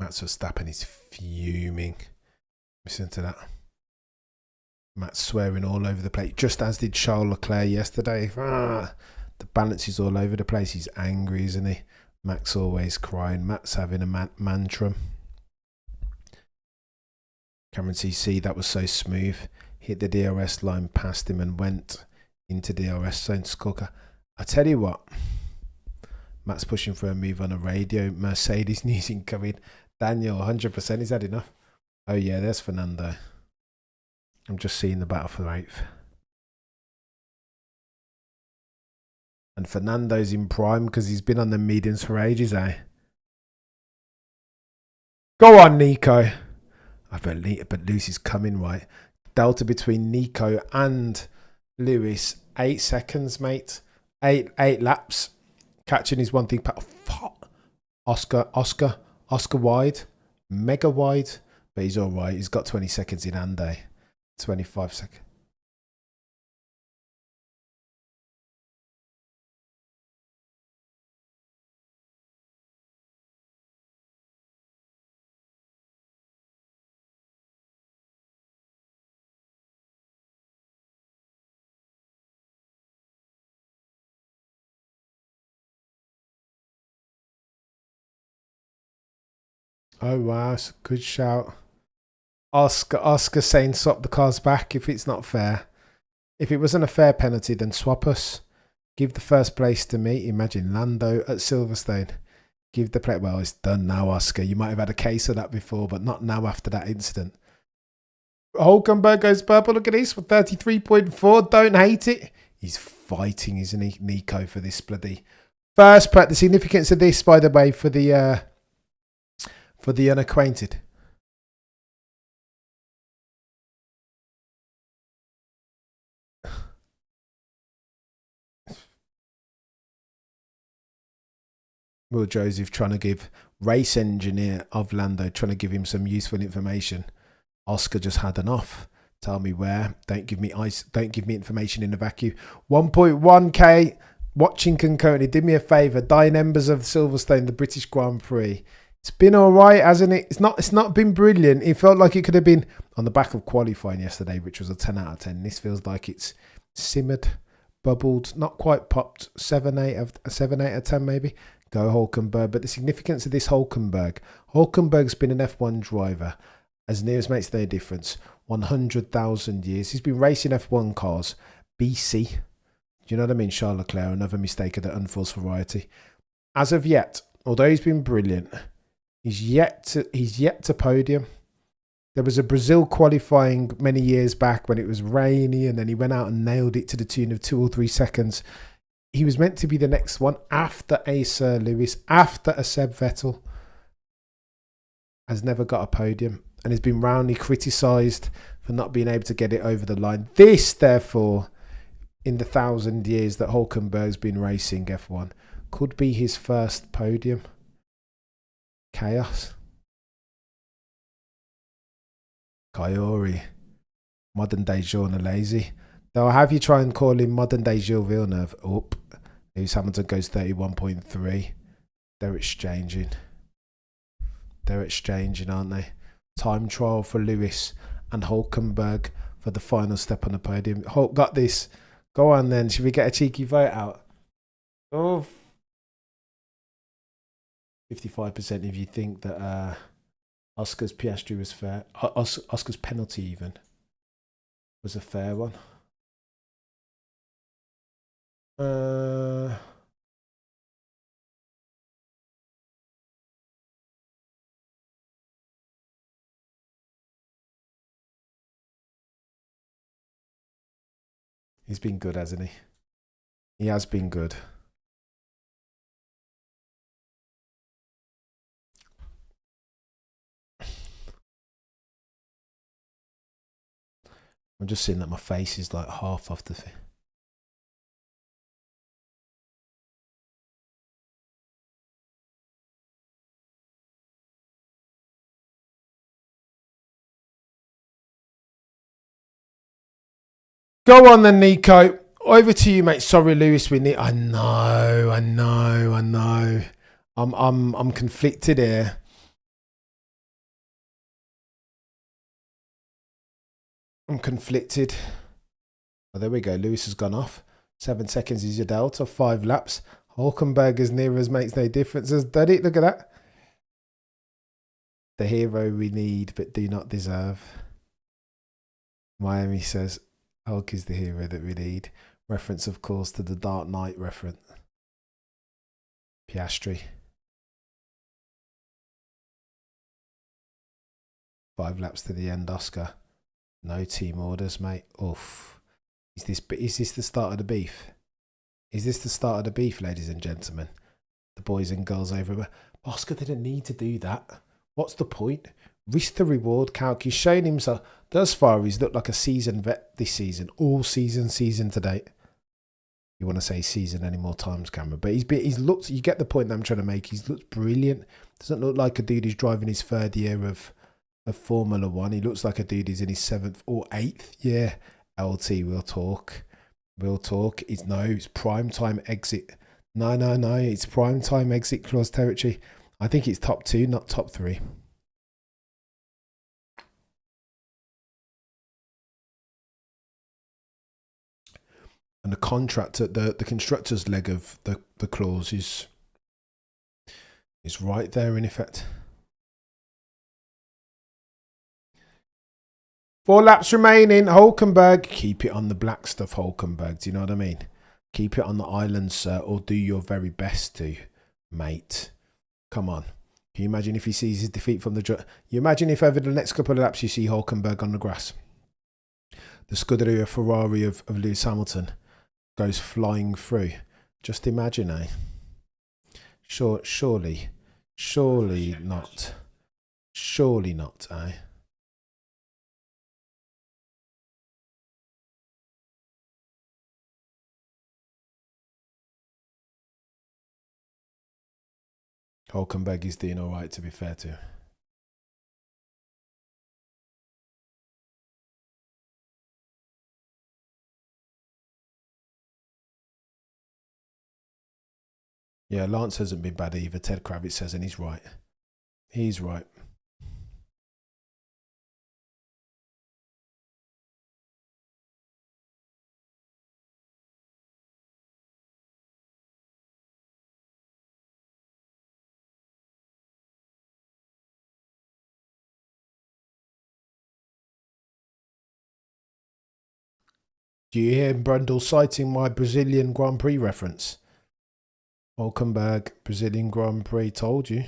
Max Verstappen is fuming. Listen to that. Matt's swearing all over the place, just as did Charles Leclerc yesterday. The balance is all over the place. He's angry, isn't he? Max always crying. Matt's having a mantrum. Cameron CC, that was so smooth. Hit the DRS line past him and went into DRS zone. Skulker. I tell you what, Matt's pushing for a move on a radio. Mercedes news incoming. Daniel, 100%. He's had enough. Oh yeah, there's Fernando. I'm just seeing the battle for 8th. And Fernando's in prime because he's been on the mediums for ages, eh? Go on, Nico. I bet Lewis is coming, right? Delta between Nico and Lewis, 8 seconds, mate. 8 laps. Catching is one thing. Oscar wide. Mega wide. But he's all right. He's got 20 seconds in hand, eh? 25 seconds. Oh wow, good shout. Oscar saying swap the cars back if it's not fair. If it wasn't a fair penalty, then swap us. Give the first place to me. Imagine Lando at Silverstone. Give the play. Well, it's done now, Oscar. You might have had a case of that before, but not now after that incident. Hulkenberg goes purple. Look at this. 33.4. Don't hate it. He's fighting, isn't he, Nico, for this bloody first part. The significance of this, by the way, for the unacquainted. Will Joseph trying to give race engineer of Lando, trying to give him some useful information. Oscar just had enough. Tell me where. Don't give me information in a vacuum. 1.1k watching concurrently. Do me a favour. Die members of Silverstone, the British Grand Prix. It's been all right, hasn't it? It's not been brilliant. It felt like it could have been on the back of qualifying yesterday, which was a 10 out of 10. This feels like it's simmered, bubbled, not quite popped. 7 8 out of 10 maybe. Go Hulkenberg. But the significance of this Hulkenberg's been an F1 driver, as near as makes no difference, 100,000 years. He's been racing F1 cars BC. Do you know what I mean? Charles Leclerc, another mistake of the unforced variety. As of yet, although he's been brilliant, he's yet to podium. There was a Brazil qualifying many years back when it was rainy, and then he went out and nailed it to the tune of 2 or 3 seconds. He was meant to be the next one after a Sir Lewis, after a Seb Vettel. Has never got a podium and has been roundly criticised for not being able to get it over the line. This, therefore, in the 1,000 years that Hulkenberg's been racing F1, could be his first podium. Chaos. Coyote. Modern day Journalese. They'll have you try and call him modern day Gilles Villeneuve. Up. Lewis Hamilton goes 31.3. They're exchanging. They're exchanging, aren't they? Time trial for Lewis and Hulkenberg for the final step on the podium. Hulk got this. Go on then. Should we get a cheeky vote out? Oh. 55% if you think that Oscar's Piastri was fair. Oscar's penalty even was a fair one. He's been good, hasn't he? He has been good. I'm just seeing that my face is like half off the thing. Go on then, Nico. Over to you, mate. Sorry, Lewis. We need. I know. I'm conflicted here. I'm conflicted. Oh, there we go. Lewis has gone off. 7 seconds is your delta. 5 laps. Hulkenberg as near as makes no difference. Has done it. Look at that. The hero we need but do not deserve. Miami says Hulk is the hero that we need. Reference, of course, to the Dark Knight reference. Piastri. 5 laps to the end, Oscar. No team orders, mate. Oof. Is this the start of the beef? Is this the start of the beef, ladies and gentlemen? The boys and girls over. Oscar didn't need to do that. What's the point? Risk the reward calc. He's shown himself. Thus far, he's looked like a seasoned vet this season. All season to date. You want to say season any more times, Cameron? But he's looked. You get the point that I'm trying to make. He's looked brilliant. Doesn't look like a dude who's driving his 3rd year of Formula One. He looks like a dude who's in his 7th or 8th year. LT, we'll talk. It's prime time exit. No. It's prime time exit clause territory. I think it's top 2, not top 3. And the contract at the constructor's leg of the clause is right there in effect. 4 laps remaining. Hulkenberg, keep it on the black stuff, Hulkenberg. Do you know what I mean? Keep it on the island, sir, or do your very best to, mate. Come on. Can you imagine if he sees his defeat from the... You imagine if over the next couple of laps you see Hulkenberg on the grass. The Scuderia Ferrari of Lewis Hamilton goes flying through. Just imagine, eh? Surely not. Surely not, eh? Hulkenberg is doing all right, to be fair to him. Yeah, Lance hasn't been bad either. Ted Kravitz says, and he's right. He's right. Do you hear Brundle citing my Brazilian Grand Prix reference? Hulkenberg, Brazilian Grand Prix, told you.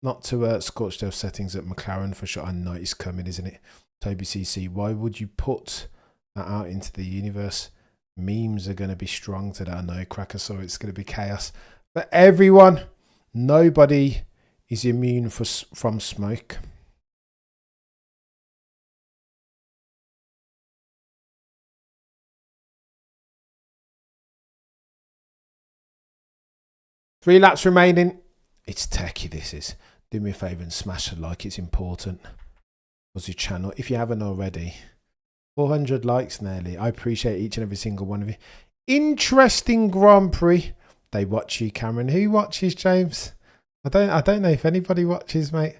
Not to Scorched settings at McLaren for sure. I know it's coming, isn't it? Toby CC, why would you put that out into the universe? Memes are going to be strong today. I know, Cracker, so it's going to be chaos. But everyone, nobody is immune from smoke. Three laps remaining. It's techie, this is. Do me a favour and smash a like. It's important. What's your channel? If you haven't already. 400 likes nearly. I appreciate each and every single one of you. Interesting Grand Prix. They watch you, Cameron. Who watches, James? I don't know if anybody watches, mate.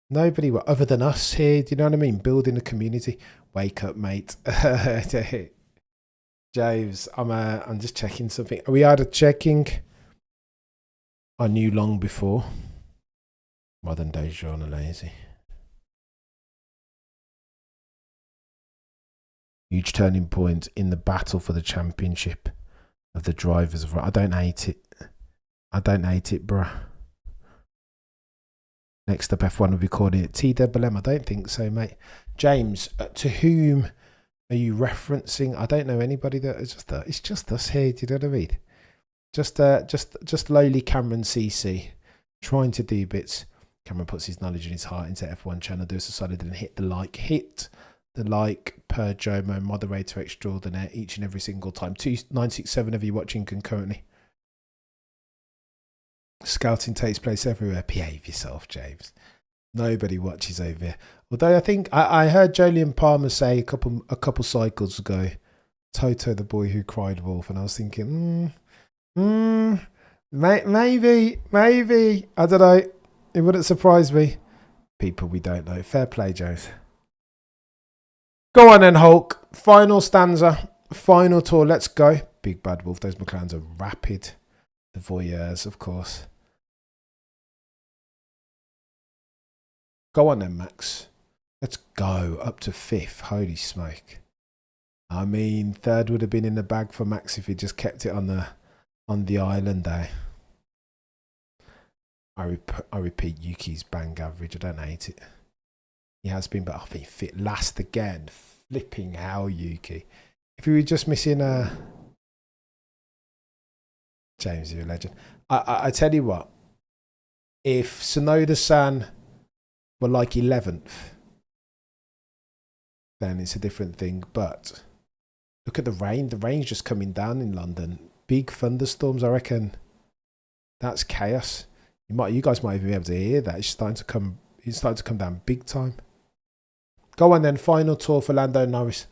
Nobody other than us here. Do you know what I mean? Building a community. Wake up, mate. James, I'm just checking something. Are we out of checking? I knew long before. Modern day Jean lazy. Huge turning point in the battle for the championship of the drivers. I don't hate it. I don't hate it, bruh. Next up, F1 will be calling it TWM. I don't think so, mate. James, to whom are you referencing? I don't know anybody that it's just us here. Do you know what I mean? Just lowly Cameron CC trying to do bits. Cameron puts his knowledge and his heart into F1 channel. Do us a solid and hit the like. Hit the like per Jomo, moderator extraordinaire, each and every single time. 2967 of you watching concurrently. Scouting takes place everywhere. Behave yourself, James. Nobody watches over here. Although I think I heard Jolyon Palmer say a couple cycles ago, Toto the boy who cried wolf, and I was thinking, maybe, I don't know. It wouldn't surprise me. People we don't know. Fair play, James. Go on then, Hulk. Final stanza. Final tour. Let's go. Big bad wolf. Those McLarens are rapid. The voyeurs, of course. Go on then, Max. Let's go. Up to 5th. Holy smoke. I mean, 3rd would have been in the bag for Max if he just kept it on the island, eh? I repeat, Yuki's bang average. I don't hate it. He has been, but I think fit last again. Flipping hell, Yuki. If you were just missing James, you're a legend. I tell you what. If Sonoda-san were like 11th, then it's a different thing. But look at the rain. The rain's just coming down in London. Big thunderstorms, I reckon. That's chaos. You guys might even be able to hear that. It's starting to come down big time. Go on then, final tour for Lando Norris.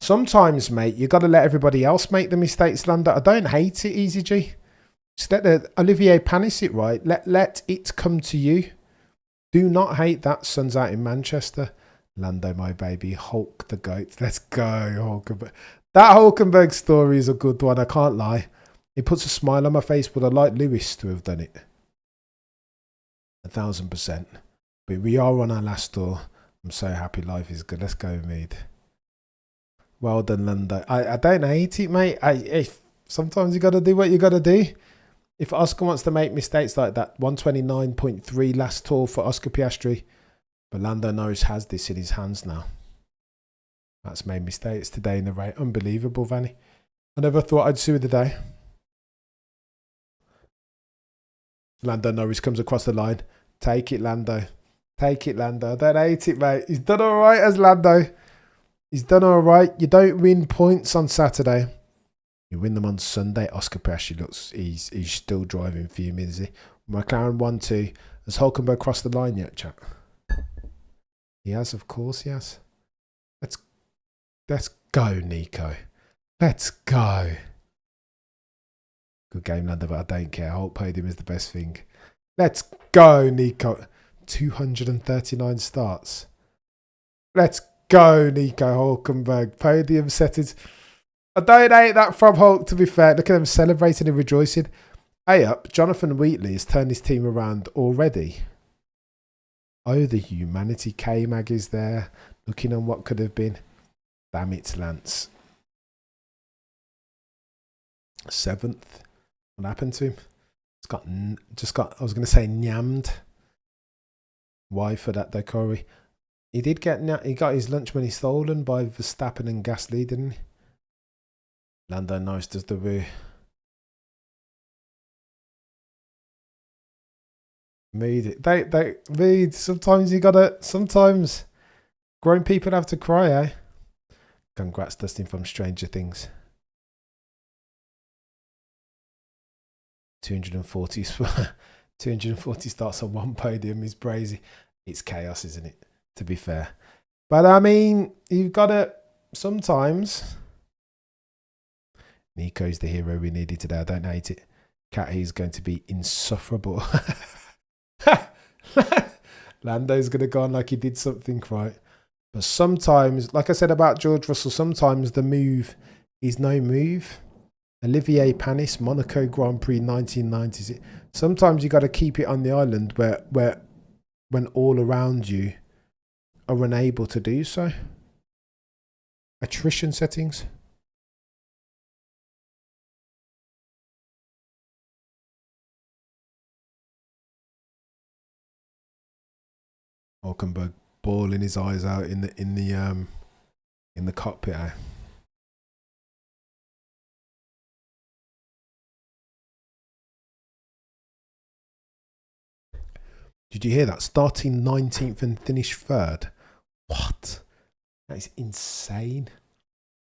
Sometimes, mate, you got to let everybody else make the mistakes, Lando. I don't hate it, Easy G. Just let Olivier Panis it, right? Let it come to you. Do not hate that. Sun's out in Manchester. Lando, my baby. Hulk the goat. Let's go, Hulkenberg. That Hulkenberg story is a good one, I can't lie. It puts a smile on my face, but I'd like Lewis to have done it. 1000%. But we are on our last tour. I'm so happy life is good. Let's go, Mead. Well done, Lando. I don't hate it, mate. Sometimes you got to do what you got to do. If Oscar wants to make mistakes like that, 129.3 last tour for Oscar Piastri. But Lando Norris has this in his hands now. That's made mistakes today in the race. Unbelievable, Vanny. I never thought I'd see the day. Lando Norris comes across the line. Take it, Lando. Take it, Lando. I don't hate it, mate. He's done all right as Lando. He's done all right. You don't win points on Saturday. You win them on Sunday. Oscar Piastri looks, he's still driving fuming, is he? McLaren 1-2. Has Hulkenberg crossed the line yet, chat? He has, of course, he has. Let's go, Nico. Let's go. Good game, Lando, but I don't care. Hulk podium is the best thing. Let's go, Nico. 239 starts. Let's go, Nico Hulkenberg. Podium settings. I don't hate that from Hulk, to be fair. Look at them celebrating and rejoicing. Hey up, Jonathan Wheatley has turned his team around already. Oh, the humanity. K-Mag is there, looking on what could have been. Damn it, Lance. 7th. What happened to him? Just got. I was going to say nyammed. Why for that though, Corey? He got his lunch money stolen by Verstappen and Gasly, didn't he? Lando Norris does the woo. Mood. Sometimes you gotta. Sometimes grown people have to cry, eh? Congrats, Dustin from Stranger Things. 240 starts on one podium is crazy. It's chaos, isn't it? To be fair. But I mean, you've got to sometimes. Nico's the hero we needed today. I don't hate it. Cathy's going to be insufferable. Lando's going to go on like he did something right. But sometimes, like I said about George Russell, sometimes the move is no move. Olivier Panis, Monaco Grand Prix 1990s. Sometimes you got to keep it on the island where when all around you are unable to do so. Attrition settings. Hulkenberg bawling his eyes out in the cockpit. Eh? Did you hear that? Starting 19th and finish 3rd. What? That is insane.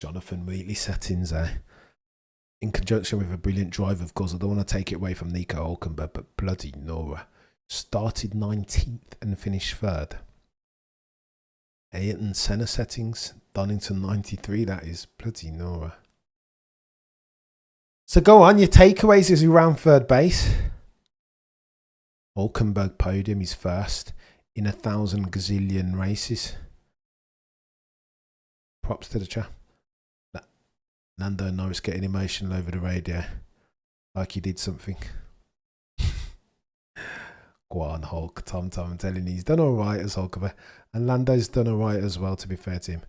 Jonathan Wheatley settings, eh? In conjunction with a brilliant drive, of course. I don't want to take it away from Nico Hulkenberg, but bloody Nora. Started 19th and finished 3rd. Ayrton Senna settings. Donington 93. That is bloody Nora. So go on. Your takeaways is around 3rd base. Hulkenberg podium is 1st in 1,000 gazillion races. Props to the chap. Lando Norris getting emotional over the radio, like he did something. Go on, Hulk. Tom, I'm telling you, he's done all right as Hulkenberg, and Lando's done all right as well. To be fair to him,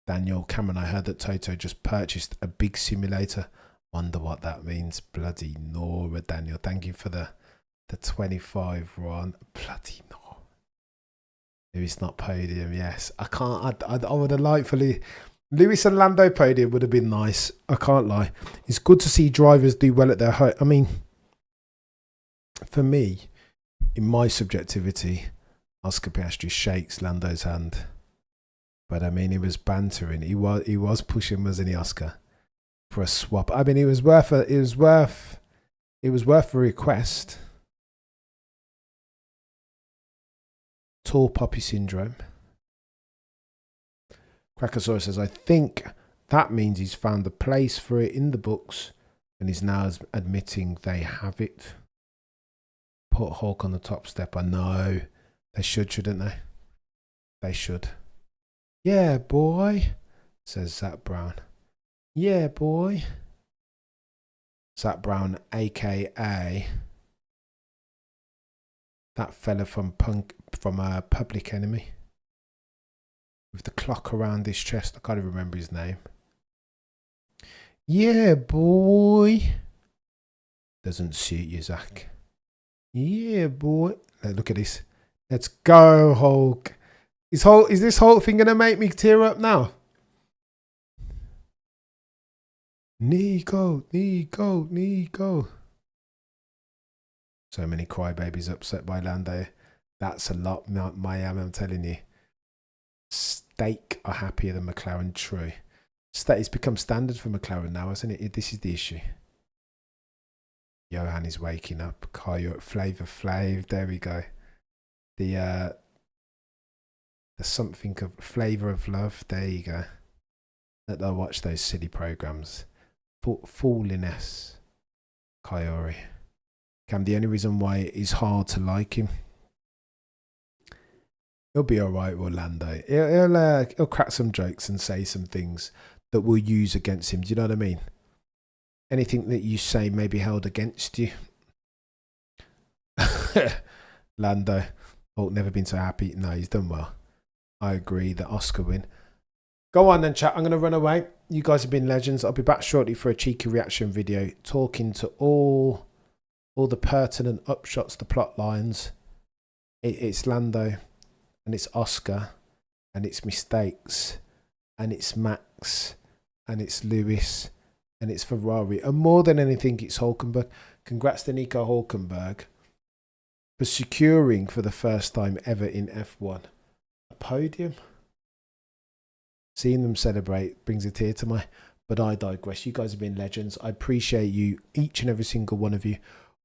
Daniel Cameron. I heard that Toto just purchased a big simulator. Wonder what that means. Bloody Nora, Daniel. Thank you for the 25, Ron. Bloody no. If it's not podium, yes. I can't. I would have liked for Lewis and Lando podium would have been nice. I can't lie. It's good to see drivers do well at their home. I mean, for me, in my subjectivity, Oscar Piastri shakes Lando's hand. But I mean, he was bantering. He was pushing, wasn't he, Oscar, for a swap. I mean, it was worth a request. Tall poppy syndrome. Crackosaurus says, I think that means he's found a place for it in the books and is now admitting they have it. Put Hulk on the top step. I know. They should, shouldn't they? They should. Yeah, boy, says Zach Brown. Yeah, boy. Zach Brown, a.k.a. that fella from Public Enemy. With the clock around his chest. I can't even remember his name. Yeah, boy. Doesn't suit you, Zach. Yeah, boy. Look at this. Let's go, Hulk. Is this whole thing going to make me tear up now? Nico. So many crybabies upset by Lando. That's a lot, Miami, I'm telling you. Stake are happier than McLaren, true. It's become standard for McLaren now, hasn't it? This is the issue. Johan is waking up. Caillou, Flavor Flav, there we go. The something of Flavor of Love, there you go. Let them watch those silly programs. Fooliness. Kaori. Cam, the only reason why it is hard to like him, he'll be alright with Lando. He'll crack some jokes and say some things that we'll use against him. Do you know what I mean? Anything that you say may be held against you. Lando. Oh, never been so happy. No, he's done well. I agree. The Oscar win. Go on then, chat. I'm going to run away. You guys have been legends. I'll be back shortly for a cheeky reaction video talking to all the pertinent upshots, the plot lines. It's Lando, and it's Oscar, and it's Mistakes, and it's Max, and it's Lewis, and it's Ferrari, and more than anything, it's Hulkenberg. Congrats to Nico Hulkenberg for securing for the first time ever in F1 a podium. Seeing them celebrate brings a tear to my... But I digress. You guys have been legends. I appreciate you, each and every single one of you.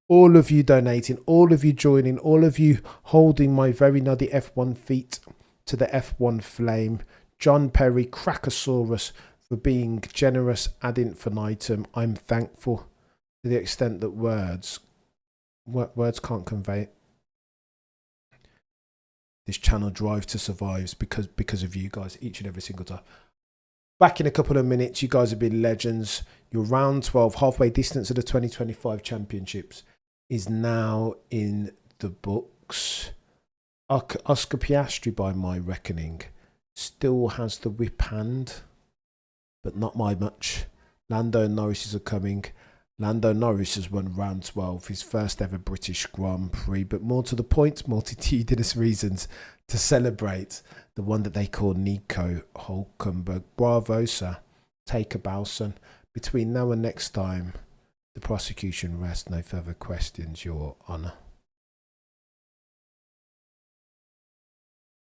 All of you donating, all of you joining, all of you holding my very nuddy F1 feet to the F1 flame. John Perry, Crackosaurus, for being generous ad infinitum. I'm thankful to the extent that words can't convey it. This channel drives to survives because of you guys, each and every single time. Back in a couple of minutes. You guys have been legends. Your round 12, halfway distance of the 2025 championships, is now in the books. Oscar Piastri, by my reckoning, still has the whip hand, but not by much. Lando Norris are coming. Lando Norris has won round 12, his first ever British Grand Prix, but more to the point, multitudinous reasons to celebrate the one that they call Nico Hulkenberg. Bravo, sir. Take a bow, son. Between now and next time, the prosecution rests. No further questions, Your Honour.